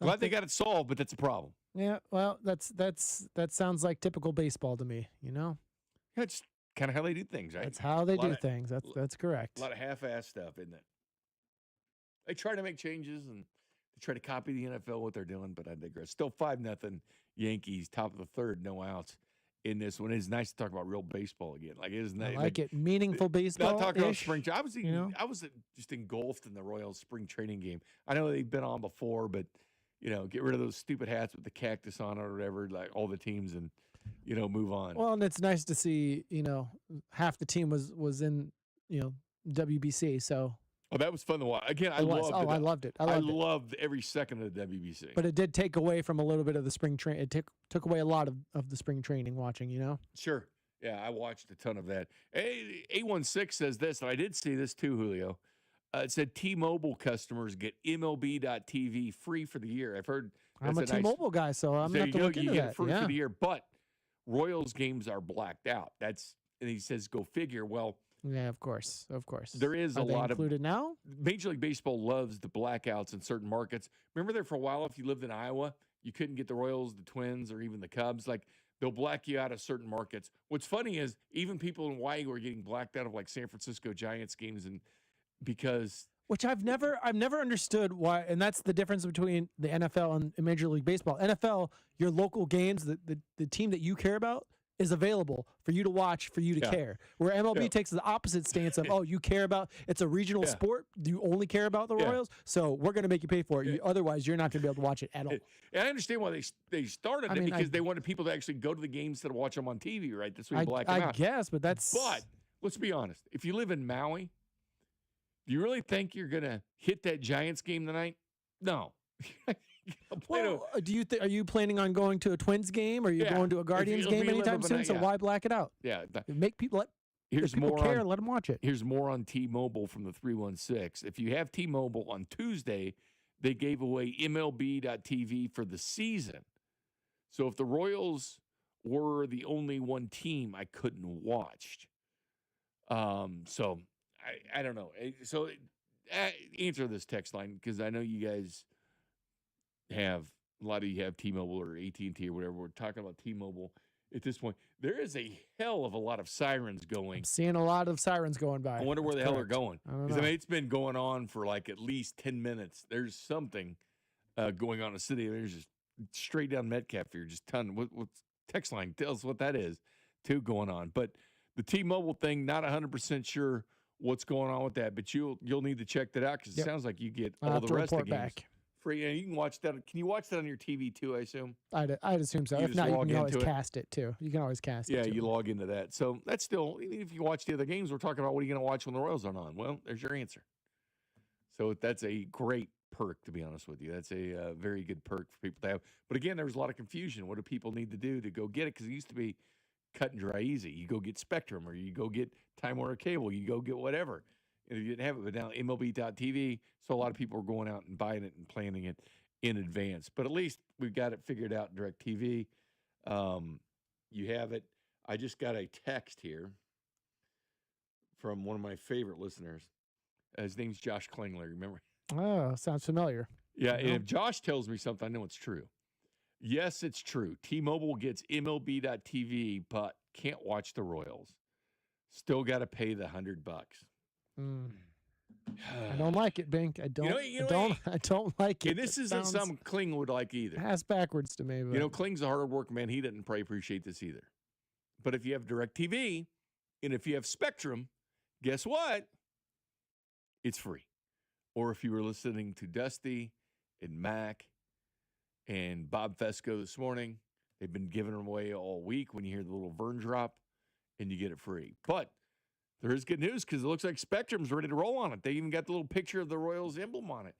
Glad they got it solved, but that's a problem. Yeah, well, that sounds like typical baseball to me. You know, That's kind of how they do things, right? that's how they Lot do of- things. That's correct. A lot of half-ass stuff, isn't it? They try to make changes and they try to copy the NFL what they're doing, but I digress. Still 5-0 Yankees, top of the third, no outs in this one. It's nice to talk about real baseball again. Like it is I nice. like it. Meaningful baseball. Not talking about spring. I was know? I was just engulfed in the Royals spring training game. I know they've been on before, but get rid of those stupid hats with the cactus on it or whatever, like all the teams, and move on. Well, and it's nice to see, half the team was in, WBC. So, Oh, that was fun to watch. Again, I It was. loved Oh, it. I loved it. I I loved it. loved every second of the WBC. but it did take away from a little bit of the spring train. It took away a lot of the spring training watching, Sure. Yeah, I watched a ton of that. A16 says this, and I did see this too, Julio. It said T-Mobile customers get MLB.TV free for the year. I've heard I'm a that's nice- T-Mobile guy, so I'm There going you to have to go. look You into get that. it free Yeah. for the year, but Royals games are blacked out. And he says, go figure. Well, Yeah, of course. there is Are a they lot of included now? Major League Baseball loves the blackouts in certain markets. Remember there for a while, if you lived in Iowa, you couldn't get the Royals, the Twins, or even the Cubs. Like they'll black you out of certain markets. What's funny is even people in Hawaii were getting blacked out of like San Francisco Giants games, and because Which I've never understood why, and that's the difference between the NFL and Major League Baseball. NFL, your local games, the team that you care about is available for you to watch, for you to Yeah. care. Where MLB Yeah. takes the opposite stance of, oh, you care about, it's a regional Yeah. sport. Do you only care about the Yeah. Royals? So we're going to make you pay for it. Otherwise, you're not going to be able to watch it at all. and I understand why they started I it mean, because they wanted people to actually go to the games instead of watch them on TV, right? That's why you black them I out. guess, but that's. But let's be honest. If you live in Maui, do you really think you're going to hit that Giants game tonight? No. Well, are you planning on going to a Twins game? Or are you Yeah. going to a Guardians If you game live anytime overnight, soon? So yeah. why black it out? Yeah. Make people Here's if people more care. on, Let them watch it. Here's more on T-Mobile from the 316. If you have T-Mobile on Tuesday, they gave away MLB.TV for the season. So if the Royals were the only one team I couldn't watch, so I don't know. So answer this text line because I know you guys have a lot of you have T-Mobile or AT&T or whatever. We're talking about T-Mobile at this point. There is a hell of a lot of sirens going. I'm seeing a lot of sirens going by. I wonder where the That's hell they're correct. going. I don't Because know. I mean, it's been going on for like at least 10 minutes. There's something going on in the city. There's just straight down Metcalf here, just ton. What's text line? Tell us what that is. too going on. But the T-Mobile thing, not 100% sure what's going on with that, but you'll need to check that out because it sounds like you get all the rest of the games back. free. And you can watch that. Can you watch that on your TV too, I assume? I'd assume so. You If just not, you log can always into it. cast it too. You can always cast it. Yeah, too. you log into that. So that's still, even if you watch the other games, we're talking about what are you going to watch when the Royals aren't on? Well, there's your answer. So that's a great perk, to be honest with you. That's a very good perk for people to have. But again, there was a lot of confusion. What do people need to do to go get it? Because it used to be cut and dry easy. You go get Spectrum or you go get Time Warner Cable. You go get whatever. And if you didn't have it, but now MLB.TV, so a lot of people are going out and buying it and planning it in advance. But at least we've got it figured out in DirecTV. You have it. I just got a text here from one of my favorite listeners. His name's Josh Klingler. Remember? Oh, sounds familiar. Yeah, and if Josh tells me something, I know it's true. Yes, it's true. T-Mobile gets MLB.TV, but can't watch the Royals. Still got to pay the $100. I don't like it, Bink. I don't. I don't like it. And this isn't something Kling would like either. Ass backwards to me. But. Kling's a hard work man. He doesn't probably appreciate this either. But if you have DirecTV and if you have Spectrum, guess what? It's free. Or if you were listening to Dusty and Mac and Bob Fesco this morning, they've been giving them away all week when you hear the little Vern drop and you get it free. But there is good news because it looks like Spectrum's ready to roll on it. They even got the little picture of the Royals emblem on it.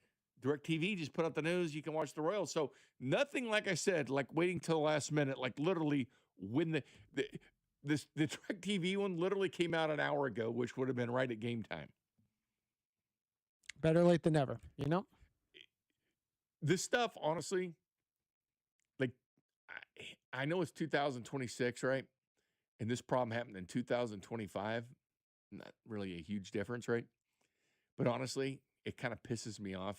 DirecTV just put out the news. You can watch the Royals. So nothing, like I said, like waiting till the last minute, like literally when the DirecTV one literally came out an hour ago, which would have been right at game time. Better late than never, you know? This stuff, honestly, like, I know it's 2026, right? And this problem happened in 2025. Not really a huge difference, right? But honestly, it kind of pisses me off.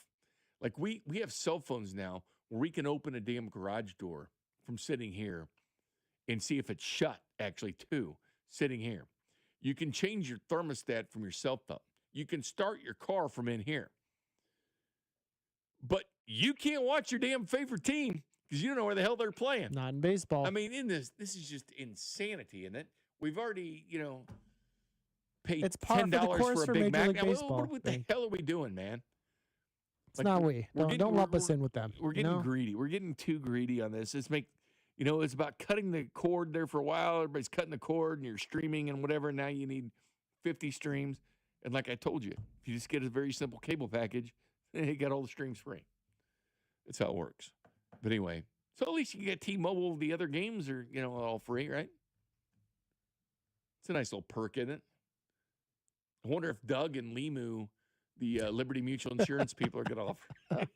Like, we have cell phones now where we can open a damn garage door from sitting here and see if it's shut, actually, too, sitting here. You can change your thermostat from your cell phone. You can start your car from in here. But you can't watch your damn favorite team because you don't know where the hell they're playing. Not in baseball. I mean, this is just insanity, isn't it? We've already, paid $10 for a Big Mac. Now, what the hell are we doing, man? It's not we. Don't lump us in with them. We're getting greedy. We're getting too greedy on this. It's about cutting the cord there for a while. Everybody's cutting the cord and you're streaming and whatever. Now you need 50 streams. And like I told you, if you just get a very simple cable package, you get all the streams free. That's how it works. But anyway, so at least you can get T-Mobile. The other games are, all free, right? It's a nice little perk, isn't it? I wonder if Doug and Limu, the Liberty Mutual Insurance people, are going to offer.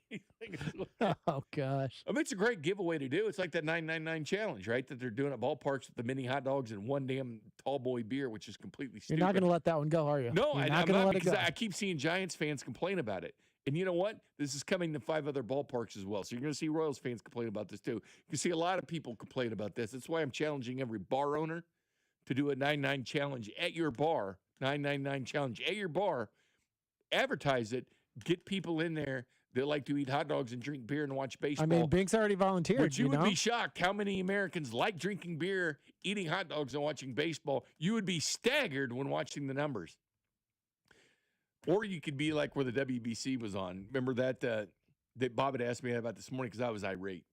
Oh, gosh. I mean, it's a great giveaway to do. It's like that 999 challenge, right? That they're doing at ballparks with the mini hot dogs and one damn tall boy beer, which is completely stupid. You're not going to let that one go, are you? No, I'm not going to let it go. I keep seeing Giants fans complain about it. And you know what? This is coming to 5 other ballparks as well. So you're going to see Royals fans complain about this too. You can see a lot of people complain about this. That's why I'm challenging every bar owner to do a 999 challenge at your bar. 999 challenge at your bar. Advertise it. Get people in there that like to eat hot dogs and drink beer and watch baseball. I mean, Bink's already volunteered. But you would be shocked how many Americans like drinking beer, eating hot dogs, and watching baseball. You would be staggered when watching the numbers. Or you could be like where the WBC was on. Remember that that Bob had asked me about this morning because I was irate.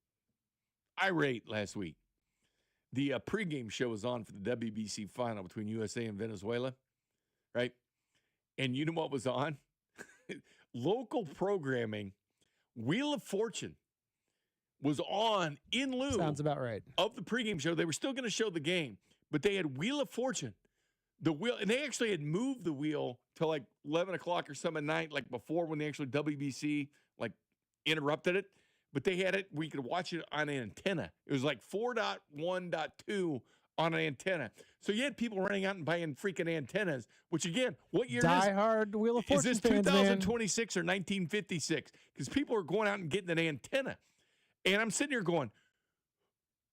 Irate last week. The pregame show was on for the WBC final between USA and Venezuela, right? And you know what was on? Local programming, Wheel of Fortune, was on in lieu. Sounds about right. Of the pregame show. They were still going to show the game, but they had Wheel of Fortune. The wheel, and they actually had moved the wheel to like 11 o'clock or some at night, like before when the actual WBC like interrupted it. But they had it where you could watch it on an antenna. It was like 4.1.2 on an antenna. So you had people running out and buying freaking antennas, which again, what year Die hard Wheel of Fortune is this? fans, 2026 or 1956? Because people are going out and getting an antenna. And I'm sitting here going,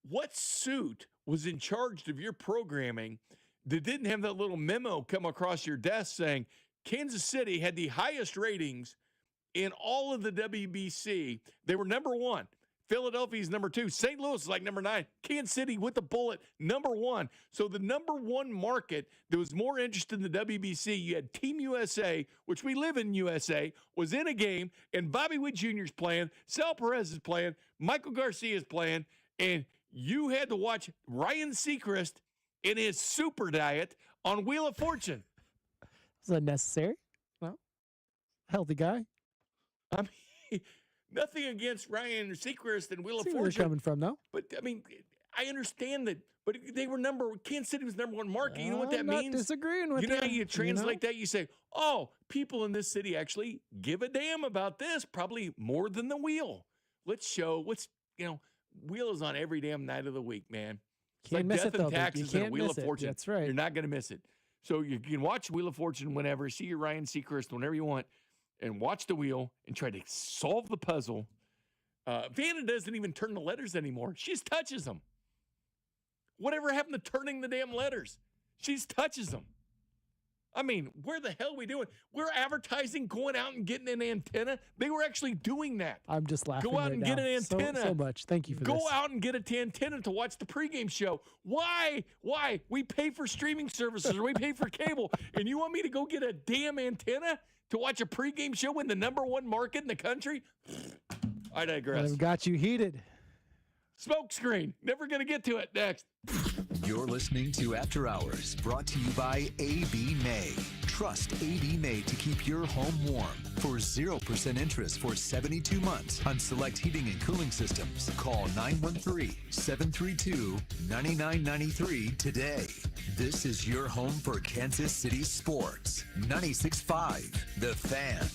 what suit was in charge of your programming that didn't have that little memo come across your desk saying Kansas City had the highest ratings in all of the WBC? They were number one. Philadelphia's number 2. St. Louis is like number 9. Kansas City with the bullet, number 1. So the number 1 market that was more interested in the WBC, you had Team USA, which we live in USA, was in a game, and Bobby Witt Jr. is playing, Sal Perez is playing, Michael Garcia is playing, and you had to watch Ryan Seacrest in his super diet on Wheel of Fortune. Is that necessary? No. Healthy guy. I mean, nothing against Ryan Seacrest and Wheel of See where Fortune. they're coming from, though. But, I mean, I understand that, but they were Kansas City was number 1 market. You know what that I'm means? not disagreeing with you. Know you. how you translate know? that? You say, oh, people in this city actually give a damn about this, probably more than the Wheel. Wheel is on every damn night of the week, man. It's Can't like miss Death it, and though, Taxes you and a can't Wheel miss of it. Fortune. That's right. You're not going to miss it. So you can watch Wheel of Fortune whenever, see your Ryan Seacrest whenever you want, and watch the wheel and try to solve the puzzle. Vanna doesn't even turn the letters anymore. She just touches them. Whatever happened to turning the damn letters? She just touches them. I mean, where the hell are we doing? We're advertising going out and getting an antenna. They were actually doing that. I'm just laughing. Go out right and now. get an antenna. So much. Thank you for Go this. out and get an antenna to watch the pregame show. Why? Why? We pay for streaming services or we pay for cable, and you want me to go get a damn antenna to watch a pregame show in the number 1 market in the country? I digress. I've got you heated. Smoke screen. Never going to get to it. Next. You're listening to After Hours, brought to you by AB May. Trust AB May to keep your home warm. For 0% interest for 72 months on select heating and cooling systems, call 913-732-9993 today. This is your home for Kansas City sports. 96.5 The Fan.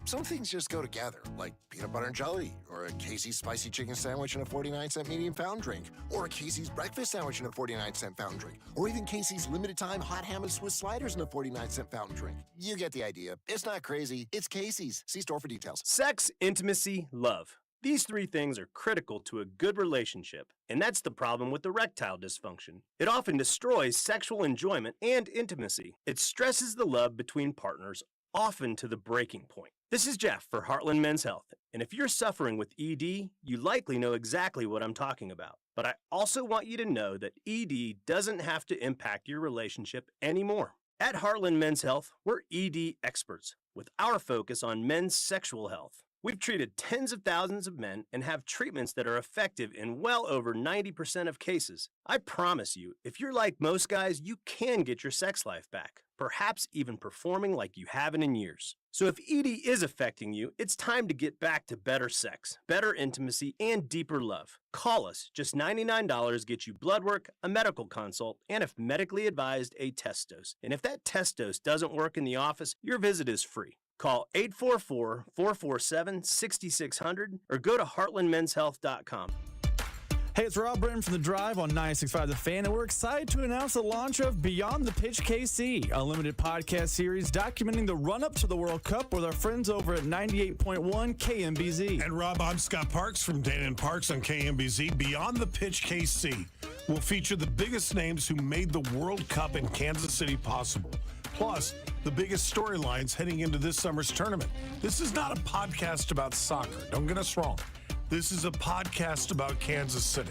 Some things just go together, like peanut butter and jelly, or a Casey's spicy chicken sandwich and a 49-cent medium fountain drink, or a Casey's breakfast sandwich and a 49-cent fountain drink, or even Casey's limited-time hot ham and Swiss sliders and a 49-cent fountain drink. You get the idea. It's not crazy. It's Casey's. See store for details. Sex, intimacy, love. These 3 things are critical to a good relationship, and that's the problem with erectile dysfunction. It often destroys sexual enjoyment and intimacy. It stresses the love between partners, often to the breaking point. This is Jeff for Heartland Men's Health, and if you're suffering with ED, you likely know exactly what I'm talking about. But I also want you to know that ED doesn't have to impact your relationship anymore. At Heartland Men's Health, we're ED experts with our focus on men's sexual health. We've treated tens of thousands of men and have treatments that are effective in well over 90% of cases. I promise you, if you're like most guys, you can get your sex life back, perhaps even performing like you haven't in years. So if ED is affecting you, it's time to get back to better sex, better intimacy, and deeper love. Call us. Just $99 gets you blood work, a medical consult, and if medically advised, a test dose. And if that test dose doesn't work in the office, your visit is free. Call 844-447-6600 or go to heartlandmenshealth.com. Hey, it's Rob Britton from The Drive on 96.5 The Fan, and we're excited to announce the launch of Beyond the Pitch KC, a limited podcast series documenting the run-up to the World Cup with our friends over at 98.1 KMBZ. And Rob, I'm Scott Parks from Dan & Parks on KMBZ. Beyond the Pitch KC will feature the biggest names who made the World Cup in Kansas City possible. Plus, the biggest storylines heading into this summer's tournament. This is not a podcast about soccer. Don't get us wrong. This is a podcast about Kansas City.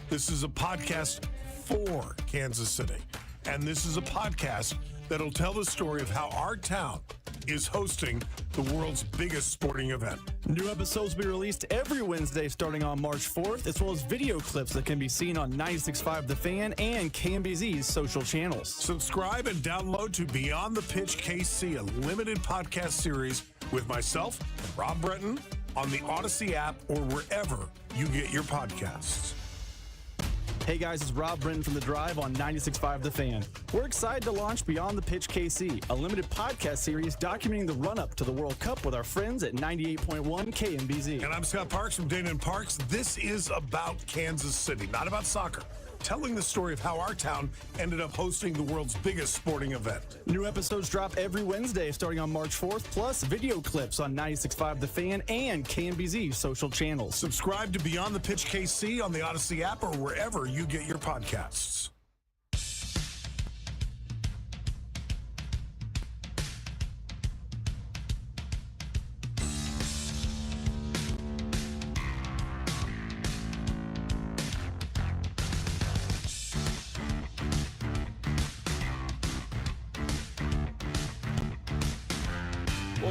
This is a podcast for Kansas City. And this is a podcast that'll tell the story of how our town is hosting the world's biggest sporting event. New episodes will be released every Wednesday starting on March 4th, as well as video clips that can be seen on 96.5 The Fan and KMBZ's social channels. Subscribe and download to Beyond the Pitch KC, a limited podcast series with myself and Rob Bretton on the Odyssey app or wherever you get your podcasts. Hey guys, it's Rob Britton from The Drive on 96.5 The Fan. We're excited to launch Beyond the Pitch KC, a limited podcast series documenting the run-up to the World Cup with our friends at 98.1 KMBZ. And I'm Scott Parks from Dan & Parks. This is about Kansas City, not about soccer. Telling the story of how our town ended up hosting the world's biggest sporting event. New episodes drop every Wednesday starting on March 4th, plus video clips on 96.5 The Fan and KMBZ social channels. Subscribe to Beyond the Pitch KC on the Odyssey app or wherever you get your podcasts.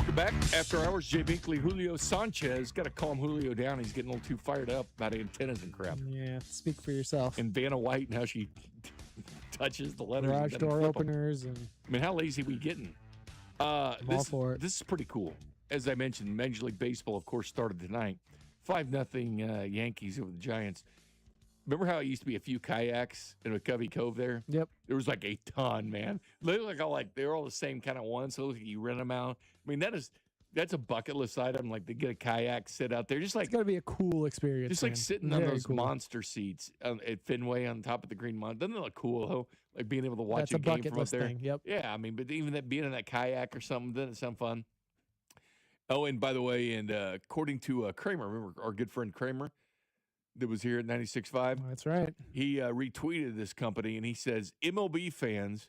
Welcome back. After hours, Jay Binkley, Julio Sanchez. Got to calm Julio down. He's getting a little too fired up about antennas and crap. Yeah, speak for yourself. And Vanna White and how she touches the letters. Garage and door openers. And I mean, how lazy are we getting? all for it. This is pretty cool. As I mentioned, Major League Baseball, of course, started tonight. 5-0 Yankees over the Giants. Remember how it used to be a few kayaks in McCovey Cove there? Yep. There was like a ton, man. They look like they're all the same kind of ones. So you rent them out. I mean, that's a bucket list item. Like they get a kayak, sit out there, just like it's gotta be a cool experience. just man. like sitting Very on those cool. monster seats at Fenway on top of the Green Mountain. Doesn't it look cool? Though? Like being able to watch That's a a game bucket from up list there. thing. Yep. Yeah, I mean, but even that being in that kayak or something, doesn't it sound fun? Oh, and by the way, and according to Kramer, remember our good friend Kramer that was here at 96.5? That's right. He retweeted this company, and he says, MLB fans,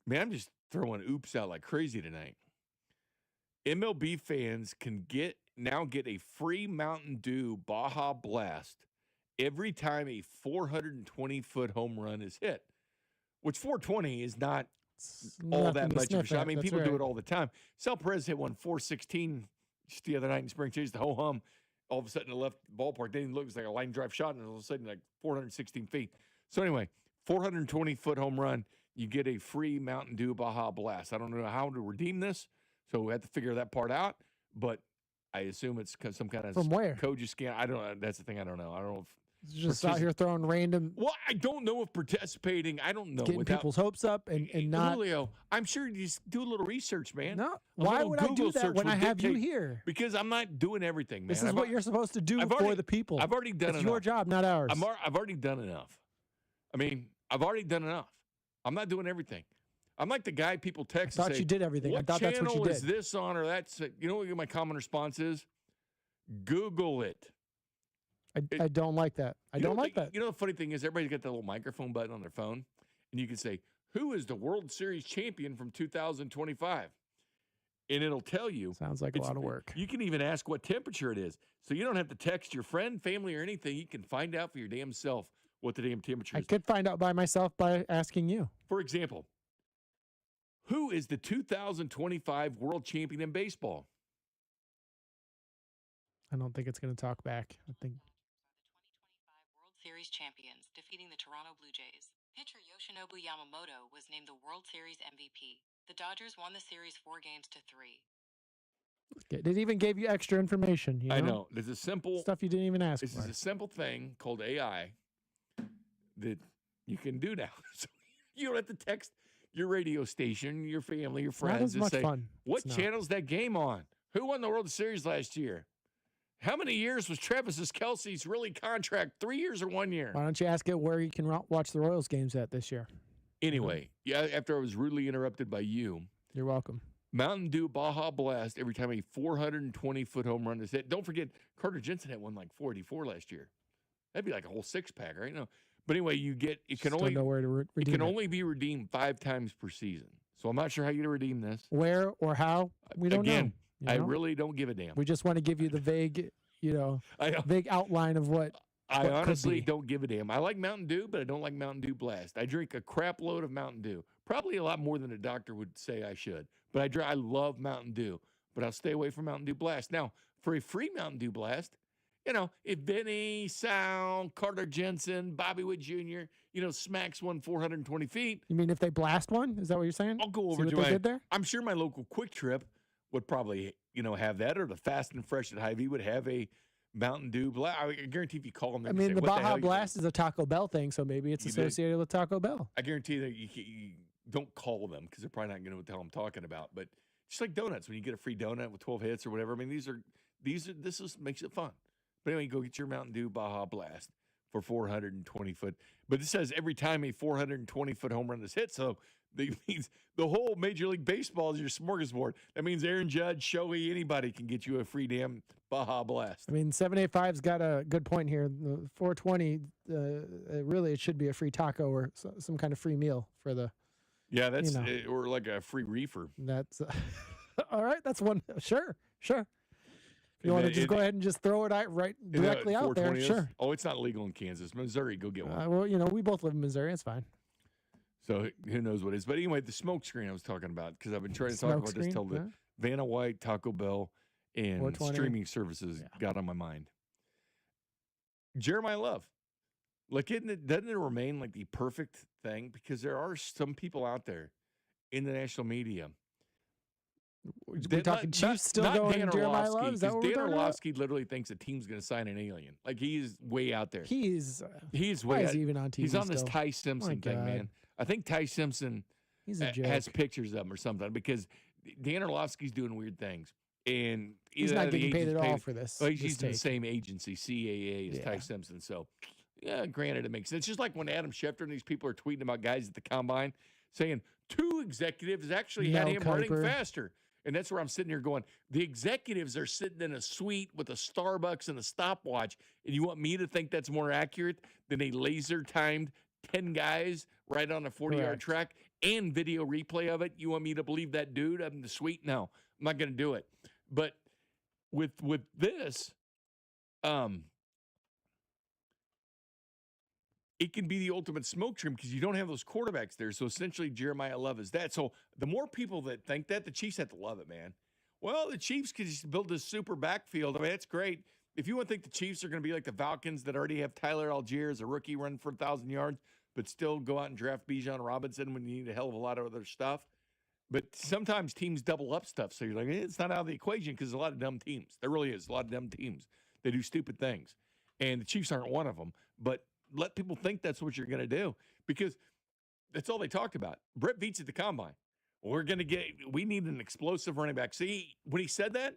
man, I'm just throwing oops out like crazy tonight. MLB fans can now get a free Mountain Dew Baja Blast every time a 420-foot home run is hit, which 420 is not all that much of a shot. I mean, people do it all the time. Sal Perez hit one 416 just the other night in Spring Chase, the ho-hum. All of a sudden, the left ballpark didn't look like a line drive shot, and all of a sudden, like 416 feet. So anyway, 420-foot home run, you get a free Mountain Dew Baja Blast. I don't know how to redeem this, so we have to figure that part out. But I assume it's some kind of From where? code you scan. I don't know. That's the thing. I don't know. I don't know if It's just out here throwing random. Well, I don't know if participating. I don't know. Getting people's hopes up and not. Julio, I'm sure you just do a little research, man. No, A why little would I do Google that search when would I have you dictate- here? Because I'm not doing everything, man. This is what you're supposed to do for the people. I've already done it's enough. your job, not ours. I've already done enough. I mean, I've already done enough. I'm not doing everything. I'm like the guy people text I thought and say, you did everything. I What thought that's what you channel is did. this on or that's? You know what my common response is? Google it. I don't like that. I You don't know, like that. You know the funny thing is everybody's got that little microphone button on their phone, and you can say, who is the World Series champion from 2025? And it'll tell you. Sounds like a lot of work. You can even ask what temperature it is. So you don't have to text your friend, family, or anything. You can find out for your damn self what the damn temperature I is. could find out by myself by asking you. For example, who is the 2025 world champion in baseball? I don't think it's going to talk back. I think World Series champions, defeating the Toronto Blue Jays. Pitcher Yoshinobu Yamamoto was named the World Series MVP. The Dodgers won the series 4-3. it even gave you extra information. You know? I know. There's a simple stuff you didn't even ask This for. is a simple thing called AI that you can do now. So you don't have to text your radio station, your family, your It's not friends, as and much say, fun. what It's not. channel's that game on? Who won the World Series last year? How many years was Travis Kelce's really contract? 3 years or 1 year? Why don't you ask it where you can watch the Royals games at this year? Anyway, yeah. After I was rudely interrupted by you, You're welcome. Mountain Dew Baja Blast every time a 420-foot home run is hit. Don't forget, Carter Jensen had one like 484 last year. That'd be like a whole six-pack, right? No. But anyway, you get it can Just only don't know where to it redeem can it. only be redeemed 5 times per season. So I'm not sure how you to redeem this. Where or how? We don't Again, know. I you know? really don't give a damn. We just want to give you the vague, vague outline of what. I what could honestly be. don't give a damn. I like Mountain Dew, but I don't like Mountain Dew Blast. I drink a crap load of Mountain Dew. Probably a lot more than a doctor would say I should. But I love Mountain Dew, but I'll stay away from Mountain Dew Blast. Now, for a free Mountain Dew Blast, if Vinny, Sal, Carter Jensen, Bobby Witt Jr., smacks one 420 feet, You mean if they blast one? Is that what you're saying? I'll go See over what to they did there? I'm sure my local Quick Trip would probably, have that, or the Fast and Fresh at Hy-Vee would have a Mountain Dew Blast. I guarantee if you call them, I mean, the Baja Blast is a Taco Bell thing, so maybe it's You did. associated with Taco Bell. I guarantee that you don't call them because they're probably not going to know what the hell I'm talking about. But just like donuts, when you get a free donut with 12 hits or whatever, I mean, this makes it fun. But anyway, go get your Mountain Dew Baja Blast for 420 foot. But it says every time a 420-foot home run is hit, so that means the whole Major League Baseball is your smorgasbord. That means Aaron Judge, Shohei, anybody can get you a free damn Baja Blast. I mean, 785's got a good point here. The 420, really, it should be a free taco or some kind of free meal for the. Yeah, that's or like a free reefer. That's all right. That's one. Sure. You want to just go ahead and just throw it out right directly out there? 420 is? Sure. Oh, it's not legal in Kansas. Missouri, go get one. Well, we both live in Missouri. It's fine. So who knows what it is. But anyway, the smoke screen I was talking about, because I've been trying to talk about this till Vanna White, Taco Bell, and 420. streaming services got on my mind. Jeremiah Love. Like, doesn't it remain like the perfect thing? Because there are some people out there in the national media. We're talking Chiefs still not going Dan Jeremiah Love? Is that because what we're Dan talking about? Orlovsky literally thinks a team's going to sign an alien. Like, he's way out there. He's way why out. is he even on TV He's on this still? Ty Simpson My thing, God. man. I think Ty Simpson He's a joke. has pictures of him or something because Dan Orlovsky's doing weird things. And He's either not the getting paid at agent's all for this. Well, he's this using the take. same agency, CAA, as Ty Simpson. So, yeah, granted, it makes sense. It's just like when Adam Schefter and these people are tweeting about guys at the combine saying 2 executives actually had Mel him running Kiper. faster. And that's where I'm sitting here going, the executives are sitting in a suite with a Starbucks and a stopwatch, and you want me to think that's more accurate than a laser-timed 10 guys right on a 40-yard Correct. track and video replay of it? You want me to believe that dude up in the suite? No, I'm not going to do it. But with this, it can be the ultimate smoke screen because you don't have those quarterbacks there. So essentially, Jeremiah Love is that. So the more people that think that, the Chiefs have to love it, man. Well, the Chiefs could just build this super backfield. I mean, that's great. If you want to think the Chiefs are going to be like the Falcons that already have Tyler Algier as a rookie run for 1,000 yards, but still go out and draft Bijan Robinson when you need a hell of a lot of other stuff. But sometimes teams double up stuff. So you're like, it's not out of the equation because there's a lot of dumb teams. There really is a lot of dumb teams. They do stupid things. And the Chiefs aren't one of them. But let people think that's what you're going to do because that's all they talked about. Brett Veach at the combine. We need an explosive running back. See, when he said that,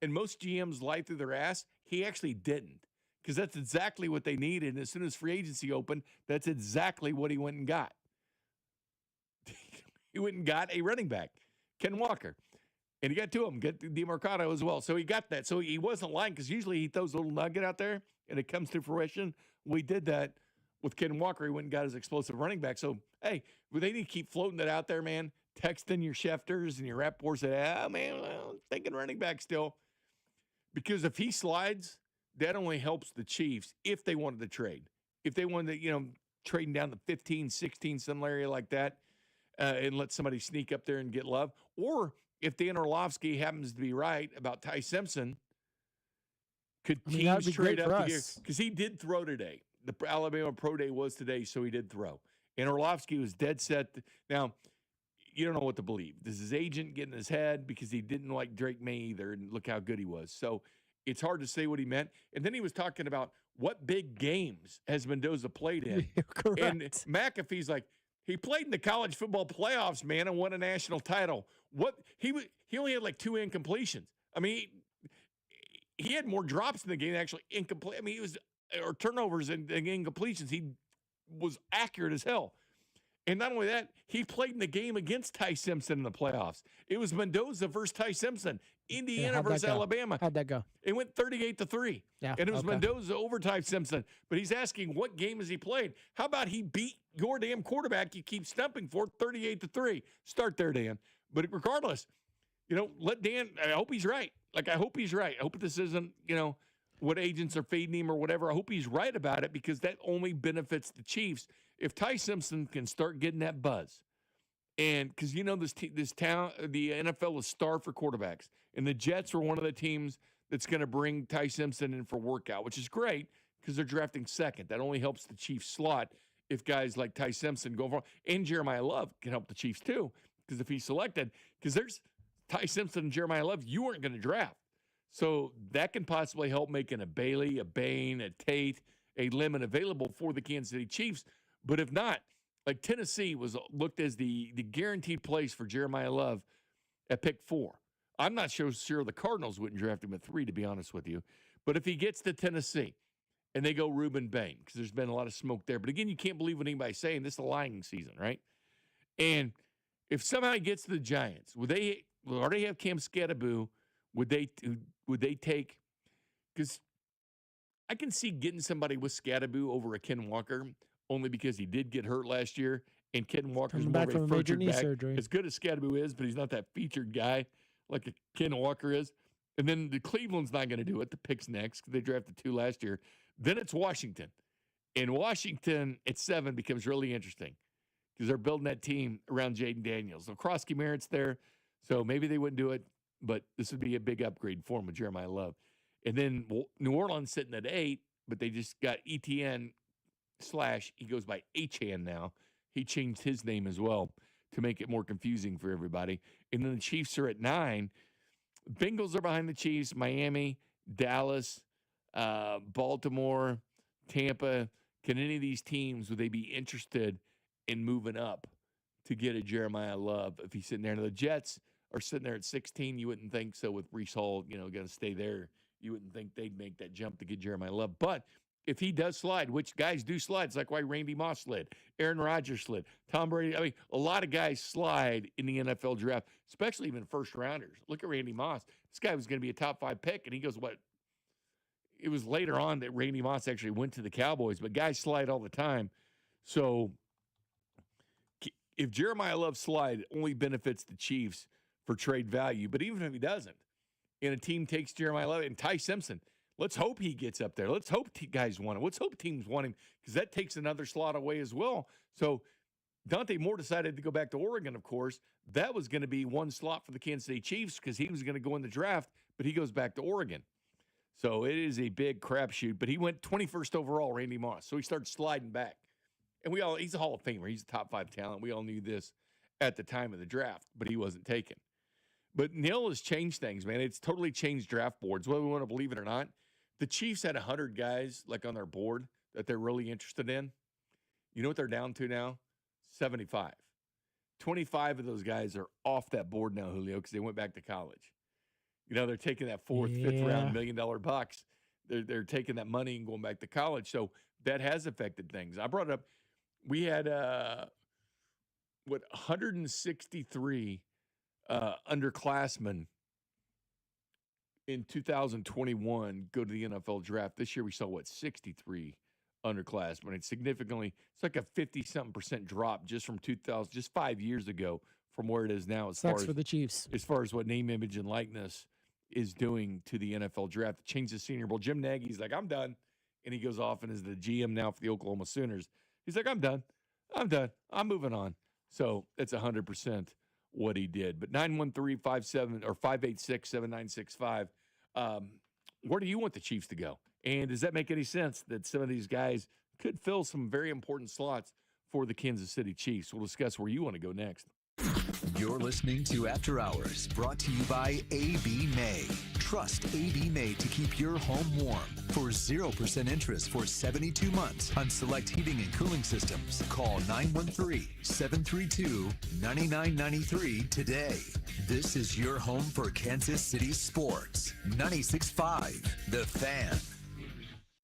and most GMs lie through their ass, he actually didn't because that's exactly what they needed. And as soon as free agency opened, that's exactly what he went and got. He went and got a running back, Ken Walker. And he got 2 of them, get DeMarcado as well. So he got that. So he wasn't lying because usually he throws a little nugget out there and it comes to fruition. We did that with Ken Walker. He went and got his explosive running back. So, hey, they need to keep floating that out there, man. Texting your Schefters and your Rapports that, man, well, thinking running back still. Because if he slides, that only helps the Chiefs if they wanted to trade. If they wanted to, trading down to 15, 16, some area like that, and let somebody sneak up there and get Love. Or if Dan Orlovsky happens to be right about Ty Simpson, could teams trade up here? Because he did throw today. The Alabama Pro Day was today, so he did throw. And Orlovsky was dead set. Now, you don't know what to believe. Does his agent get in his head because he didn't like Drake May either, and look how good he was. So it's hard to say what he meant. And then he was talking about what big games has Mendoza played in. Correct. And McAfee's like, he played in the college football playoffs, man, and won a national title. He only had like 2 incompletions. I mean, he had more drops in the game than actually incomplete. I mean, or turnovers and incompletions. He was accurate as hell. And not only that, he played in the game against Ty Simpson in the playoffs. It was Mendoza versus Ty Simpson. Indiana versus Alabama. How'd that go? It went 38-3. Yeah, and it was Mendoza over Ty Simpson. But he's asking what game has he played? How about he beat your damn quarterback you keep stumping for 38-3? Start there, Dan. But regardless, let Dan, I hope he's right. I hope he's right. I hope this isn't, what agents are feeding him or whatever. I hope he's right about it because that only benefits the Chiefs. If Ty Simpson can start getting that buzz, and because this town, the NFL is starved for quarterbacks, and the Jets are one of the teams that's going to bring Ty Simpson in for workout, which is great because they're drafting second. That only helps the Chiefs slot if guys like Ty Simpson go for, and Jeremiah Love can help the Chiefs too because if he's selected, because there's Ty Simpson and Jeremiah Love you weren't going to draft. So that can possibly help making a Bailey, a Bain, a Tate, a Lemon available for the Kansas City Chiefs. But if not, like Tennessee was looked as the guaranteed place for Jeremiah Love at pick 4. I'm not sure the Cardinals wouldn't draft him at 3, to be honest with you. But if he gets to Tennessee and they go Reuben Bain, because there's been a lot of smoke there. But again, you can't believe what anybody's saying. This is the lying season, right? And if somehow he gets to the Giants, would they already have Cam Scatterboo? Would they take? Because I can see getting somebody with Scatterboo over a Ken Walker, only because he did get hurt last year, and Ken Walker's more of a featured back. Surgery. As good as Scatterboo is, but he's not that featured guy like a Ken Walker is. And then the Cleveland's not going to do it. The pick's next because they drafted 2 last year. Then it's Washington. And Washington at 7 becomes really interesting because they're building that team around Jaden Daniels. Okrosky Merritt's there, so maybe they wouldn't do it. but this would be a big upgrade for him with Jeremiah Love. And then New Orleans sitting at 8, but they just got ETN / he goes by H-Han now. He changed his name as well to make it more confusing for everybody. And then the Chiefs are at 9. Bengals are behind the Chiefs, Miami, Dallas, Baltimore, Tampa. Can any of these teams, would they be interested in moving up to get a Jeremiah Love if he's sitting there? Now, the Jets are sitting there at 16. You wouldn't think so with Breece Hall, going to stay there. You wouldn't think they'd make that jump to get Jeremiah Love. But if he does slide, which guys do slide, it's like why Randy Moss slid, Aaron Rodgers slid, Tom Brady. I mean, a lot of guys slide in the NFL draft, especially even first rounders. Look at Randy Moss. This guy was going to be a top 5 pick, and he goes, what? It was later on that Randy Moss actually went to the Cowboys, but guys slide all the time. So if Jeremiah Love slide, it only benefits the Chiefs for trade value. But even if he doesn't, and a team takes Jeremiah Love and Ty Simpson, let's hope he gets up there. Let's hope guys want him. Let's hope teams want him, because that takes another slot away as well. So Dante Moore decided to go back to Oregon, of course. That was going to be one slot for the Kansas City Chiefs because he was going to go in the draft, but he goes back to Oregon. So it is a big crapshoot. But he went 21st overall, Randy Moss. So he started sliding back. And he's a Hall of Famer. He's a top 5 talent. We all knew this at the time of the draft, but he wasn't taken. But Neil has changed things, man. It's totally changed draft boards, whether we want to believe it or not. The Chiefs had 100 guys on their board that they're really interested in. You know what they're down to now? 75. 25 of those guys are off that board now, Julio, because they went back to college. They're taking that 4th, 5th round $1 million bucks. They're taking that money and going back to college. So that has affected things. I brought it up. We had 163 underclassmen in 2021 go to the NFL draft. This year we saw 63 underclassmen. It's like a 50-something% drop just from 2000, just 5 years ago from where it is now. Sucks for the Chiefs. As far as what name, image, and likeness is doing to the NFL draft. Change the Senior Bowl. Jim Nagy's like, I'm done. And he goes off and is the GM now for the Oklahoma Sooners. He's like, I'm done. I'm moving on. So it's 100% what he did. But 586-7965. Where do you want the Chiefs to go? And does that make any sense that some of these guys could fill some very important slots for the Kansas City Chiefs? We'll discuss where you want to go next. You're listening to After Hours, brought to you by A.B. May. Trust A.B. May to keep your home warm. For 0% interest for 72 months on select heating and cooling systems, call 913-732-9993 today. This is your home for Kansas City sports. 96.5 The Fan.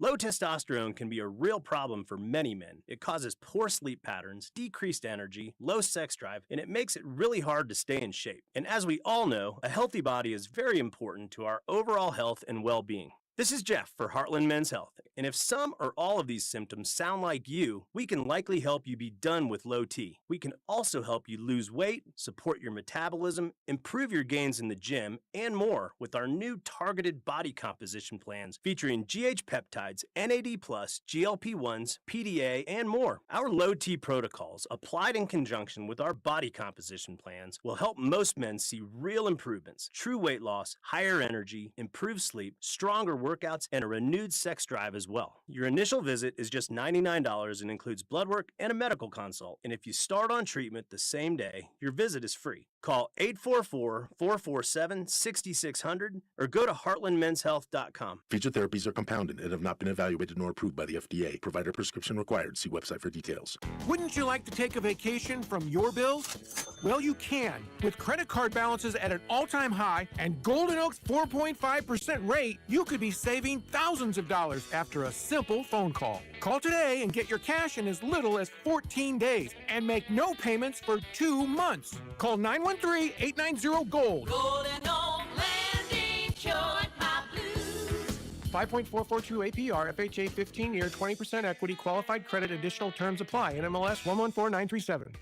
Low testosterone can be a real problem for many men. It causes poor sleep patterns, decreased energy, low sex drive, and it makes it really hard to stay in shape. And as we all know, a healthy body is very important to our overall health and well-being. This is Jeff for Heartland Men's Health, and if some or all of these symptoms sound like you, we can likely help you be done with low T. We can also help you lose weight, support your metabolism, improve your gains in the gym, and more with our new targeted body composition plans featuring GH peptides, NAD+, GLP-1s, PDA, and more. Our low T protocols, applied in conjunction with our body composition plans, will help most men see real improvements, true weight loss, higher energy, improved sleep, stronger workouts, and a renewed sex drive as well. Your initial visit is just $99 and includes blood work and a medical consult. And if you start on treatment the same day, your visit is free. Call 844-447-6600 or go to heartlandmenshealth.com. Featured therapies are compounded and have not been evaluated nor approved by the FDA. Provider prescription required. See website for details. Wouldn't you like to take a vacation from your bills? Well, you can. With credit card balances at an all-time high and Golden Oak's 4.5% rate, you could be saving thousands of dollars after a simple phone call. Call today and get your cash in as little as 14 days and make no payments for 2 months. Call 913-890-GOLD. Golden Oak Landing, short my blues. 5.442 APR, FHA 15-year, 20% equity, qualified credit, additional terms apply. NMLS 114937.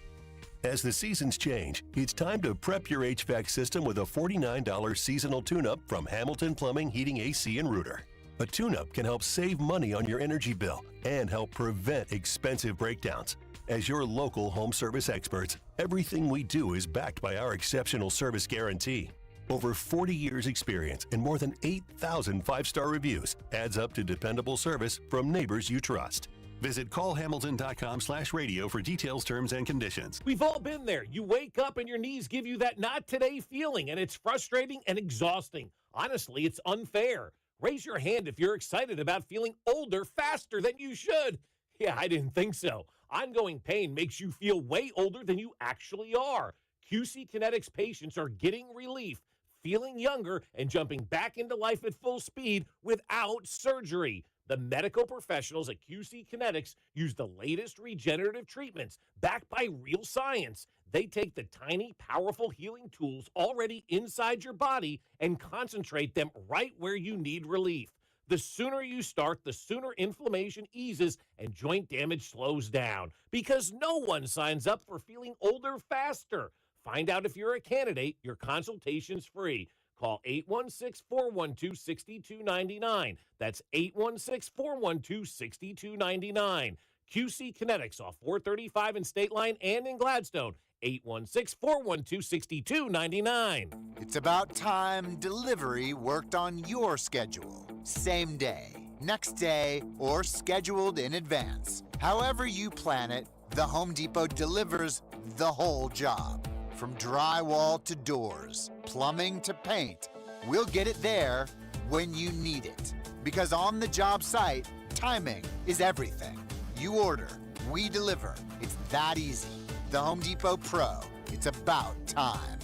As the seasons change, it's time to prep your HVAC system with a $49 seasonal tune-up from Hamilton Plumbing, Heating, AC, and Rooter. A tune-up can help save money on your energy bill and help prevent expensive breakdowns. As your local home service experts, everything we do is backed by our exceptional service guarantee. Over 40 years experience and more than 8,000 five-star reviews adds up to dependable service from neighbors you trust. Visit callhamilton.com/radio for details, terms, and conditions. We've all been there. You wake up and your knees give you that not today feeling, and it's frustrating and exhausting. Honestly, it's unfair. Raise your hand if you're excited about feeling older faster than you should. Yeah, I didn't think so. Ongoing pain makes you feel way older than you actually are. QC Kinetics patients are getting relief, feeling younger, and jumping back into life at full speed without surgery. The medical professionals at QC Kinetics use the latest regenerative treatments backed by real science. They take the tiny, powerful healing tools already inside your body and concentrate them right where you need relief. The sooner you start, the sooner inflammation eases and joint damage slows down, because no one signs up for feeling older faster. Find out if you're a candidate. Your consultation's free. Call 816-412-6299. That's 816-412-6299. QC Kinetics off 435 in State Line and in Gladstone. 816-412-6299. It's about time delivery worked on your schedule. Same day, next day, or scheduled in advance. However you plan it, the Home Depot delivers the whole job. From drywall to doors, plumbing to paint, we'll get it there when you need it. Because on the job site, timing is everything. You order, we deliver. It's that easy. The Home Depot Pro. It's about time.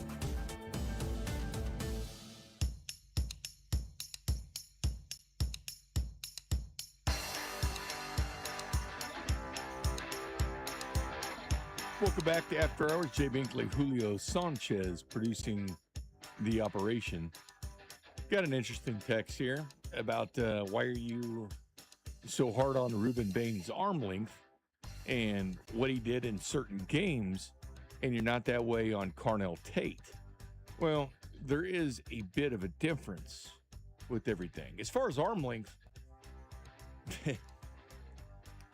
Welcome back to After Hours. Jay Binkley, Julio Sanchez producing the operation. Got an interesting text here about why are you so hard on Ruben Bain's arm length and what he did in certain games, and you're not that way on Carnell Tate. Well, there is a bit of a difference with everything. As far as arm length, let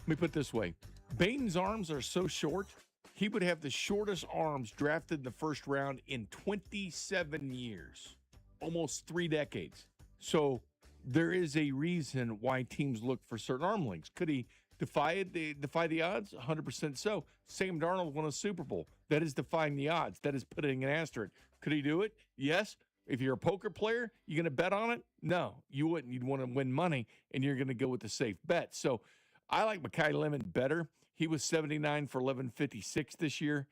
me put it this way. Bain's arms are so short, he would have the shortest arms drafted in the first round in 27 years, almost 3 decades. So there is a reason why teams look for certain arm lengths. Could he defy the odds? 100% so. Sam Darnold won a Super Bowl. That is defying the odds. That is putting an asterisk. Could he do it? Yes. If you're a poker player, you going to bet on it? No, you wouldn't. You'd want to win money, and you're going to go with the safe bet. So I like Mekhi Lemon better. He was 79 for 1156 this year.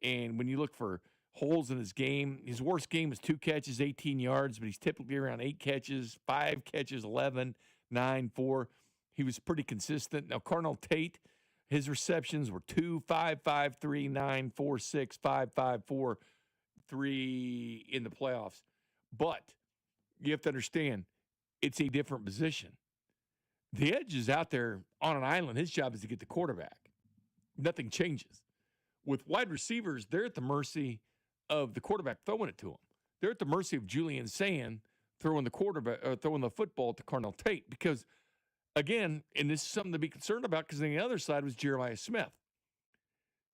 And when you look for holes in his game, his worst game is 2 catches, 18 yards, but he's typically around 8 catches, 5 catches, 11, 9, 4. He was pretty consistent. Now, Carnell Tate, his receptions were 2, 5, 5, 3, 9, 4, 6, 5, 5, 4, 3 in the playoffs. But you have to understand, it's a different position. The edge is out there on an island. His job is to get the quarterback. Nothing changes. With wide receivers, they're at the mercy of the quarterback throwing it to them. They're at the mercy of Julian Sand throwing the football to Carnell Tate. Because, again, and this is something to be concerned about, because on the other side was Jeremiah Smith,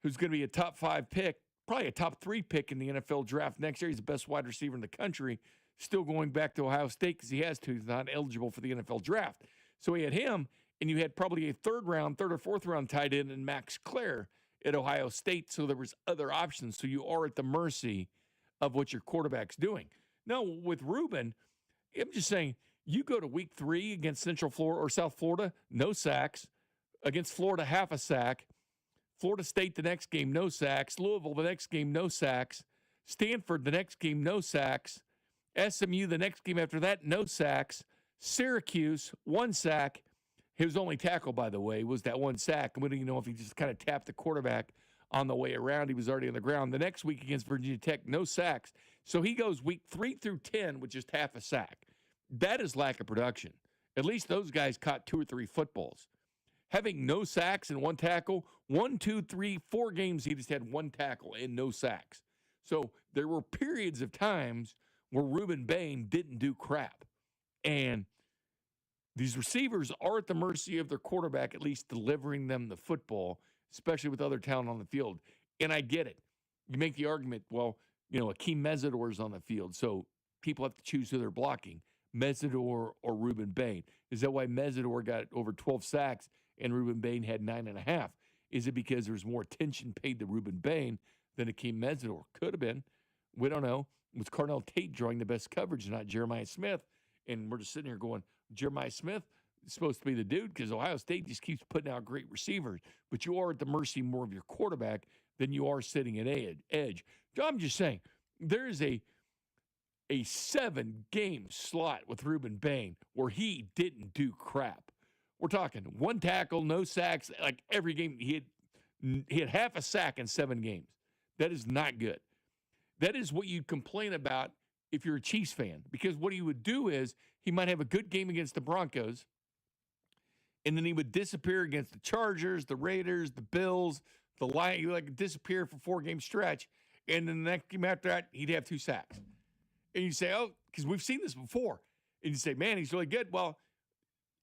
who's going to be a top 5 pick, probably a top 3 pick in the NFL draft next year. He's the best wide receiver in the country, still going back to Ohio State because he has to. He's not eligible for the NFL draft. So he had him, and you had probably a third or fourth round tight end in Max Clare at Ohio State. So there was other options. So you are at the mercy of what your quarterback's doing. Now, with Ruben, I'm just saying, you go to week 3 against Central Florida or South Florida, no sacks. Against Florida, half a sack. Florida State the next game, no sacks. Louisville the next game, no sacks. Stanford the next game, no sacks. SMU the next game after that, no sacks. Syracuse, 1 sack. His only tackle, by the way, was that 1 sack. We don't even know if he just kind of tapped the quarterback on the way around. He was already on the ground. The next week against Virginia Tech, no sacks. So he goes week 3 through 10 with just half a sack. That is lack of production. At least those guys caught 2 or 3 footballs. Having no sacks and 1 tackle, 1, 2, 3, 4 games, he just had 1 tackle and no sacks. So there were periods of times where Ruben Bain didn't do crap. And these receivers are at the mercy of their quarterback, at least delivering them the football, especially with other talent on the field. And I get it. You make the argument, well, Akeem Mesidor is on the field, so people have to choose who they're blocking, Mesidor or Ruben Bain. Is that why Mesidor got over 12 sacks and Ruben Bain had 9.5? Is it because there's more attention paid to Ruben Bain than Akeem Mesidor? Could have been. We don't know. Was Carnell Tate drawing the best coverage, not Jeremiah Smith? And we're just sitting here going, Jeremiah Smith is supposed to be the dude because Ohio State just keeps putting out great receivers. But you are at the mercy more of your quarterback than you are sitting at edge. I'm just saying, there is a 7-game slot with Ruben Bain where he didn't do crap. We're talking 1 tackle, no sacks. Like every game, he had half a sack in 7 games. That is not good. That is what you'd complain about if you're a Chiefs fan, because what he would do is he might have a good game against the Broncos, and then he would disappear against the Chargers, the Raiders, the Bills, the Lions. He would like disappear for 4-game stretch, and then the next game after that, he'd have 2 sacks. And you say, oh, because we've seen this before. And you say, man, he's really good. Well,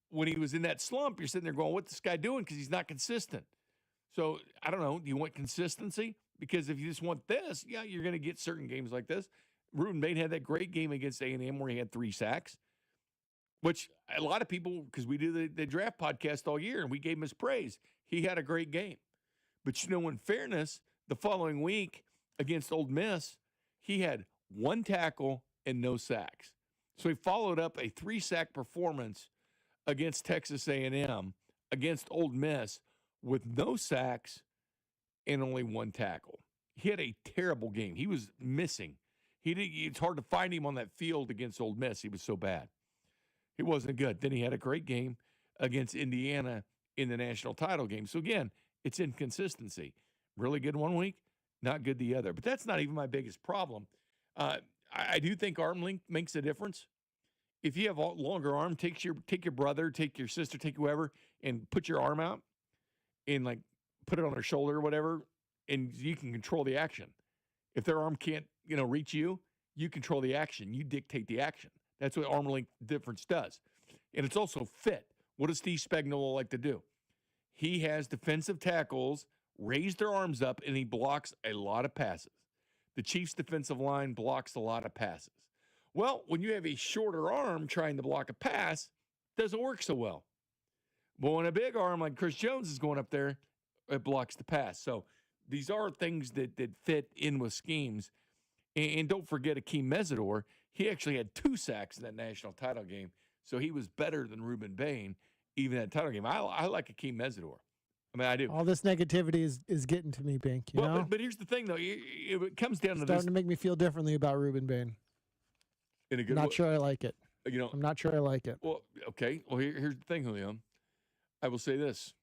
when he was in that slump, you're sitting there going, what's this guy doing? Because he's not consistent. So, I don't know. Do you want consistency? Because if you just want this, yeah, you're going to get certain games like this. Ruben Bain had that great game against A&M where he had 3 sacks, which a lot of people, because we do the draft podcast all year, and we gave him his praise. He had a great game. But, in fairness, the following week against Ole Miss, he had 1 tackle and no sacks. So he followed up a 3-sack performance against Texas A&M, against Ole Miss, with no sacks and only 1 tackle. He had a terrible game. He was missing. It's hard to find him on that field against Ole Miss. He was so bad. He wasn't good. Then he had a great game against Indiana in the national title game. So, again, it's inconsistency. Really good one week, not good the other. But that's not even my biggest problem. I do think arm length makes a difference. If you have a longer arm, take your brother, take your sister, take whoever, and put your arm out and, like, put it on their shoulder or whatever, and you can control the action. If their arm can't, reach you, you control the action. You dictate the action. That's what arm length difference does. And it's also fit. What does Steve Spagnuolo like to do? He has defensive tackles raise their arms up, and he blocks a lot of passes. The Chiefs' defensive line blocks a lot of passes. Well, when you have a shorter arm trying to block a pass, it doesn't work so well. But when a big arm like Chris Jones is going up there, it blocks the pass. So these are things that fit in with schemes. And don't forget Akeem Mesidor. He actually had 2 sacks in that national title game. So he was better than Ruben Bain, even in that title game. I like Akeem Mesidor. I mean, I do. All this negativity is getting to me, Bink. You know? But here's the thing, though. It comes down to this. Starting to make me feel differently about Ruben Bain. In a good Not sure I like it. I'm not sure I like it. Well, okay. Well, here's the thing, Julio. I will say this.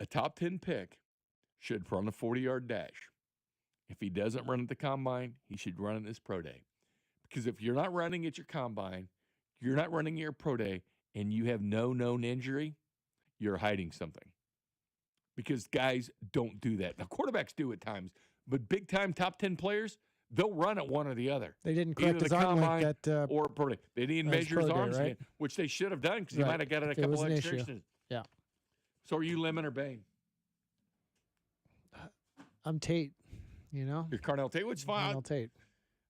A top 10 pick should run a 40-yard dash. If he doesn't run at the combine, he should run at his pro day. Because if you're not running at your combine, you're not running at your pro day, and you have no known injury, you're hiding something. Because guys don't do that. Now, quarterbacks do at times, but big-time top 10 players, they'll run at one or the other. They didn't correct his arm length at or pro day. They didn't measure his arms again, which they should have done because he might have got it a couple of extra inches. Yeah. So are you Lemon or Bain? I'm Tate, You're Carnell Tate, which is fine. Carnell Tate.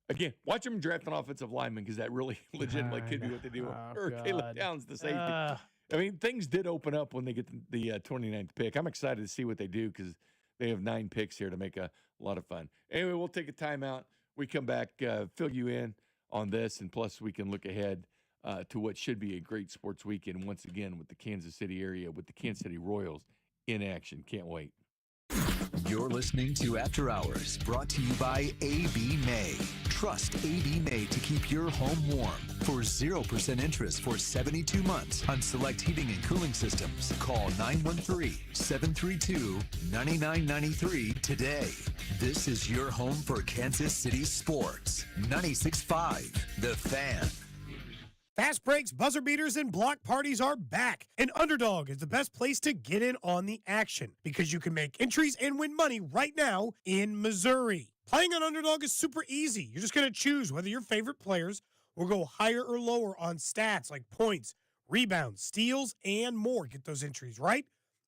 Again, watch them draft an offensive lineman because that really legitimately could be what they do. Or Caleb Downs, the safety. I mean, things did open up when they get the 29th pick. I'm excited to see what they do because they have 9 picks here to make a lot of fun. Anyway, we'll take a timeout. We come back, fill you in on this, and plus we can look ahead to what should be a great sports weekend once again with the Kansas City area, with the Kansas City Royals in action. Can't wait. You're listening to After Hours, brought to you by AB May. Trust AB May to keep your home warm. For 0% interest for 72 months on select heating and cooling systems, call 913-732-9993 today. This is your home for Kansas City sports. 96.5 The Fan. Fast breaks, buzzer beaters, and block parties are back. And Underdog is the best place to get in on the action because you can make entries and win money right now in Missouri. Playing on Underdog is super easy. You're just going to choose whether your favorite players will go higher or lower on stats like points, rebounds, steals, and more. Get those entries right,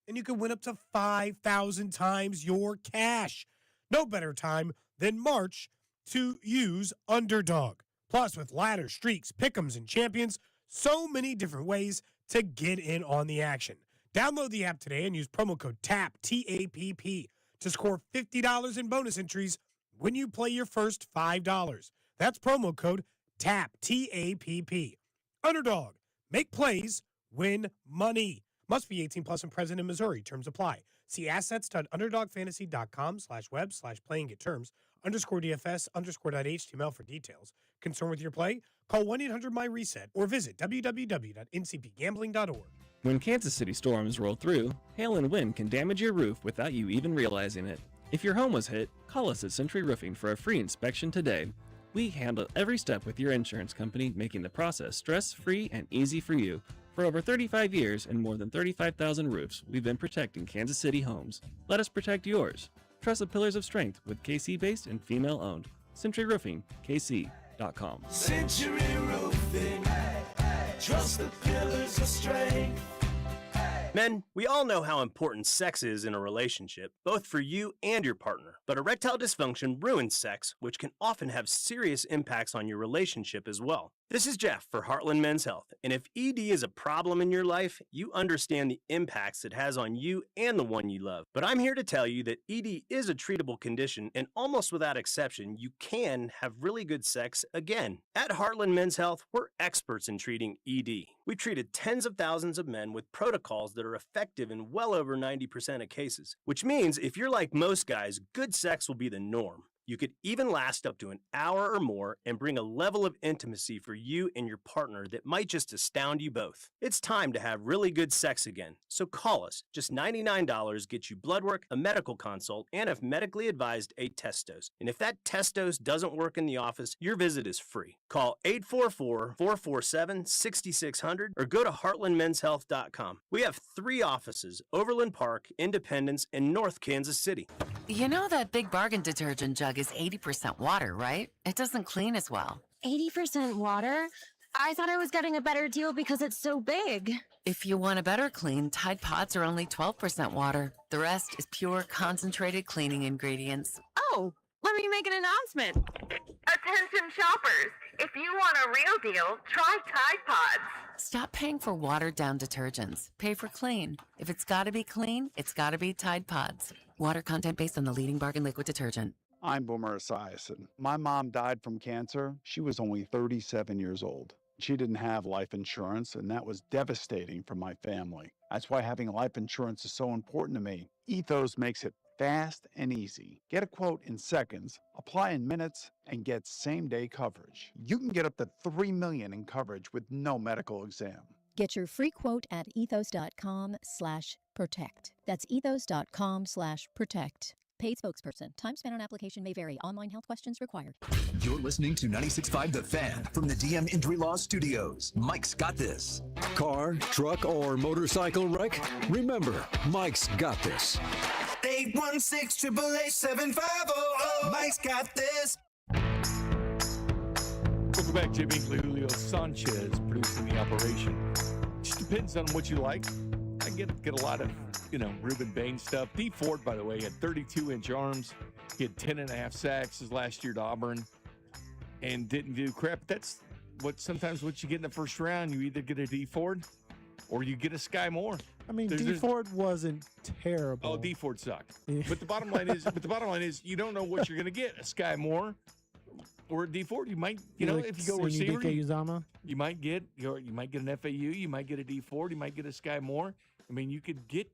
and you can win up to 5,000 times your cash. No better time than March to use Underdog. Plus, with ladders, streaks, pick'ems, and champions, so many different ways to get in on the action. Download the app today and use promo code TAPP, T-A-P-P, to score $50 in bonus entries when you play your first $5. That's promo code TAPP, T-A-P-P. Underdog. Make plays, win money. Must be 18 plus and present in Missouri. Terms apply. See assets.underdogfantasy.com/web/play and get terms. _DFS_.html for details. Concerned with your play? Call 1-800-MY-RESET or visit www.ncpgambling.org. When Kansas City storms roll through, hail and wind can damage your roof without you even realizing it. If your home was hit, call us at Century Roofing for a free inspection today. We handle every step with your insurance company, making the process stress-free and easy for you. For over 35 years and more than 35,000 roofs, we've been protecting Kansas City homes. Let us protect yours. Trust the pillars of strength with KC-based and female-owned. Century Roofing, KC.com. Century Roofing, trust the pillars of strength. Men, we all know how important sex is in a relationship, both for you and your partner. But erectile dysfunction ruins sex, which can often have serious impacts on your relationship as well. This is Jeff for Heartland Men's Health, and if ED is a problem in your life, you understand the impacts it has on you and the one you love. But I'm here to tell you that ED is a treatable condition, and almost without exception, you can have really good sex again. At Heartland Men's Health, we're experts in treating ED. We've treated tens of thousands of men with protocols that are effective in well over 90% of cases, which means if you're like most guys, good sex will be the norm. You could even last up to an hour or more and bring a level of intimacy for you and your partner that might just astound you both. It's time to have really good sex again, so call us. Just $99 gets you blood work, a medical consult, and if medically advised, a test dose. And if that test dose doesn't work in the office, your visit is free. Call 844-447-6600 or go to heartlandmenshealth.com. We have 3 offices, Overland Park, Independence, and North Kansas City. You know that Big Bargain detergent jug is 80% water, right? It doesn't clean as well. 80% water? I thought I was getting a better deal because it's so big. If you want a better clean, Tide Pods are only 12% water. The rest is pure, concentrated cleaning ingredients. Oh, let me make an announcement. Attention shoppers, if you want a real deal, try Tide Pods. Stop paying for watered-down detergents. Pay for clean. If it's gotta be clean, it's gotta be Tide Pods. Water content based on the leading bargain liquid detergent. I'm Boomer Esiason. My mom died from cancer. She was only 37 years old. She didn't have life insurance, and that was devastating for my family. That's why having life insurance is so important to me. Ethos makes it fast and easy. Get a quote in seconds, apply in minutes, and get same-day coverage. You can get up to $3 million in coverage with no medical exam. Get your free quote at ethos.com/protect. That's ethos.com/protect. Paid spokesperson. Time spent on application may vary. Online health questions required. You're listening to 96.5 The Fan from the DM Injury Law Studios. Mike's got this. Car, truck, or motorcycle wreck? Remember, Mike's got this. 816-888-7500. Mike's got this. Welcome back, Jay Binkley, Julio Sanchez producing the operation. Just depends on what you like. I get a lot of, Ruben Bain stuff. D Ford, by the way, had 32-inch arms. He had 10.5 sacks his last year at Auburn and didn't do crap. That's sometimes what you get in the first round. You either get a D Ford or you get a Sky Moore. I mean, D Ford wasn't terrible. Oh, D Ford sucked. But the bottom line is, you don't know what you're going to get. A Sky Moore or a D Ford. You might, if you go receiver, you might get an FAU. You might get a D Ford. You might get a Sky Moore. I mean, you could get.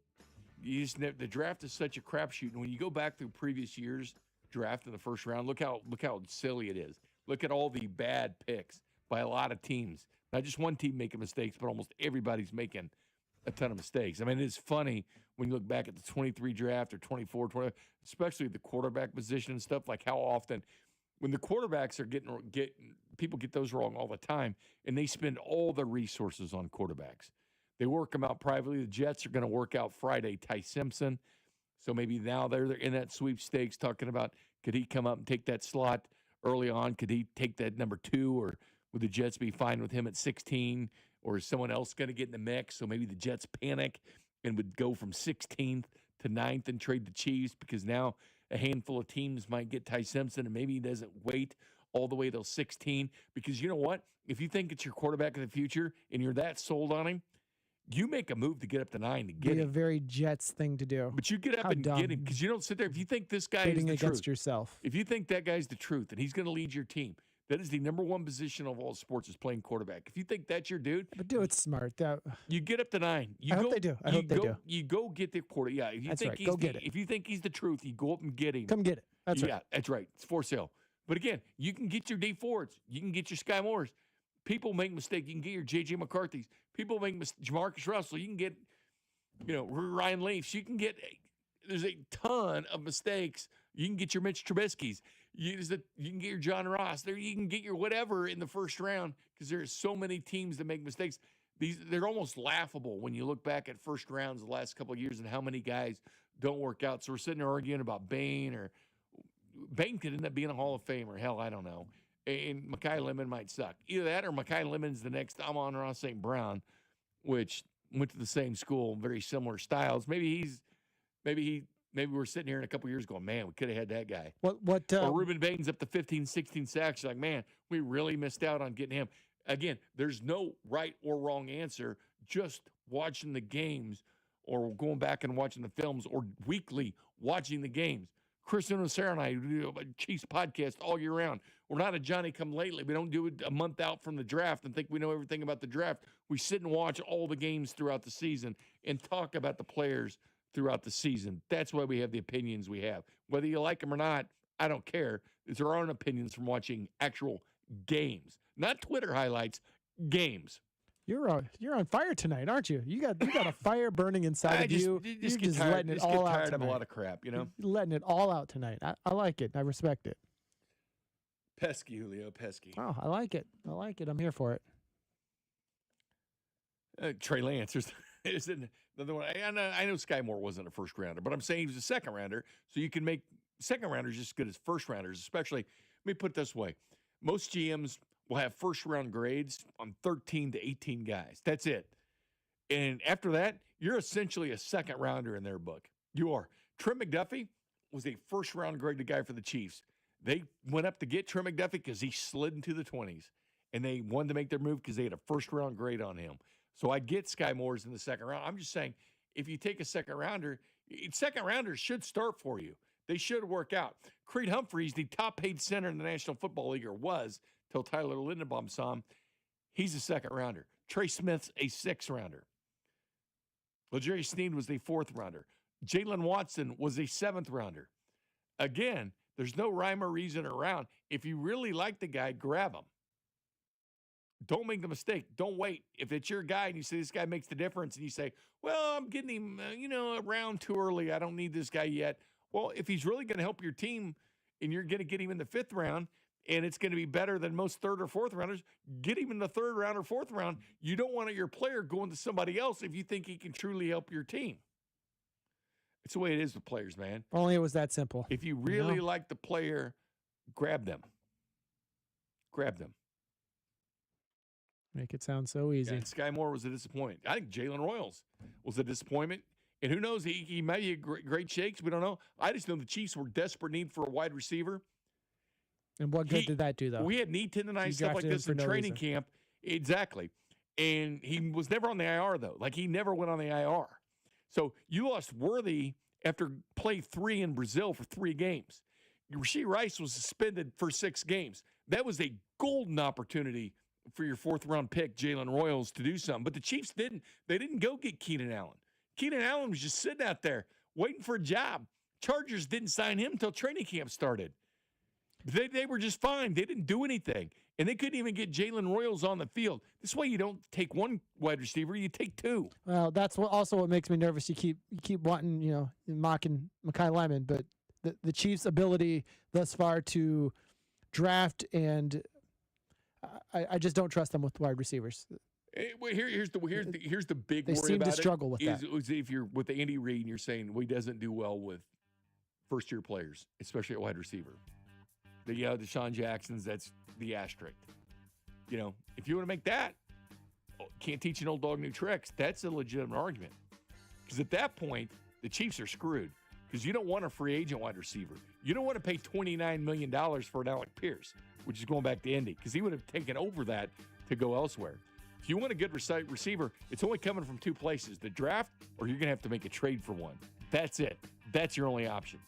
The draft is such a crapshoot, and when you go back through previous years' draft in the first round, look how silly it is. Look at all the bad picks by a lot of teams. Not just one team making mistakes, but almost everybody's making a ton of mistakes. I mean, it's funny when you look back at the 23 draft or 24, 20, especially the quarterback position and stuff, like how often when the quarterbacks are people get those wrong all the time, and they spend all their resources on quarterbacks. They work them out privately. The Jets are going to work out Friday Ty Simpson. So maybe now they're in that sweepstakes talking about, could he come up and take that slot early on? Could he take that number 2, or would the Jets be fine with him at 16? Or is someone else going to get in the mix? So maybe the Jets panic and would go from 16th to 9th and trade the Chiefs, because now a handful of teams might get Ty Simpson, and maybe he doesn't wait all the way till 16. Because you know what? If you think it's your quarterback of the future and you're that sold on him, you make a move to get up to 9 to get Be a him. very Jets thing to do. But you get up How and dumb. get him because you don't sit there. If you think this guy Bidding is the against truth, yourself. if you think that guy's the truth and he's going to lead your team, that is the number one position of all sports is playing quarterback. If you think that's your dude, But do it smart. you get up to 9. You I go, hope they do. I hope they do. You go get the quarter. Yeah, if you That's think right. he's Go get it. If you think he's the truth, you go up and get him. Come get it. That's yeah, right. that's right. It's for sale. But again, you can get your D Fords. You can get your Sky Moores. People make mistakes. You can get your J.J. McCarthy's. People make Jamarcus Russell. You can get, Ryan Leafs. You can get. There's a ton of mistakes. You can get your Mitch Trubisky's. You can get your John Ross. There, you can get your whatever in the first round because there's so many teams that make mistakes. They're almost laughable when you look back at first rounds the last couple of years and how many guys don't work out. So we're sitting there arguing about Bain, or Bain could end up being a Hall of Famer. Hell, I don't know. And Mekhi Lemon might suck. Either that or Mekhi Lemon's the next Amon-Ra St. Brown, which went to the same school, very similar styles. Maybe we're sitting here in a couple of years going, man, we could have had that guy. Or Ruben Bain's up to 15, 16 sacks. You're like, man, we really missed out on getting him. Again, there's no right or wrong answer. Just watching the games or going back and watching the films or weekly watching the games. Chris and Sarah and I do a Chiefs podcast all year round. We're not a Johnny-come-lately. We don't do it a month out from the draft and think we know everything about the draft. We sit and watch all the games throughout the season and talk about the players throughout the season. That's why we have the opinions we have. Whether you like them or not, I don't care. It's our own opinions from watching actual games, not Twitter highlights, games. You're on fire tonight, aren't you? You got a fire burning inside of you. You're You're just letting it all out tired of a tonight. lot of crap, You're letting it all out tonight. I like it. I respect it. Pesky, Julio, pesky. Oh, I like it. I'm here for it. Trey Lance is another one. I know Sky Moore wasn't a first rounder, but I'm saying he was a second rounder, so you can make second rounders just as good as first rounders, especially, let me put it this way. Most GMs will have first round grades on 13 to 18 guys. That's it. And after that, you're essentially a second rounder in their book. You are. Trent McDuffie was a first round graded guy for the Chiefs. They went up to get Trent McDuffie because he slid into the 20s, and they wanted to make their move because they had a first round grade on him. So I get Sky Moore's in the second round. I'm just saying, if you take a second rounders should start for you. They should work out. Creed Humphreys, the top paid center in the National Football League, or was till Tyler Lindenbaum saw him. He's a second rounder. Trey Smith's a sixth rounder. L'Jarius Sneed was a fourth rounder. Jalen Watson was a seventh rounder. Again, there's no rhyme or reason around. If you really like the guy, grab him. Don't make the mistake. Don't wait. If it's your guy and you say this guy makes the difference and you say, well, I'm getting him, a round too early. I don't need this guy yet. Well, if he's really going to help your team and you're going to get him in the fifth round and it's going to be better than most third or fourth rounders, get him in the third round or fourth round. You don't want your player going to somebody else if you think he can truly help your team. It's the way it is with players, man. If only it was that simple. If you really like the player, grab them. Grab them. Make it sound so easy. And Sky Moore was a disappointment. I think Jalen Royals was a disappointment. And who knows, he might be a great shakes. We don't know. I just know the Chiefs were desperate need for a wide receiver. And what good did that do, though? We had knee tendonitis, stuff like this in training camp. Exactly. And he was never on the IR, though. Like, he never went on the IR. So you lost Worthy after play 3 in Brazil for 3 games. Rashee Rice was suspended for 6 games. That was a golden opportunity for your fourth-round pick, Jalen Royals, to do something. But the Chiefs didn't. They didn't go get Keenan Allen. Keenan Allen was just sitting out there waiting for a job. Chargers didn't sign him until training camp started. They were just fine. They didn't do anything. And they couldn't even get Jalen Royals on the field. This is why you don't take one wide receiver, you take 2. Well, that's what makes me nervous. You keep wanting, mocking Mekhi Lemon, but the Chiefs' ability thus far to draft, and I just don't trust them with wide receivers. Here's the big they worry seem about to struggle with that. is if you're with Andy Reid and you're saying, well, he doesn't do well with first-year players, especially at wide receiver. Deshaun Jackson's, that's the asterisk. If you want to make that, can't teach an old dog new tricks, that's a legitimate argument. Because at that point, the Chiefs are screwed. because you don't want a free agent wide receiver. You don't want to pay $29 million for an Alec Pierce, which is going back to Indy, because he would have taken over that to go elsewhere. If you want a good receiver, it's only coming from two places, the draft, or you're going to have to make a trade for one. That's it. That's your only options.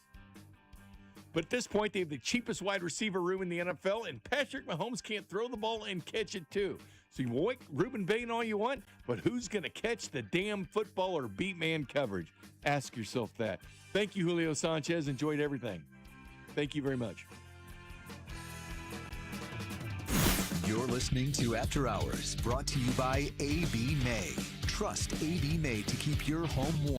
But at this point, they have the cheapest wide receiver room in the NFL, and Patrick Mahomes can't throw the ball and catch it too. So you want Ruben Bain all you want, but who's going to catch the damn football or beat man coverage? Ask yourself that. Thank you, Julio Sanchez. Enjoyed everything. Thank you very much. You're listening to After Hours, brought to you by AB May. Trust AB May to keep your home warm.